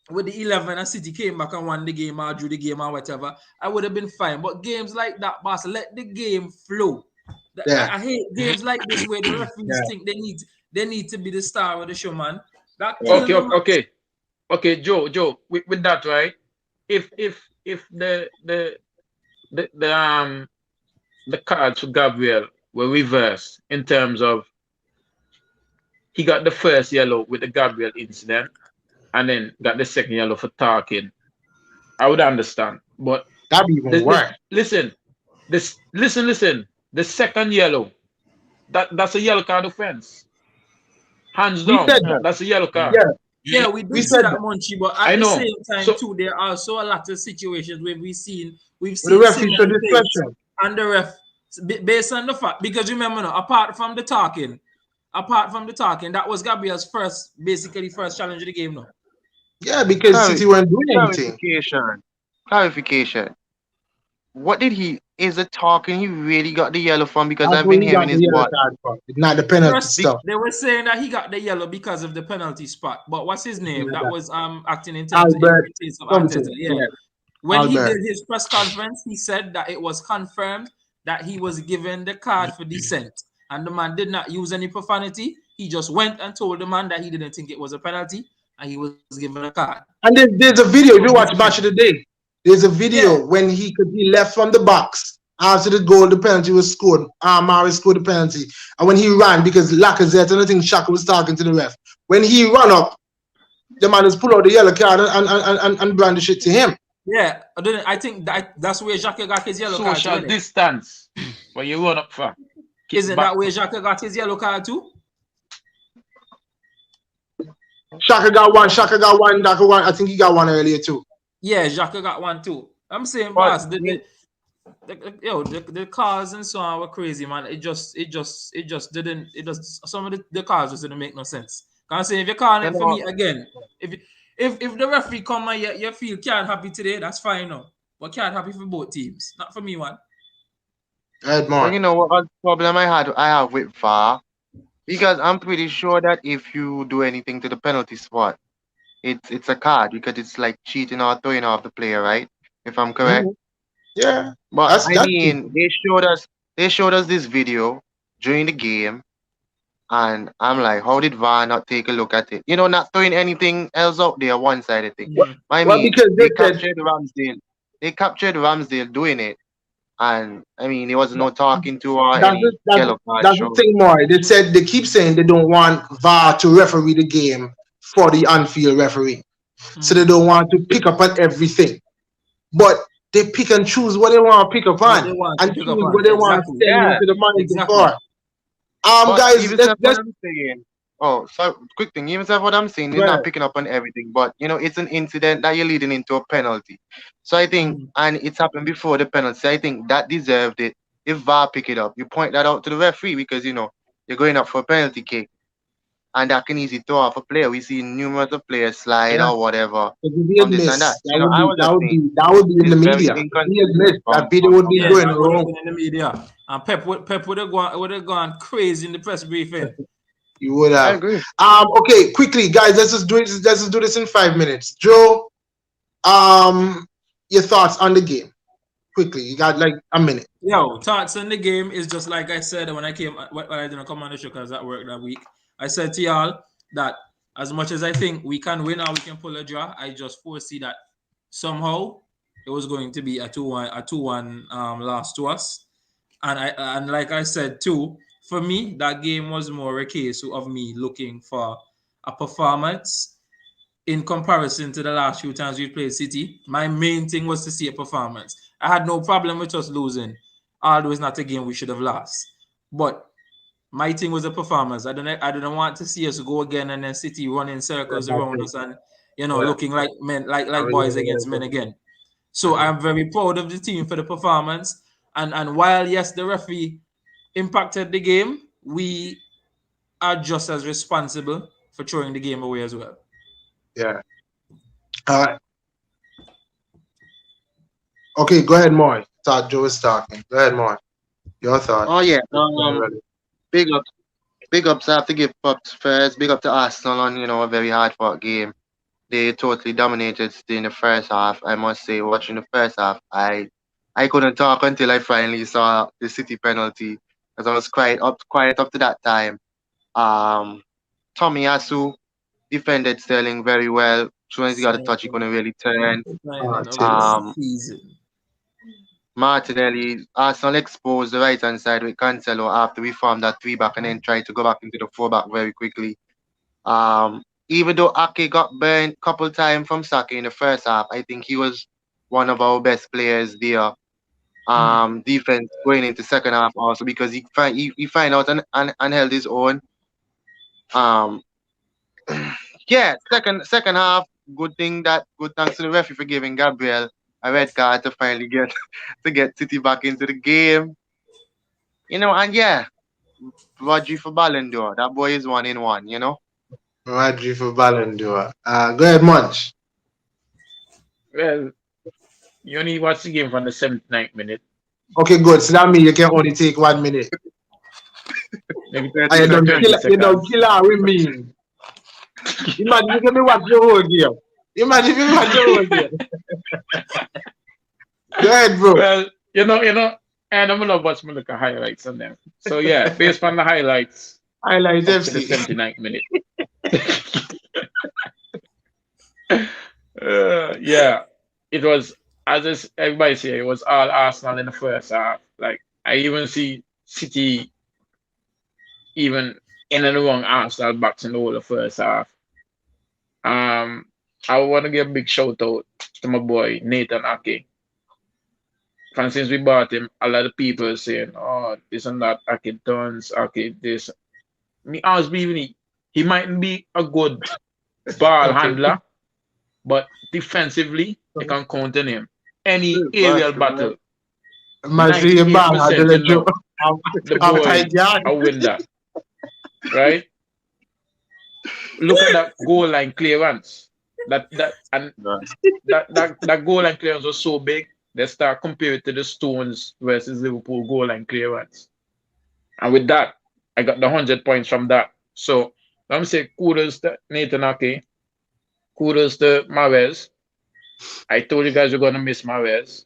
[SPEAKER 4] with the 11 and City came back and won the game or drew the game or whatever, I would have been fine. But games like that, boss, let the game flow.
[SPEAKER 1] Yeah.
[SPEAKER 4] I hate games like this where the referees
[SPEAKER 1] Yeah.
[SPEAKER 4] think they need to be the star of the show, man. That
[SPEAKER 1] Yeah.
[SPEAKER 4] kills the match.
[SPEAKER 5] Okay, Joe, with that, right? If the the cards for Gabriel were reversed in terms of he got the first yellow with the Gabriel incident and then got the second yellow for talking, I would understand. But
[SPEAKER 1] That'd be even worse.
[SPEAKER 5] listen, listen. The second yellow, that's a yellow card offense. Hands
[SPEAKER 1] We
[SPEAKER 5] down,
[SPEAKER 1] said that.
[SPEAKER 5] that's a yellow card.
[SPEAKER 1] Yeah.
[SPEAKER 4] Yeah, we
[SPEAKER 1] We
[SPEAKER 4] did see
[SPEAKER 1] said
[SPEAKER 4] that,
[SPEAKER 1] that.
[SPEAKER 4] Munchie, but
[SPEAKER 5] I
[SPEAKER 4] at the
[SPEAKER 5] know.
[SPEAKER 4] same time,
[SPEAKER 5] So
[SPEAKER 4] too, there are also a lot of situations where we've
[SPEAKER 1] The
[SPEAKER 4] seen
[SPEAKER 1] referee showed
[SPEAKER 4] similar things,
[SPEAKER 1] discretion.
[SPEAKER 4] and the ref, based on the fact, because remember now, apart from the talking, that was Gabriel's basically first challenge of the game now.
[SPEAKER 1] Yeah, because
[SPEAKER 2] Clari-
[SPEAKER 1] City weren't doing anything.
[SPEAKER 2] clarification. What did he? Is it talking? He really got the yellow from because
[SPEAKER 1] That's
[SPEAKER 2] I've
[SPEAKER 1] what
[SPEAKER 2] been
[SPEAKER 1] he got
[SPEAKER 2] hearing
[SPEAKER 1] the
[SPEAKER 2] his
[SPEAKER 1] yellow
[SPEAKER 2] voice.
[SPEAKER 1] card for. It's not the penalty
[SPEAKER 4] First,
[SPEAKER 1] stuff.
[SPEAKER 4] they were saying that he got the yellow because of the penalty spot. But what's his name?
[SPEAKER 1] Yeah,
[SPEAKER 4] That
[SPEAKER 1] that-
[SPEAKER 4] was acting in terms of
[SPEAKER 1] Albert
[SPEAKER 4] Arteta.
[SPEAKER 1] something.
[SPEAKER 4] Yeah.
[SPEAKER 1] Yeah.
[SPEAKER 4] When he
[SPEAKER 1] Albert.
[SPEAKER 4] did his press conference, he said that it was confirmed that he was given the card for dissent. And the man did not use any profanity. He just went and told the man that he didn't think it was a penalty and he was given a card.
[SPEAKER 1] And there's a video, if you watch Match of the Day, there's a video when he left from the box after the goal, the penalty was scored. Mario scored the penalty. And when he ran, because Lacazette and I think Shaka was talking to the ref, when he ran up, the man just pulled out the yellow card and brandish it to him.
[SPEAKER 4] Yeah, I think that's where Jacques got his yellow card
[SPEAKER 5] social
[SPEAKER 4] too.
[SPEAKER 5] distance when you run up for.
[SPEAKER 4] Isn't that where Jacques got his yellow card too?
[SPEAKER 1] Shaka got one, I think he got one earlier too.
[SPEAKER 4] Yeah, Jacques got one too. I'm saying,
[SPEAKER 2] But
[SPEAKER 4] boss, The cars and so on were crazy, man. It just didn't. It just some of the cars just didn't make no sense. Can I say if you're calling
[SPEAKER 2] You
[SPEAKER 4] it for
[SPEAKER 2] know,
[SPEAKER 4] me again, if if the referee come and you feel can't happy today, that's fine, no. But can't happy for both teams, not for me, one.
[SPEAKER 1] Go ahead,
[SPEAKER 2] but
[SPEAKER 1] more.
[SPEAKER 2] you know what other problem I have with VAR? Because I'm pretty sure that if you do anything to the penalty spot, it's a card because it's like cheating or throwing off the player, right? If I'm correct.
[SPEAKER 1] Mhm. Yeah,
[SPEAKER 2] But I
[SPEAKER 1] that's it.
[SPEAKER 2] mean, they showed us this video during the game, and I'm like, how did VAR not take a look at it? Not throwing anything else out there, one-sided thing.
[SPEAKER 1] Well,
[SPEAKER 4] Mm-hmm.
[SPEAKER 2] I
[SPEAKER 1] well,
[SPEAKER 2] mean,
[SPEAKER 1] because they
[SPEAKER 2] they
[SPEAKER 1] said
[SPEAKER 2] captured Ramsdale. They captured Ramsdale doing it, and I mean, there was no talking to or
[SPEAKER 1] that's
[SPEAKER 2] any
[SPEAKER 1] it. That's
[SPEAKER 2] yellow card
[SPEAKER 1] that's the
[SPEAKER 2] shown.
[SPEAKER 1] thing, more. They said they keep saying they don't want VAR to referee the game for the on-field referee, so they
[SPEAKER 4] Mm-hmm.
[SPEAKER 1] don't want to pick up on everything. But they pick and choose what they want to pick up
[SPEAKER 4] What they
[SPEAKER 1] on
[SPEAKER 4] want to
[SPEAKER 1] and
[SPEAKER 4] pick up
[SPEAKER 1] choose
[SPEAKER 4] on
[SPEAKER 1] what they want to
[SPEAKER 4] exactly,
[SPEAKER 1] send
[SPEAKER 2] Yeah,
[SPEAKER 1] into the monitor
[SPEAKER 4] exactly.
[SPEAKER 1] for.
[SPEAKER 2] but
[SPEAKER 1] Guys,
[SPEAKER 2] even
[SPEAKER 1] let's
[SPEAKER 2] if what
[SPEAKER 1] let's
[SPEAKER 2] I'm saying, oh, so quick thing, even if what I'm saying, they're
[SPEAKER 1] go
[SPEAKER 2] not
[SPEAKER 1] ahead.
[SPEAKER 2] picking up on everything, but it's an incident that you're leading into a penalty. So I think,
[SPEAKER 4] Mm-hmm.
[SPEAKER 2] and it's happened before the penalty. So I think that deserved it. If VAR pick it up, you point that out to the referee because you're going up for a penalty kick, and that can easily throw off a player. We see numerous of players slide
[SPEAKER 1] Yeah,
[SPEAKER 2] or whatever
[SPEAKER 1] it would be a
[SPEAKER 2] from this and that.
[SPEAKER 1] miss.
[SPEAKER 2] So I was
[SPEAKER 1] That
[SPEAKER 2] just
[SPEAKER 1] would
[SPEAKER 2] saying
[SPEAKER 1] be that would be in the
[SPEAKER 2] it's very
[SPEAKER 1] media. It would be a miss.
[SPEAKER 2] inconsiderate
[SPEAKER 1] That
[SPEAKER 2] from
[SPEAKER 1] video
[SPEAKER 2] from
[SPEAKER 1] would
[SPEAKER 2] from
[SPEAKER 1] be
[SPEAKER 2] the
[SPEAKER 4] Yeah,
[SPEAKER 1] going
[SPEAKER 4] that would have
[SPEAKER 2] referee.
[SPEAKER 1] around.
[SPEAKER 4] been in the media. And Pep would have gone crazy in the press briefing.
[SPEAKER 1] You would
[SPEAKER 2] I
[SPEAKER 1] have.
[SPEAKER 2] agree.
[SPEAKER 1] Okay, quickly, guys. Let's just do this in 5 minutes. Joe, your thoughts on the game quickly. You got like a minute.
[SPEAKER 4] Yo, thoughts on the game is just like I said when I didn't come on the show because at work that week. I said to y'all that as much as I think we can win or we can pull a draw, I just foresee that somehow it was going to be a 2-1 loss to us. And like I said too, for me, that game was more a case of me looking for a performance in comparison to the last few times we played City. My main thing was to see a performance. I had no problem with us losing, although it's not a game we should have lost. But my thing was a performance. I didn't want to see us go again and then City running circles around us and
[SPEAKER 1] Yeah,
[SPEAKER 4] looking like men,
[SPEAKER 1] I
[SPEAKER 4] like
[SPEAKER 1] really
[SPEAKER 4] boys
[SPEAKER 1] agree
[SPEAKER 4] against
[SPEAKER 1] with
[SPEAKER 4] men again. So
[SPEAKER 1] you.
[SPEAKER 4] I'm very proud of the team for the performance. And while yes, the referee impacted the game, we are just as responsible for throwing the game away as well.
[SPEAKER 1] Yeah. All right. Okay, go ahead, Moy. Thought Joe was talking. Go ahead, Moy. Your thought.
[SPEAKER 2] Oh yeah.
[SPEAKER 1] When you're ready.
[SPEAKER 2] Big ups, big ups. I have to give props first. Big up to Arsenal on a very hard fought game. They totally dominated in the first half. I must say, watching the first half, I couldn't talk until I finally saw the City penalty because I was quiet up to that time. Um, Tommy Asu defended Sterling very well. As soon as he got a touch, he
[SPEAKER 4] Signing,
[SPEAKER 2] couldn't really turn.
[SPEAKER 1] Ah,
[SPEAKER 4] signing of the
[SPEAKER 1] Taylor.
[SPEAKER 2] Um,
[SPEAKER 4] season.
[SPEAKER 2] Martinelli, Arsenal exposed the right hand side with Cancelo after we formed that three back and then tried to go back into the four back very quickly. Even though Ake got burned a couple times from Saka in the first half, I think he was one of our best players there.
[SPEAKER 4] Mm.
[SPEAKER 2] Defense going into second half also because he find out and held his own. Um, yeah, second half, good thanks to the referee for giving Gabriel a red card to finally get to get City back into the game. And yeah, Rodri for Ballon d'Or. That boy is one in one.
[SPEAKER 1] Rodri for Ballon d'Or. Go ahead, Munch.
[SPEAKER 5] Well, you only watch the game from the 79th minute,
[SPEAKER 1] Okay, good. So that means you can only take 1 minute.
[SPEAKER 5] maybe
[SPEAKER 1] And
[SPEAKER 2] 30
[SPEAKER 5] 30
[SPEAKER 1] you
[SPEAKER 2] seconds.
[SPEAKER 1] don't
[SPEAKER 5] seconds.
[SPEAKER 1] kill her with me. Imagine if you watch the whole game. Imagine if you watch the whole game. Go ahead, bro.
[SPEAKER 5] Well, and I'm gonna watch me look at highlights on them. So yeah, based on the highlights
[SPEAKER 1] Highlights
[SPEAKER 5] up to the
[SPEAKER 1] FC.
[SPEAKER 5] 79th minute. Yeah, it was everybody say it was all Arsenal in the first half. Like I even see City even in and around Arsenal backs in the whole of the first half. Um, I want to give a big shout out to my boy Nathan Ake. And since we bought him, a lot of people are saying, "Oh, this and that, Ake turns, Ake this." Me honest believe me, he mightn't be a good ball
[SPEAKER 1] Okay.
[SPEAKER 5] handler, but defensively, you can count on him. Any
[SPEAKER 2] True, very
[SPEAKER 5] aerial
[SPEAKER 2] true, very
[SPEAKER 5] battle,
[SPEAKER 1] Man, see him back. I
[SPEAKER 5] 98%,
[SPEAKER 1] did
[SPEAKER 5] you
[SPEAKER 1] a joke.
[SPEAKER 5] know, the
[SPEAKER 1] After I
[SPEAKER 5] boy
[SPEAKER 1] got
[SPEAKER 5] I win that, right? Look at that goal line clearance.
[SPEAKER 2] Right.
[SPEAKER 5] That goal line clearance was so big. They start comparing it to the Stones versus Liverpool goal line clearance. And with that, I got the 100 points from that. So let me say kudos to Nathan Ake, kudos to Mares. I told you guys you're gonna miss Mares.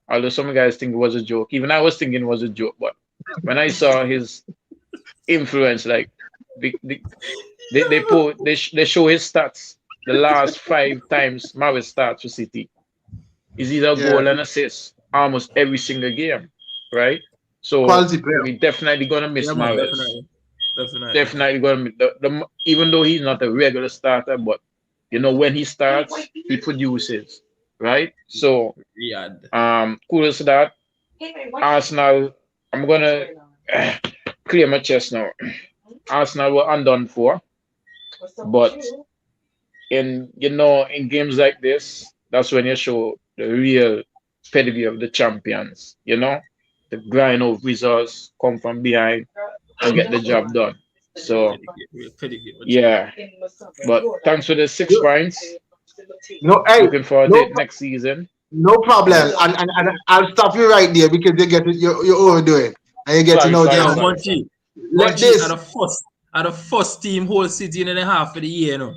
[SPEAKER 5] Although some guys think it was a joke. Even I was thinking it was a joke, but when I saw his influence, like the they show his stats the last 5 times Maris starts for City. Is either
[SPEAKER 1] yeah,
[SPEAKER 5] goal and assist almost every single game, right? So
[SPEAKER 1] quality player.
[SPEAKER 5] we definitely gonna
[SPEAKER 4] Yeah,
[SPEAKER 5] miss
[SPEAKER 4] man,
[SPEAKER 5] Mares.
[SPEAKER 4] definitely. Definitely.
[SPEAKER 5] Definitely gonna miss even though he's not a regular starter, but when he starts, he produces, right? So
[SPEAKER 4] Yeah.
[SPEAKER 5] kudos to that. Arsenal, I'm gonna clear my chest now. Arsenal were undone for, but in games like this, that's when you show the real pedigree of the champions. The grind of results, come from behind and get the job done. So
[SPEAKER 4] Pretty good. What you mean?
[SPEAKER 5] yeah, but thanks for the six
[SPEAKER 1] You,
[SPEAKER 5] points.
[SPEAKER 1] hey,
[SPEAKER 5] Looking forward to
[SPEAKER 1] no,
[SPEAKER 5] it next season.
[SPEAKER 1] no problem.
[SPEAKER 5] And
[SPEAKER 1] And I'll stop you right there because you're overdoing and you get to
[SPEAKER 5] sorry,
[SPEAKER 1] know
[SPEAKER 5] sorry,
[SPEAKER 4] Yo,
[SPEAKER 1] John.
[SPEAKER 5] sorry, sorry.
[SPEAKER 1] Let
[SPEAKER 4] Munchie
[SPEAKER 1] this
[SPEAKER 4] at the first team whole season and a half for the year, no.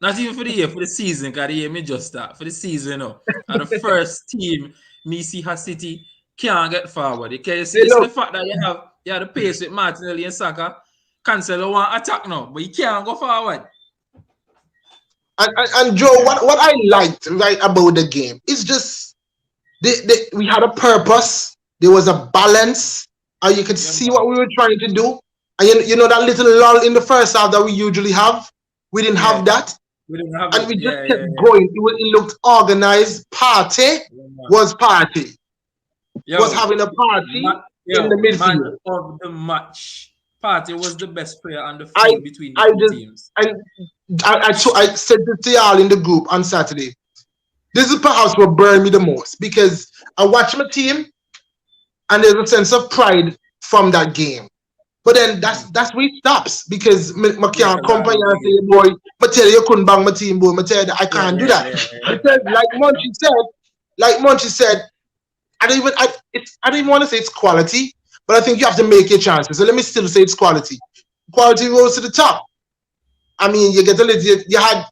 [SPEAKER 4] Not even for the year, for the season, because the year me just start. For the season, no. At the first team, me see her City can't get forward. Okay,
[SPEAKER 1] hey,
[SPEAKER 4] you see the
[SPEAKER 1] look,
[SPEAKER 4] fact that you have the pace with Martinelli and Saka. Cancelo want attack now, but you can't go forward.
[SPEAKER 1] and Joe, what I liked right about the game is just we had a purpose. There was a balance, and you could
[SPEAKER 4] Yeah,
[SPEAKER 1] see
[SPEAKER 4] man.
[SPEAKER 1] what we were trying to do. And you know that little lull in the first half that we usually have. We didn't
[SPEAKER 4] Yeah.
[SPEAKER 1] have that,
[SPEAKER 4] We didn't have
[SPEAKER 1] and
[SPEAKER 4] it.
[SPEAKER 1] we just
[SPEAKER 4] Yeah,
[SPEAKER 1] kept
[SPEAKER 4] yeah, yeah.
[SPEAKER 1] going. It looked organized. Party
[SPEAKER 4] Yeah, man.
[SPEAKER 1] was party. Was
[SPEAKER 4] Yo,
[SPEAKER 1] having a party in the
[SPEAKER 4] man
[SPEAKER 1] midfield.
[SPEAKER 4] of the match. Partey was the best player on the
[SPEAKER 1] I
[SPEAKER 4] field between the
[SPEAKER 1] I
[SPEAKER 4] two
[SPEAKER 1] just
[SPEAKER 4] teams.
[SPEAKER 1] I said this to y'all in the group on Saturday. This is perhaps what burned me the most because I watch my team and there's a sense of pride from that game. But then that's where it stops because I
[SPEAKER 4] Yeah,
[SPEAKER 1] can't
[SPEAKER 4] because
[SPEAKER 1] come
[SPEAKER 4] I
[SPEAKER 1] for you
[SPEAKER 4] lose the
[SPEAKER 1] and say,
[SPEAKER 4] game.
[SPEAKER 1] boy, but tell you couldn't bang my team, boy. I tell you that I
[SPEAKER 4] Yeah,
[SPEAKER 1] can't do
[SPEAKER 4] yeah,
[SPEAKER 1] that.
[SPEAKER 4] yeah, yeah.
[SPEAKER 1] Because like Munchie said, I don't even want to say it's quality, but I think you have to make your chances. So let me still say it's quality. Quality rose to the top. I mean, you get a little. You had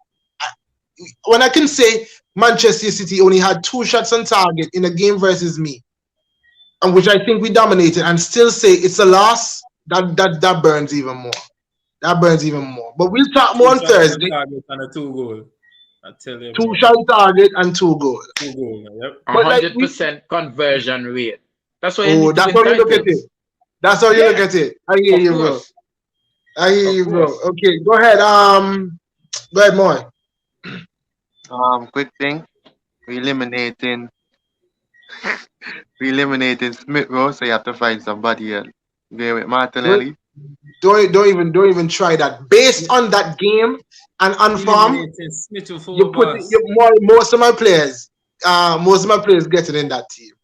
[SPEAKER 1] when I can say Manchester City only had 2 shots on target in a game versus me, and which I think we dominated, and still say it's a loss. That burns even more. That burns even more. But we'll talk more
[SPEAKER 4] Two
[SPEAKER 1] on
[SPEAKER 4] shots on
[SPEAKER 1] Thursday.
[SPEAKER 4] target and a 2 goal. I tell you
[SPEAKER 1] Two
[SPEAKER 4] about
[SPEAKER 1] shot target and 2 goals.
[SPEAKER 4] 2 goal. Yep.
[SPEAKER 5] A
[SPEAKER 1] But like
[SPEAKER 5] hundred
[SPEAKER 1] we,
[SPEAKER 5] percent conversion rate. That's why you
[SPEAKER 1] oh,
[SPEAKER 5] need to
[SPEAKER 1] that's
[SPEAKER 5] win
[SPEAKER 1] how you look at it.
[SPEAKER 5] titles.
[SPEAKER 1] That's how you look
[SPEAKER 5] Yeah,
[SPEAKER 1] at it. I hear
[SPEAKER 5] of
[SPEAKER 1] you, bro.
[SPEAKER 5] course,
[SPEAKER 1] I hear
[SPEAKER 5] of
[SPEAKER 1] you, bro.
[SPEAKER 5] course.
[SPEAKER 1] Okay, go ahead. Go ahead, Moy.
[SPEAKER 2] Quick thing. We eliminating we eliminating Smith Rowe, so you have to find somebody else. Going with
[SPEAKER 1] Don't
[SPEAKER 2] Martinelli.
[SPEAKER 1] don't even try that. Based on that game and on form,
[SPEAKER 4] Eliminating Smith
[SPEAKER 1] you
[SPEAKER 4] for
[SPEAKER 1] put
[SPEAKER 4] boss.
[SPEAKER 1] most of my players getting in that team.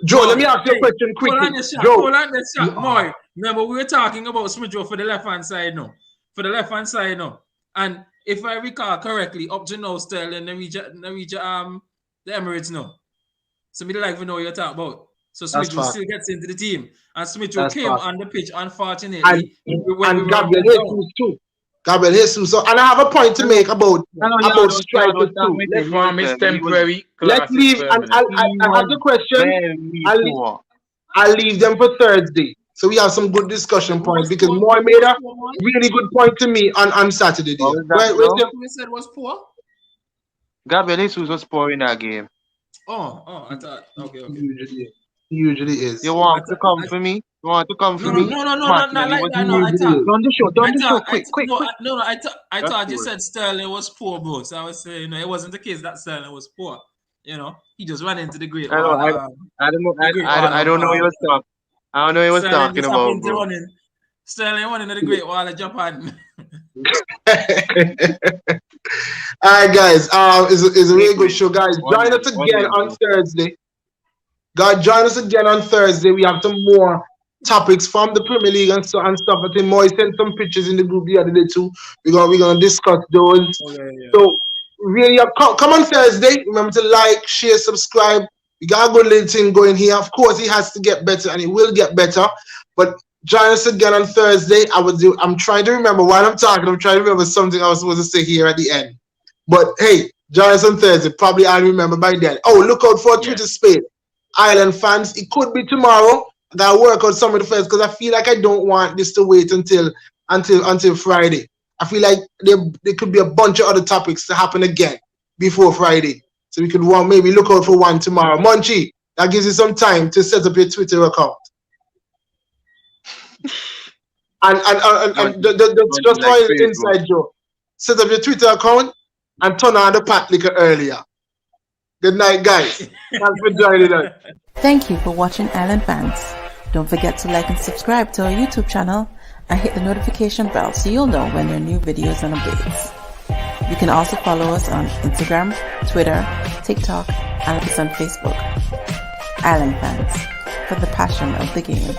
[SPEAKER 1] Joe, let
[SPEAKER 4] Boy,
[SPEAKER 1] me ask you a
[SPEAKER 4] hey,
[SPEAKER 1] question
[SPEAKER 4] pull
[SPEAKER 1] quickly.
[SPEAKER 4] on the shot.
[SPEAKER 1] Joe,
[SPEAKER 4] Pull on the shot. Boy, remember we were talking about Smith for the left hand side now. For the left hand side now. And if I recall correctly, up to now, Sterling, they reach the Emirates now. So me like to know what you're talking about. So
[SPEAKER 1] that's
[SPEAKER 4] Smith
[SPEAKER 1] fact.
[SPEAKER 4] still gets into the team. And Smith
[SPEAKER 1] That's
[SPEAKER 4] came
[SPEAKER 1] fact.
[SPEAKER 4] on the pitch,
[SPEAKER 1] And
[SPEAKER 4] unfortunately, when we
[SPEAKER 1] and
[SPEAKER 4] were
[SPEAKER 1] Gabriel
[SPEAKER 4] one down.
[SPEAKER 1] Jesus too. Gabriel Jesus. So, and I have a point to make about
[SPEAKER 2] I know
[SPEAKER 1] about
[SPEAKER 2] y'all
[SPEAKER 1] strikers
[SPEAKER 2] don't
[SPEAKER 1] too.
[SPEAKER 2] admit it.
[SPEAKER 1] Let's
[SPEAKER 5] Form is
[SPEAKER 2] He was
[SPEAKER 5] temporary,
[SPEAKER 1] let's
[SPEAKER 5] class is
[SPEAKER 1] leave. And
[SPEAKER 5] permanent.
[SPEAKER 2] he
[SPEAKER 1] I have
[SPEAKER 2] was
[SPEAKER 1] the question.
[SPEAKER 2] very
[SPEAKER 1] I'll
[SPEAKER 2] poor.
[SPEAKER 1] I'll leave them for Thursday. So we have some good discussion
[SPEAKER 4] Who
[SPEAKER 1] points
[SPEAKER 4] was
[SPEAKER 1] because
[SPEAKER 4] poor?
[SPEAKER 1] Moy
[SPEAKER 4] Who
[SPEAKER 1] made
[SPEAKER 4] was
[SPEAKER 1] a
[SPEAKER 4] poor, man?
[SPEAKER 1] really good point to me on Saturday
[SPEAKER 2] What
[SPEAKER 1] there.
[SPEAKER 2] was that,
[SPEAKER 1] Where's
[SPEAKER 2] Joe?
[SPEAKER 1] your
[SPEAKER 4] Who said was poor?
[SPEAKER 2] Gabriel Jesus was poor in that game.
[SPEAKER 4] I thought. Okay.
[SPEAKER 1] he usually
[SPEAKER 2] You
[SPEAKER 1] is.
[SPEAKER 4] I
[SPEAKER 2] want to
[SPEAKER 4] thought.
[SPEAKER 2] come for me? You want to come for
[SPEAKER 4] No,
[SPEAKER 2] me?
[SPEAKER 4] not
[SPEAKER 2] Martinelli
[SPEAKER 4] like
[SPEAKER 2] was
[SPEAKER 4] that.
[SPEAKER 1] He
[SPEAKER 4] No, I
[SPEAKER 1] usually
[SPEAKER 4] thought.
[SPEAKER 1] is.
[SPEAKER 2] done the show. Done
[SPEAKER 4] I
[SPEAKER 2] the show.
[SPEAKER 4] thought,
[SPEAKER 2] Quick, quick, quick.
[SPEAKER 4] I
[SPEAKER 2] That's
[SPEAKER 4] thought you
[SPEAKER 2] good.
[SPEAKER 4] said Sterling was poor, bro. So I was saying, it wasn't the case that Sterling was poor. He just ran into the Great
[SPEAKER 2] I don't.
[SPEAKER 4] Wall.
[SPEAKER 2] I don't know.
[SPEAKER 4] The Great Wall
[SPEAKER 2] I
[SPEAKER 4] of
[SPEAKER 2] don't know what he was talking. I don't know what he was
[SPEAKER 4] Sterling
[SPEAKER 2] talking
[SPEAKER 4] just
[SPEAKER 2] about,
[SPEAKER 4] happened to
[SPEAKER 2] bro.
[SPEAKER 4] run in. Sterling won into the Great Wall of Japan.
[SPEAKER 1] All right, guys. It's a
[SPEAKER 2] Wait,
[SPEAKER 1] really good
[SPEAKER 2] wait.
[SPEAKER 1] show, guys.
[SPEAKER 2] One
[SPEAKER 1] Join us
[SPEAKER 2] minute. One
[SPEAKER 1] again
[SPEAKER 2] minute,
[SPEAKER 1] on
[SPEAKER 2] bro.
[SPEAKER 1] Thursday. God, join us again on Thursday. We have some more topics from the Premier League and stuff. I think Moy sent some pictures in the group the other day too. We're gonna discuss those.
[SPEAKER 4] Oh, yeah.
[SPEAKER 1] So really, come on Thursday. Remember to like, share, subscribe. We got a good little thing going here. Of course, it has to get better, and it will get better. But join us again on Thursday. I'm trying to remember while I'm talking. I'm trying to remember something I was supposed to say here at the end. But hey, join us on Thursday. Probably I'll remember by then. Oh, look out for Twitter Space. Ireland fans, it could be tomorrow. I gotta work out some of the first because I feel like I don't want this to wait until Friday. I feel like there could be a bunch of other topics to happen again before Friday. So we could maybe look out for one tomorrow. Munchie, that gives you some time to set up your Twitter account. And just
[SPEAKER 2] like
[SPEAKER 1] for inside joke, set up your Twitter account and turn on the pat liquor earlier. Good night, guys. Thanks for joining us.
[SPEAKER 6] Thank you for watching Island Fans. Don't forget to like and subscribe to our YouTube channel and hit the notification bell so you'll know when there are new videos and updates. You can also follow us on Instagram, Twitter, TikTok, and on Facebook. Island Fans, for the passion of the game.